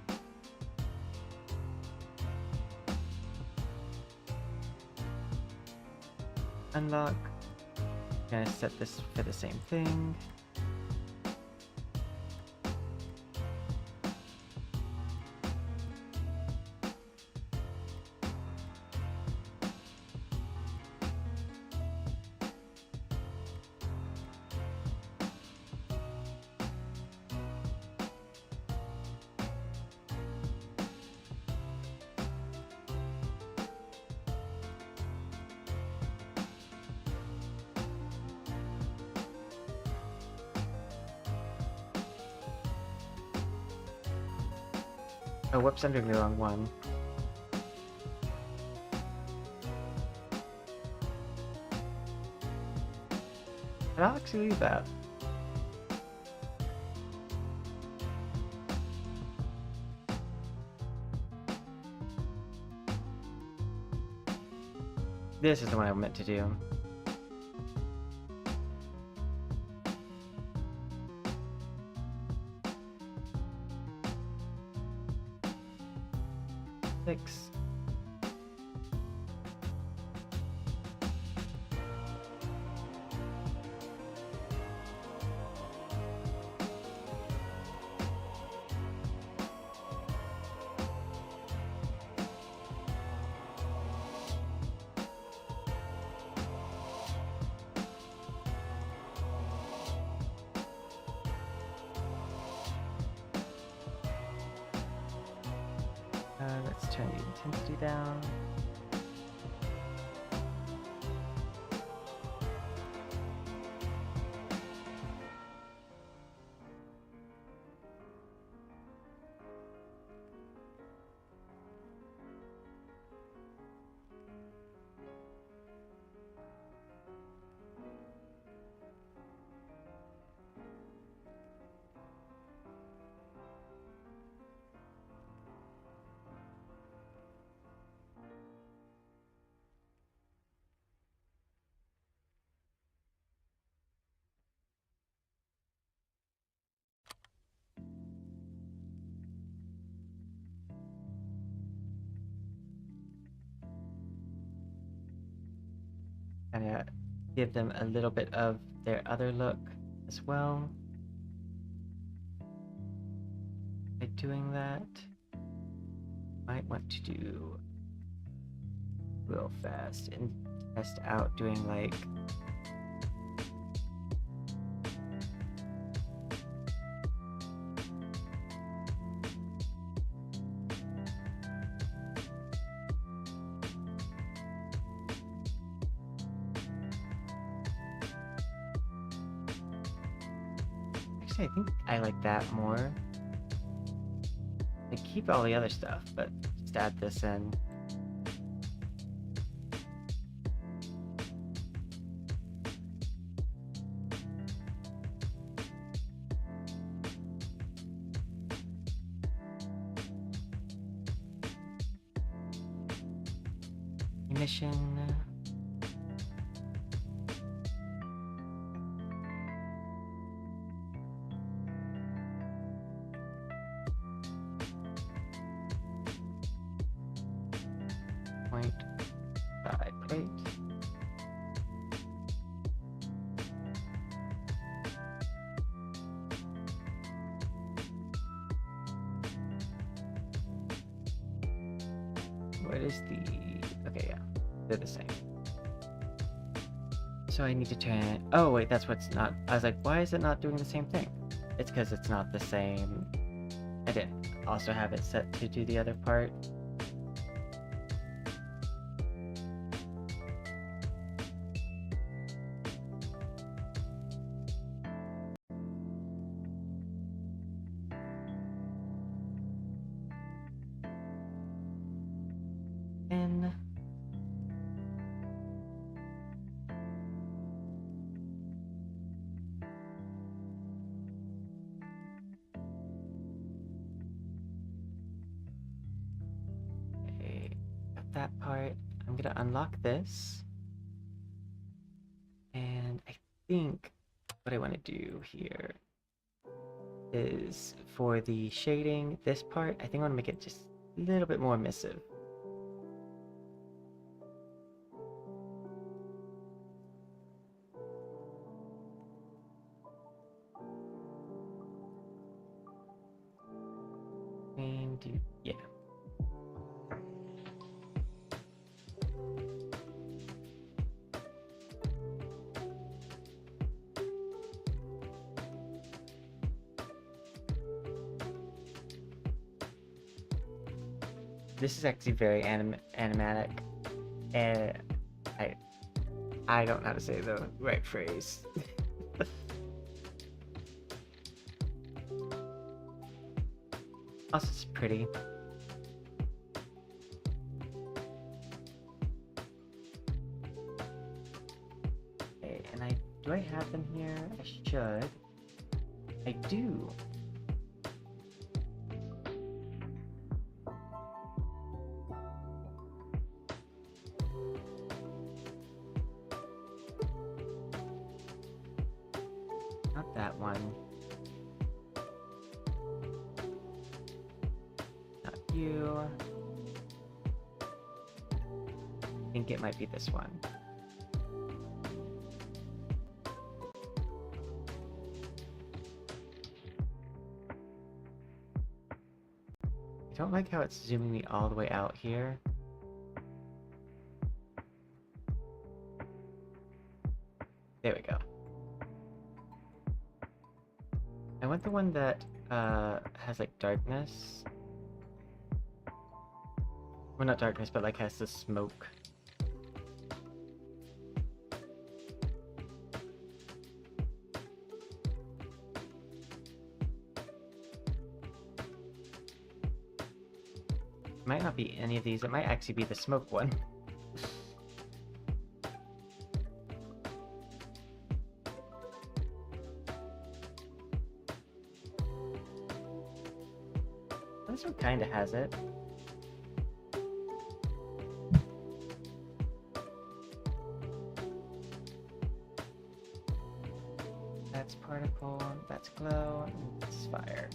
Unlock. Gonna set this for the same thing. Oh, whoops, I'm doing the wrong one. But I'll actually leave that. This is the one I meant to do. Six. Let's turn the intensity down. Kind of give them a little bit of their other look as well. By doing that, might want to do real fast and test out doing like I think I like that more. I keep all the other stuff, but just add this in. Emission. What is the... Okay, yeah. They're the same. So I need to turn... Oh, wait, that's what's not... I was like, why is it not doing the same thing? It's because it's not the same... I didn't also have it set to do the other part. And... I'm gonna unlock this. And I think what I want to do here is for the shading, this part, I think I want to make it just a little bit more emissive. And yeah. This is actually very animatic, and I don't know how to say the right phrase. Also, it's pretty. Okay, and do I have them here? I should. I do. Not that one. Not you. I think it might be this one. I don't like how it's zooming me all the way out here. There we go. I want the one that has like darkness. Well, not darkness, but like has the smoke. It might not be any of these, it might actually be the smoke one. This one kinda has it. That's particle, that's glow, and that's fire.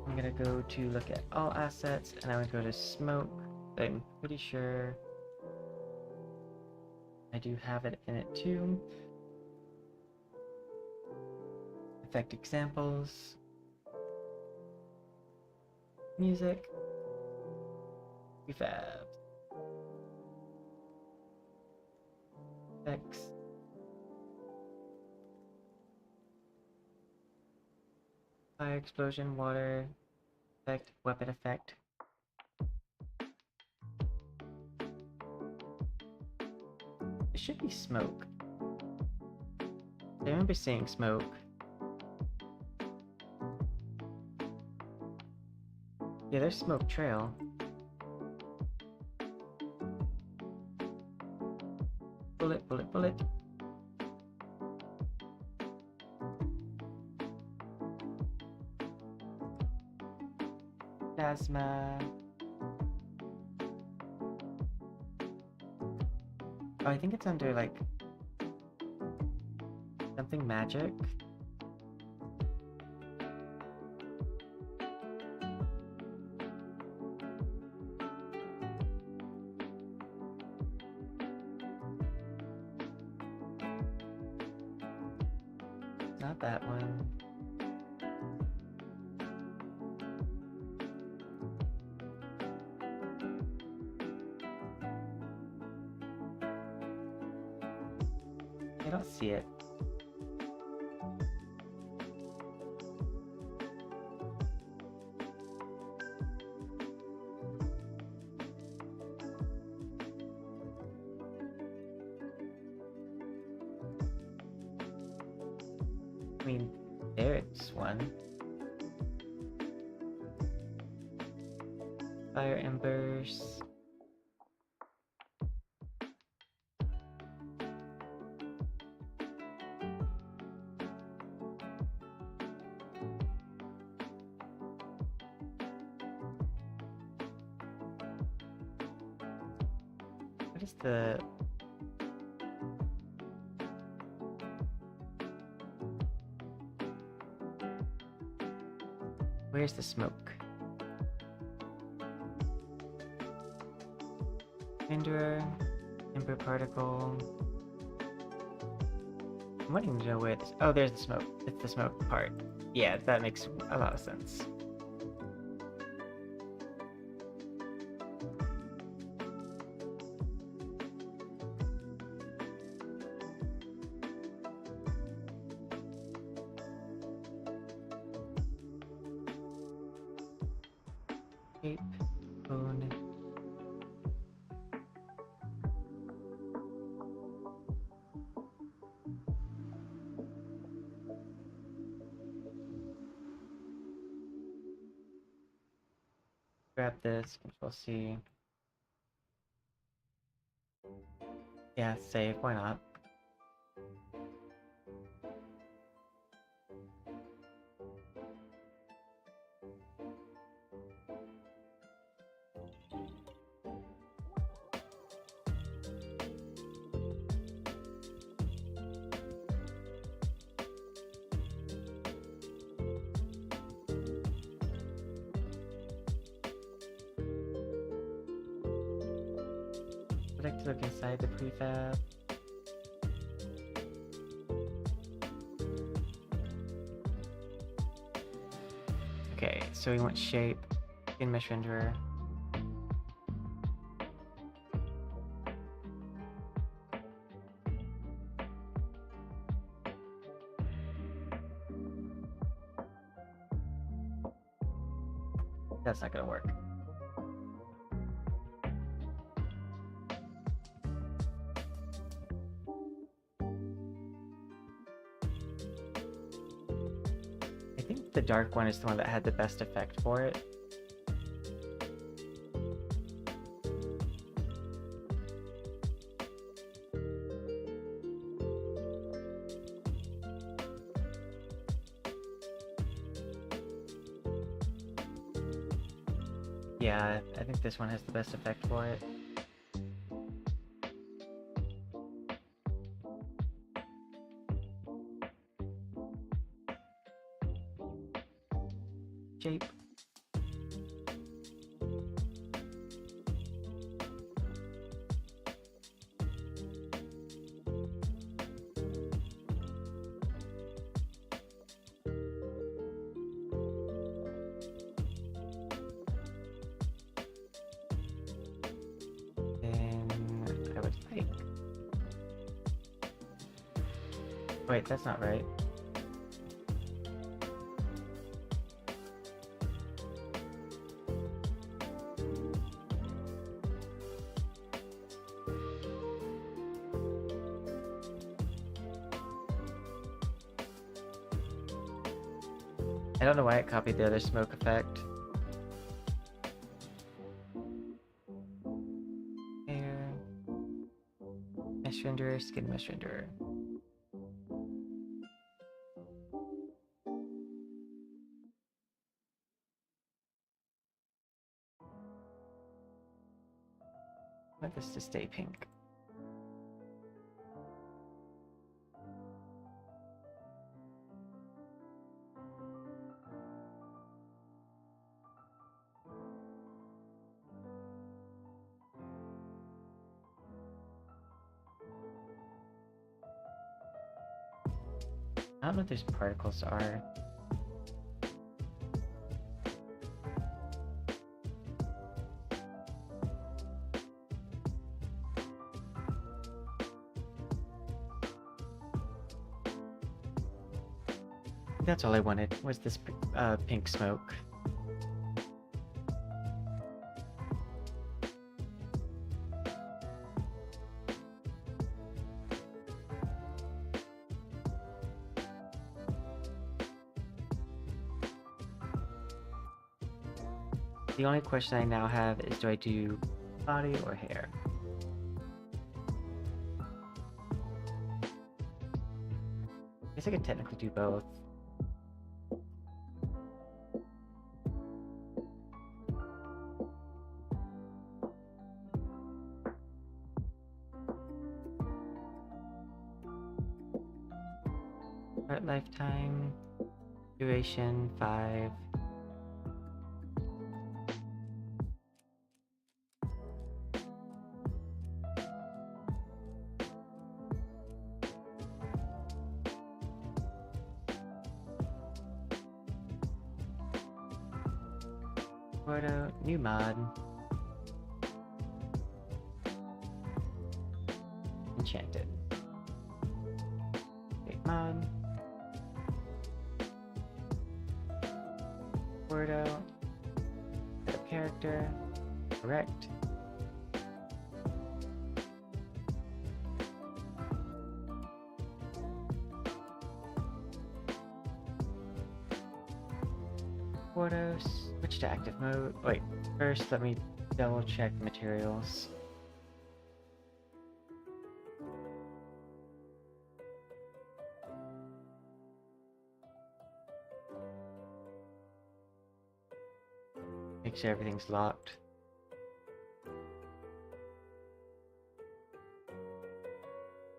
I'm gonna go to look at all assets, and I'm gonna go to smoke. I'm pretty sure I do have it in it too. Effect examples. Music. Prefabs. Effects. Fire explosion, water effect, weapon effect. It should be smoke. I remember seeing smoke. Yeah, there's smoke trail. Bullet, bullet, bullet. Plasma. Oh, I think it's under like something magic. Not that one. I don't see it. I mean, there's one. Fire embers. is the... Where's the smoke? Renderer, ember particle. I'm wanting to know where this... Oh, there's the smoke. It's the smoke part. Yeah, that makes a lot of sense. Shape, bone. Grab this, Control C. Yeah, save, why not? I'd like to look inside the prefab. Okay, so we want shape, in mesh renderer. That's not gonna work. I think the dark one is the one that had the best effect for it. Yeah, I think this one has the best effect for it. Shape. Then I would like... Wait, that's not right. I don't know why it copied the other smoke effect. Hair. Mesh renderer, skin mesh renderer. I want this to stay pink. I don't know what these particles are. That's all I wanted, was this pink smoke. The only question I now have is, do I do body or hair? I guess I could technically do both. Art lifetime. Duration 5. Photo, new mod. Enchanted. Create mod. Porto. Set up character. Correct. Porto, switch to active mode. Wait, first let me double check materials. Make sure everything's locked.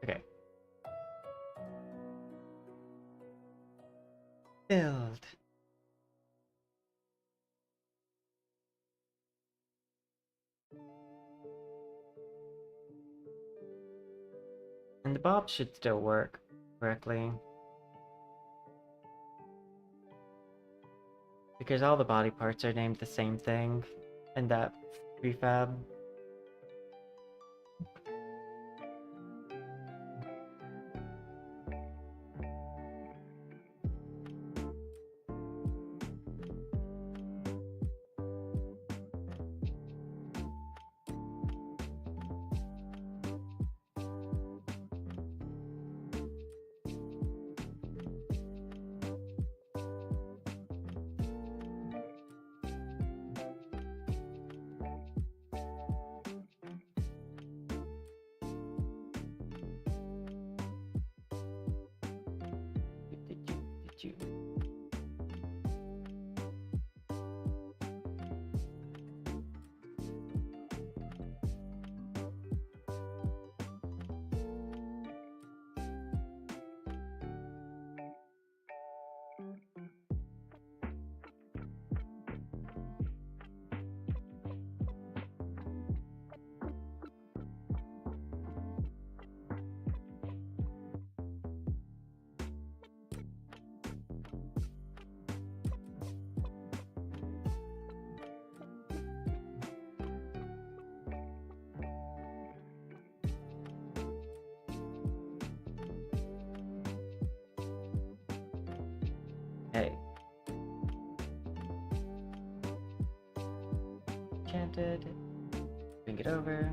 Okay. Build. And the bob should still work correctly. Because all the body parts are named the same thing in that prefab. Hey. Enchanted. Bring it over.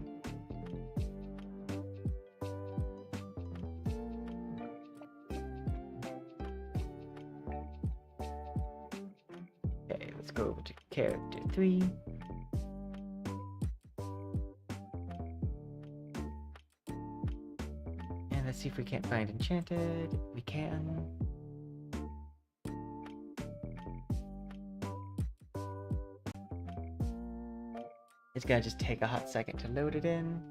Okay, let's go over to character 3. And let's see if we can't find enchanted. We can. It's gonna just take a hot second to load it in.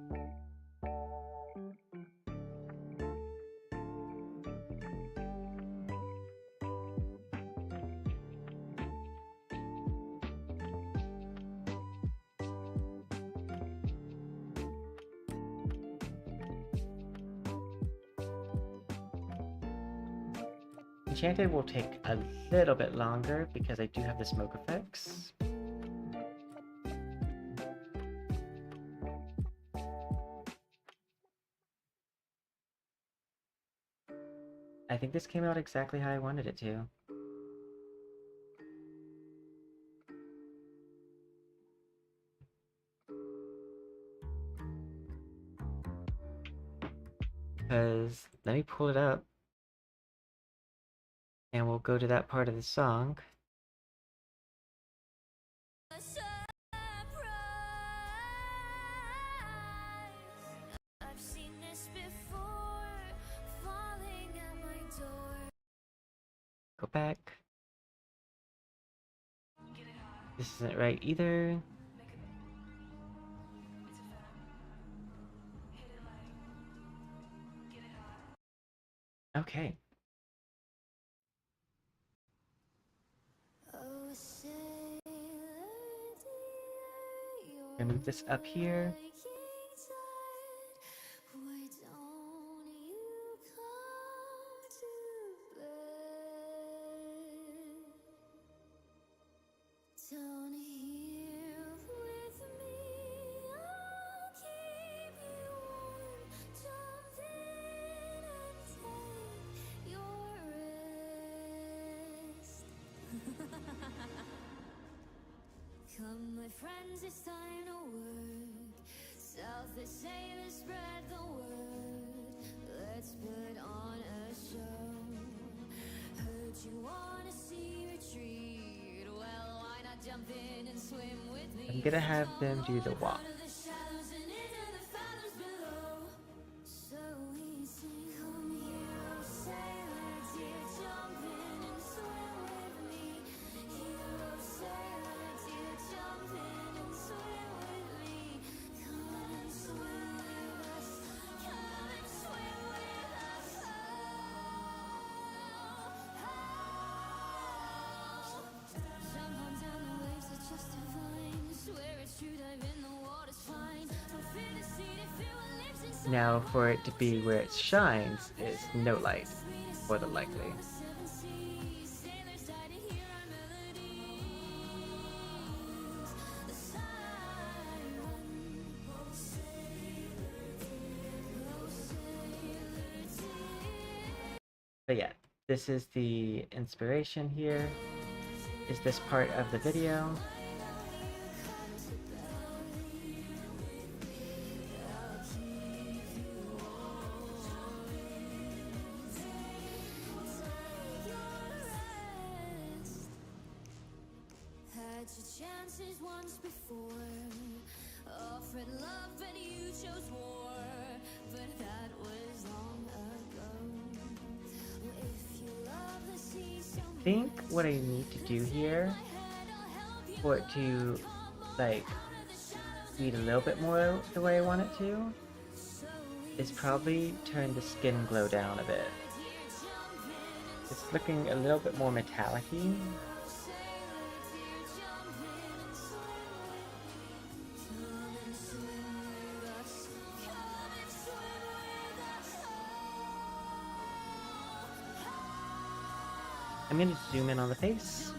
Enchanted will take a little bit longer because I do have the smoke effects. I think this came out exactly how I wanted it to. Because, let me pull it up. And we'll go to that part of the song. A surprise. I've seen this before, falling at my door. Go back. This isn't right either. Okay. gonna move this up here. Down here with me, I'll keep you warm. Jump in and take your rest. Come, my friends, it's time to work. South the sailors spread the word. Let's put on a show. Heard you wanna see retreat. Well, why not jump in and swim with me? I'm gonna have them do the walk. Out of the shadows and into the fathoms below. So we sing, come hero, sailor, dear, jump in and swim with me. Hero, sailor, dear, jump in and swim with me. Come and swim with us. Come and swim with us. Jump on down, the waves are just divine. Swear it's true, dive in, the water's fine. Don't fear the sea, to feel what lives inside. Now, for it to be where it shines is no light, more than likely. Seven seas, sailors die to hear our melodies. The siren, oh sailor dear, oh sailor dear. But yeah, this is the inspiration here. Is this part of the video? Had your chances once before, offered love but you chose war, but that was long ago. If you love the sea so I think what I need to do here for it to like read a little bit more the way I want it to is probably turn the skin glow down a bit. It's looking a little bit more metallic-y. I'm gonna zoom in on the face.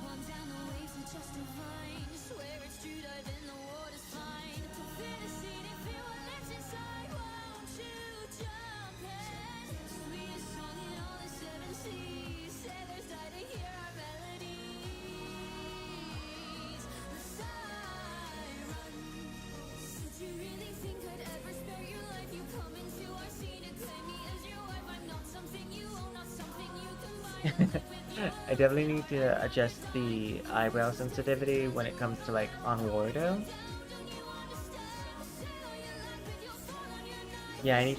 I definitely need to adjust the eyebrow sensitivity when it comes to like on Wardo. Yeah, I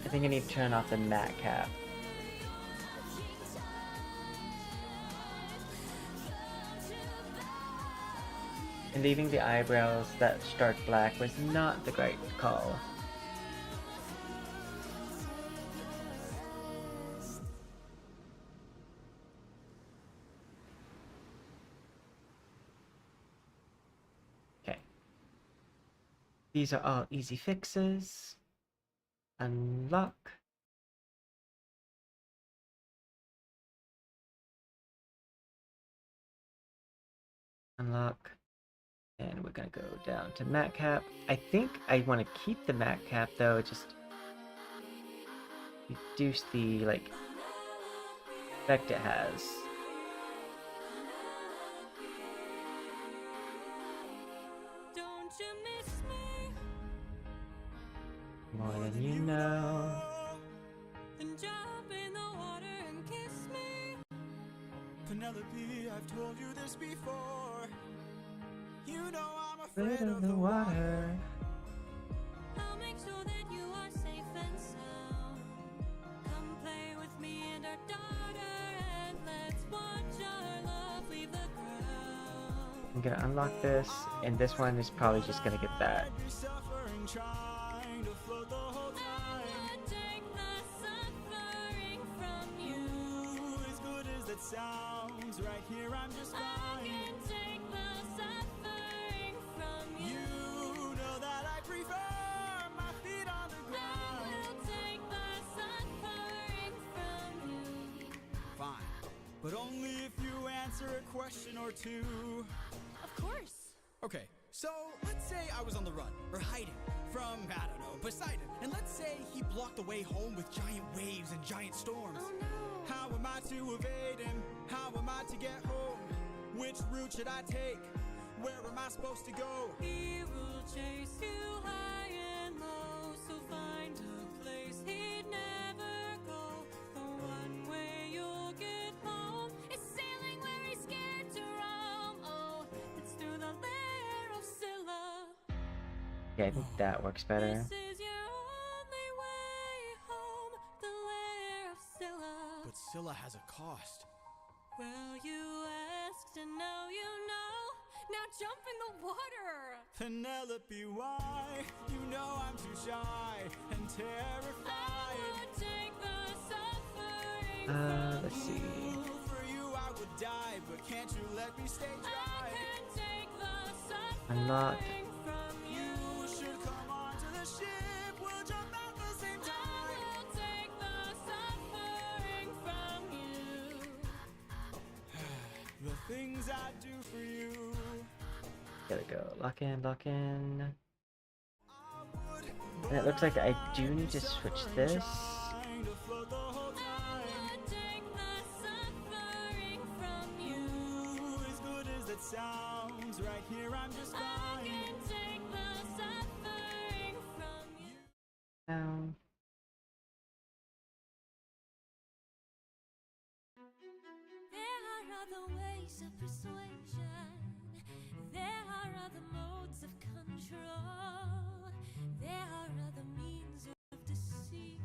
think I need to turn off the matte cap. And leaving the eyebrows that stark black was not the right call. Okay. These are all easy fixes. Unlock. Unlock. And we're gonna go down to matte cap. I think I want to keep the matte cap though, just reduce the like effect it has. Don't you miss me? More than you know. Then jump in the water and kiss me. Penelope, I've told you this before. You know I'm Afraid of the water. I'll make sure that you are safe and sound. Come play with me and our daughter, and let's watch our love leave the ground. I'm gonna unlock this, and this one is probably just gonna get that. You're suffering, trying to float the whole I time. can't take the suffering from you. As good as it sounds, right here I'm just I fine. can take the suffering but only if you answer a question or two. Of course. Okay, so let's say I was on the run, or hiding, from, I don't know, Poseidon. And let's say he blocked the way home with giant waves and giant storms. Oh no. How am I to evade him? How am I to get home? Which route should I take? Where am I supposed to go? He will chase you high and low, so find a place he'd never go. The one way you'll get home is sailing where he's scared to roam. Oh, it's through the lair of Scylla. Yeah, I think that works better. This is your only way home, the lair of Scylla. But Scylla has a cost. Well, you asked and now you know. Now jump in the water. Penelope, why? You know I'm too shy and I terrified. would take the suffering Let's from see. you. For you I would die, but can't you let me stay I dry? can take the Unlock. suffering from you. You should come onto the ship. We'll jump out the same I time. will take the suffering from you. The things I do for you. There we go. Lock in, lock in. I would, And it looks like I do need to switch this. trying to float the whole I time. would take the suffering from you. As good as it sounds, right here I'm just I fine. can take the suffering from you. Down. There are other ways of persuasion. There are other modes of control. There are other means of deceit.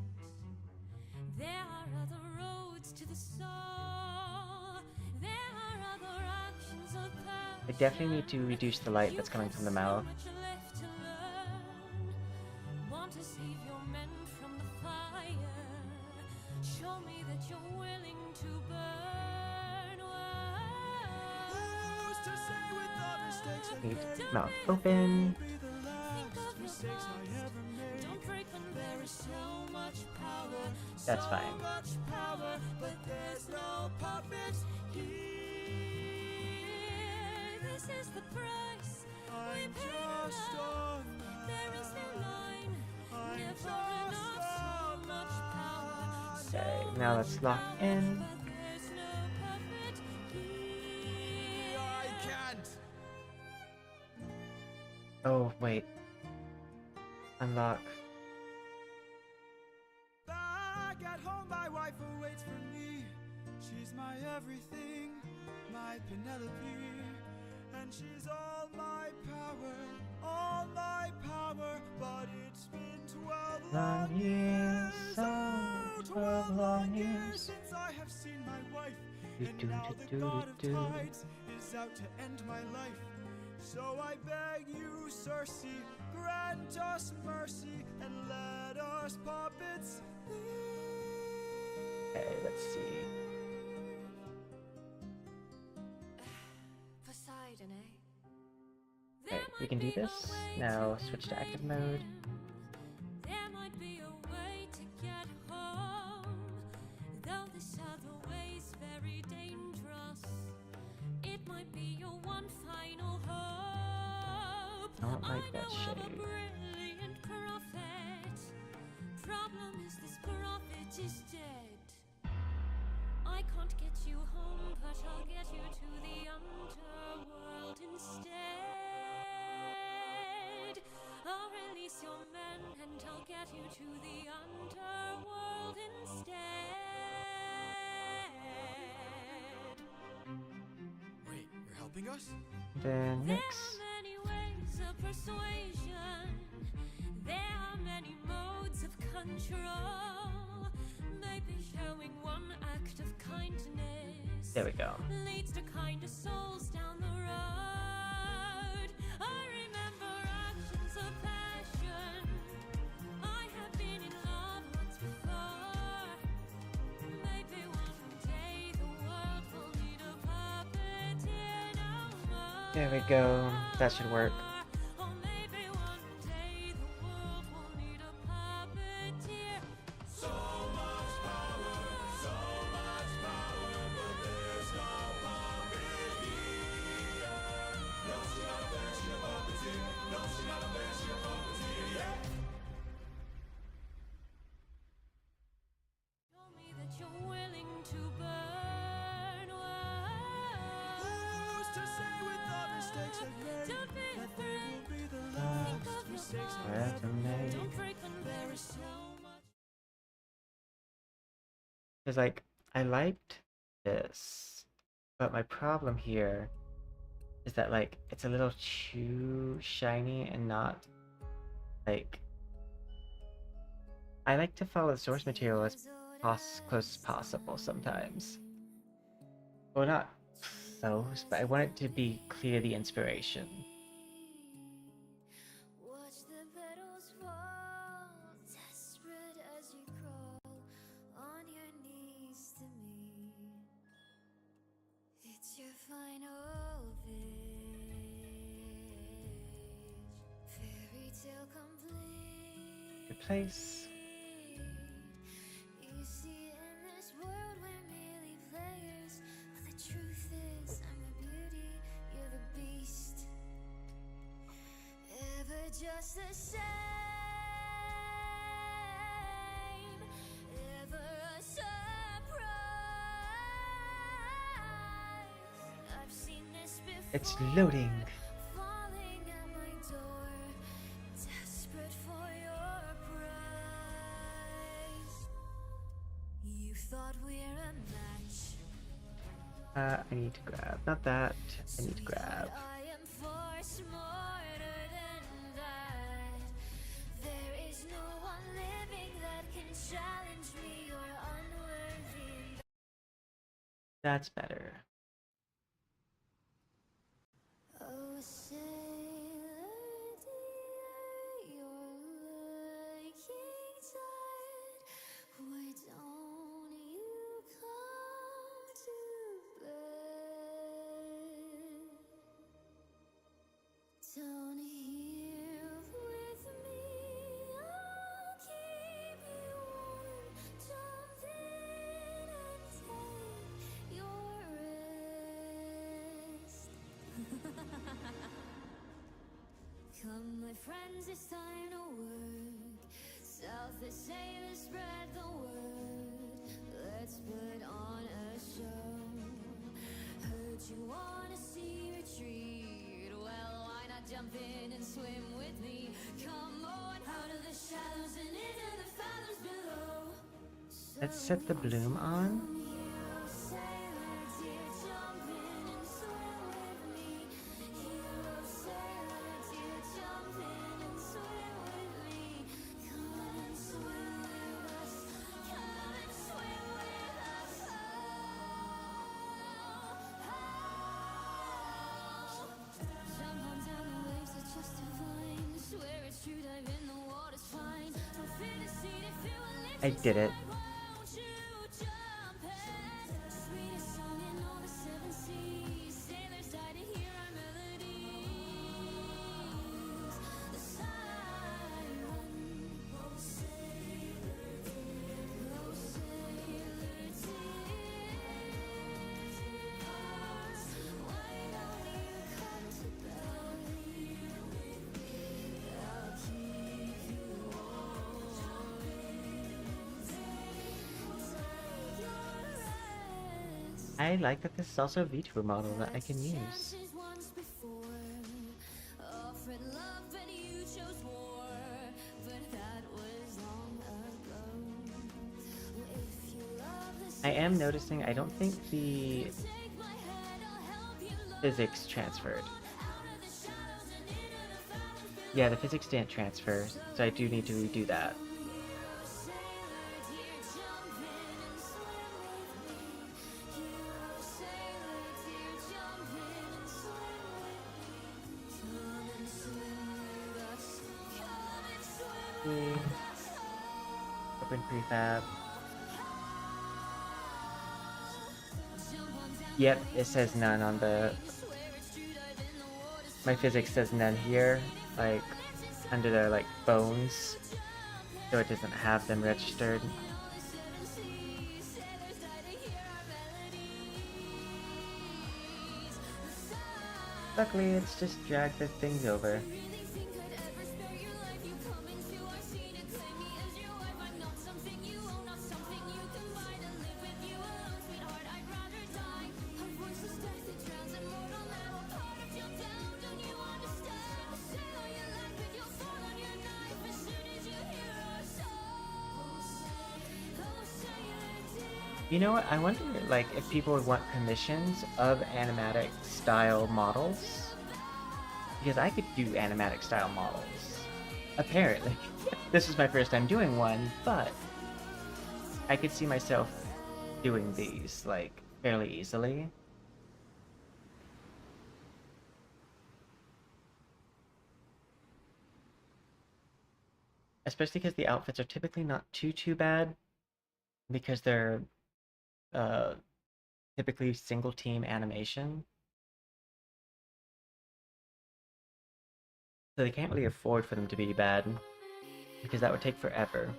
There are other roads to the soul. There are other actions of passion. I definitely need to reduce the light that's coming from the mouth. You have so much left to learn. Want to save your men from the fire. Show me that you're willing to burn. Who's to say with the mistakes I Need made? mouth open. Be the Think last of your mistakes I past. ever made. Don't break when there is so much power. That's so fine. much power, but there's no puppet here. This is the price we I'm pay just now. on There is no line, I'm never just enough, so much power. Okay, now let's lock in. But there's no puppet here. I can't. Oh, wait. Unlock. Back at home, my wife awaits for me. She's my everything, my Penelope. And she's all my power. But it's been 12 Long years, oh, 12 long years. since I have seen my wife. Do, And do, now do, the do, god of do. tides is out to end my life. So I beg you, Circe, grant us mercy and let us puppets leave. Okay, let's see. Poseidon, eh? Okay, we can do this. Now switch to active mode. There might be a way to get home, though this other way's very dangerous. It might be your one final hope. I don't like that know of a shade. brilliant prophet. Problem is this prophet is dead. I can't get you home, but I'll get you to the underworld instead. I'll release your men and I'll get you to the underworld instead. Wait, you're helping us? Then There next. are many ways of persuasion. There are many modes of control. Maybe showing one act of kindness There we go. leads to kinder souls down the road. I remember actions of passion. I have been in love once before. Maybe one day the world will need a puppeteer no more. There we go. That should work. Or maybe one day the world will need a puppeteer. So much power, but there's mistakes resume. Don't break when there is so much. Cause like I liked this, but my problem here is that like it's a little too shiny and not like I like to follow the source material as close as possible sometimes. Well, not close, but I want it to be clear the inspiration. Watch the petals fall, desperate as you crawl on your knees to me. It's your final page, fairy tale complete. Replace. You see, in this world we're merely players, but the truth is I'm the beauty, you're the beast. Ever just the same, ever a surprise. I've seen this before. It's loading. Falling at my door, desperate for your prize. You thought we're a match. I need to grab. Not that. I need to grab. I am far smarter than that. There is no one living that can challenge me. You're unworthy. That's better. Oh, sailor dear, you're looking tired. Why don't you come to bed? Down here with me, I'll keep you warm. Jump in and take your rest. Come, my friends, it's time to work. South the sailors spread the word. Let's put on a show. Heard you wanna see retreat. Well, why not jump in and swim with me? Come on, out of the shadows and into the fathoms below. Let's set the bloom on. Hero, sailor, dear, jump in and swim with me. Hero, sailor, dear, jump in and swim with me. Come and swim with us. Come and swim with us. Jump on down, the waves are just divine. Swear it's true, dive in, the water's fine. Don't fear the sea if you will lift I did it. won't you jump in? Sweetest song in all the seven seas. Sailors die to hear our melodies. The siren. Oh, sailor dear. Oh, sailor dear. Why don't you come to bed? I'll keep you warm. Take your rest. I like that this is also a VTuber model that I can use. Chances once before, offered love and you chose war, but that was long ago. If you love the I am noticing I don't think the take my hand, I'll help you learn physics transferred. out of the shadows and into the fathoms below. Yeah, the physics didn't transfer, so I do need to redo that. Hero, sailor, dear, jump in and swim with me. Hero, sailor, dear, jump in and swim with me. Come and swim with us. Come and swim with us. Open prefab. Jump on down. Yep, it says none on the. Swear it's true, dive in, the water's My physics says none here, like under the like bones, so it doesn't have them registered. all the seven seas. Sailors die to hear our melodies. The siren. Luckily, it's just dragged the things over. Really think I'd ever spare your life? You come into our scene and claim me as your wife. I'm not something you own, not something you can buy. To live with you alone, sweetheart, I'd rather die. Our voice is death, it drowns a mortal man. Part of jump down, don't you understand? Say all you like, but you'll fall on your You know what? I wonder, like, if people would want commissions of animatic style models, because I could do animatic style models. Apparently, this is my first time doing one, but I could see myself doing these like fairly easily. Especially because the outfits are typically not too bad, because they're uh, typically single team animation. So they can't really afford for them to be bad, because that would take forever.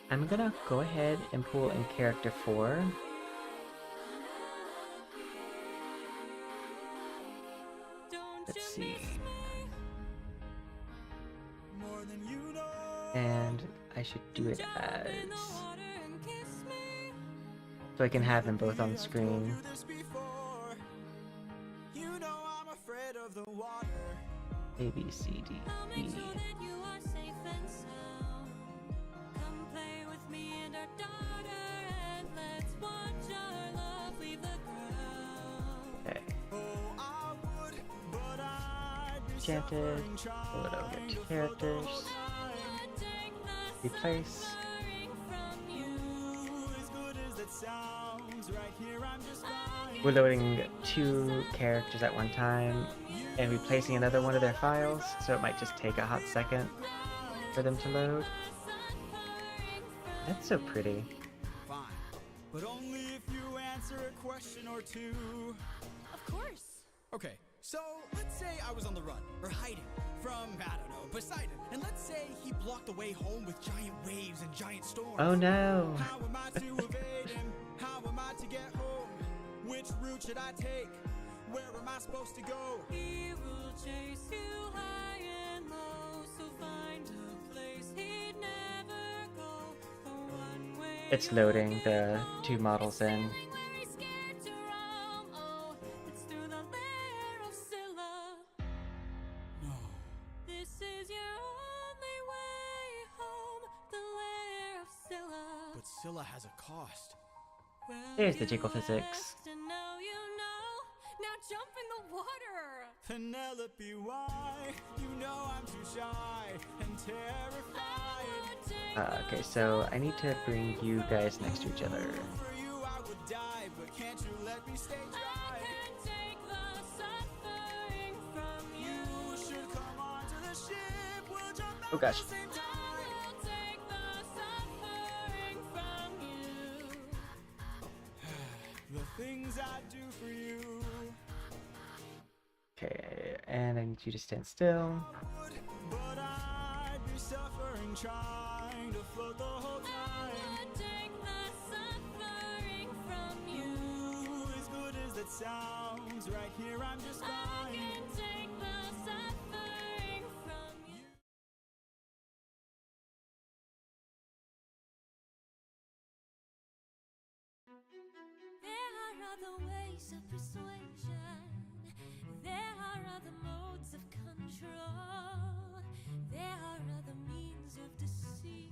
I'm gonna go ahead and pull in character 4. Let's see. More than you know. And I should do it as... so I can have them both on screen. You know I'm afraid of the water. A, B, C, D, E. Okay. Enchanted. Pull it over to characters. Replace. We're loading 2 characters at one time and replacing another one of their files, so it might just take a hot second for them to load. That's so pretty. Fine, but only if you answer a question or two. Of course. Okay, so let's say I was on the run, or hiding, from, I don't know, Poseidon. And let's say he blocked the way home with giant waves and giant storms. Oh no! How am I to evade him? How am I to get home? Which route should I take? Where am I supposed to go? He will chase you high and low, so find a place he'd never go. The one way It's loading the 2 models in. where he's scared to roam. Oh, it's through the lair of Scylla. No. This is your only way home, the lair of Scylla. But Scylla has a cost. Well, There's the you jiggle physics. asked and now you know. Now jump in the water. Penelope, why? You know I'm too shy and terrified. Okay, so I need to bring you guys next to each other. For you I would die, but can't you let me stay dry? Can't take the suffering from you. You should come onto the ship. We'll jump out Oh gosh. at the same time. I'll take the suffering from you. The things I do for you. Okay, and I need you to stand still. But I'd be suffering trying to float the whole time. I'll take the suffering from you. As good as that sounds, right here I'm just I fine. can take the suffering from you. There are other ways of persuasion. There are other modes of control. There are other means of deceit.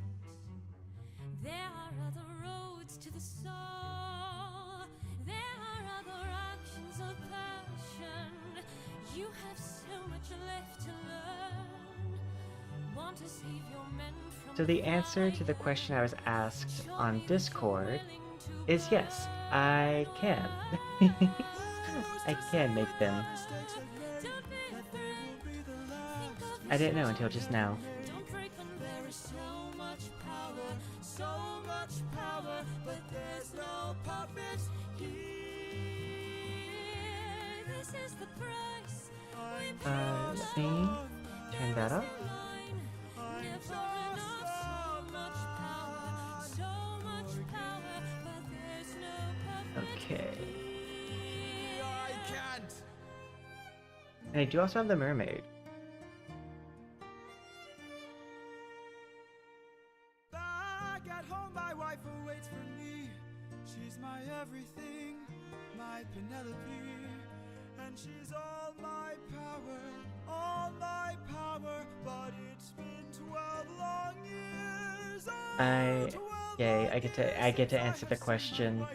There are other roads to the soul. There are other actions of passion. You have so much left to learn. Want to save your men from So the answer to the question I was asked on Discord is yes, I can. I can make them. I didn't know until just now. Don't break when there is so much power, but there's no puppets here. This is the price. Let me turn that up. Never enough, so much power, but there's no puppet. Okay. I can't. And I do also have the mermaid. Back at home, my wife awaits for me. She's my everything, my Penelope. And she's all my power, but it's been 12 long years Yay, I get to answer the question.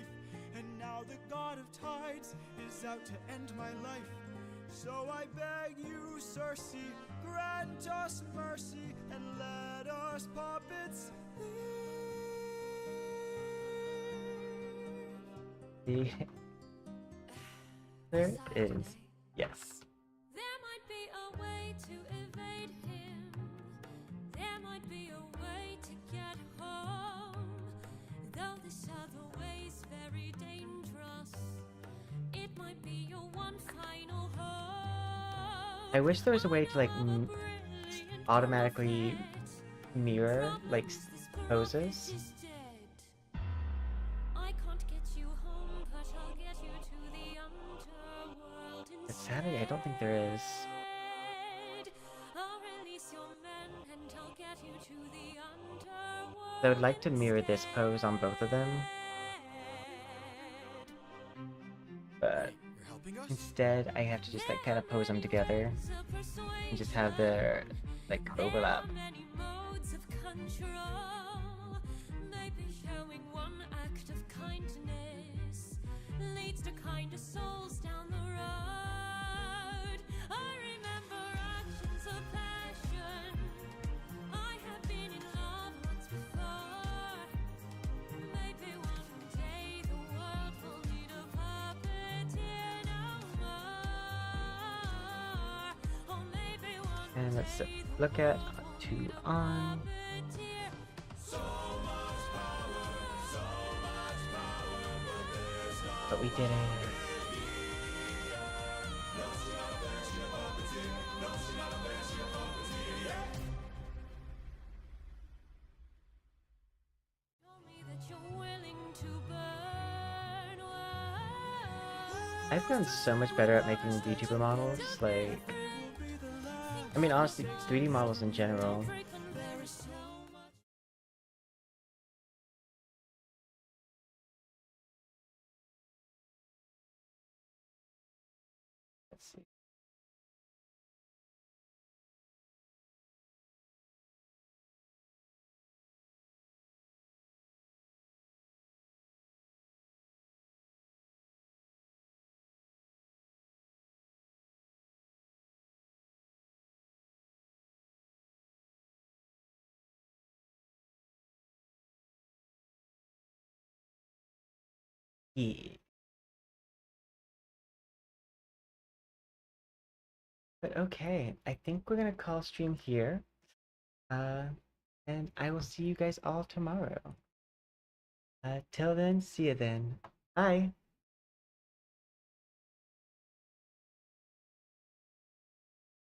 And now the god of tides is out to end my life. So I beg you, Circe, grant us mercy and let us puppets The there is yes. There might be a way to evade him. There might be a way to get home. Though this other way's very dangerous, it might be your one final hope. I wish there was a way to like automatically mirror like poses. But sadly, I don't think there is. I would like to mirror this pose on both of them, but You're helping us? instead I have to just like kind of pose them together and just have their like overlap. Many modes of control. Maybe showing one act of kindness leads to kinder souls down the road. I remember actions of passion. I have been in love once before. Maybe one day the world will need a puppeteer no more. Or maybe one And let's day the look at world will two need a on. puppeteer. But we did it. Told me that you're willing to burn. I've gotten so much better at making VTuber models. Like, I mean, honestly, 3D models in general. Let's see. Yeah. But okay, I think we're gonna call stream here. Uh, and I will see you guys all tomorrow. Till then, see you then. Bye.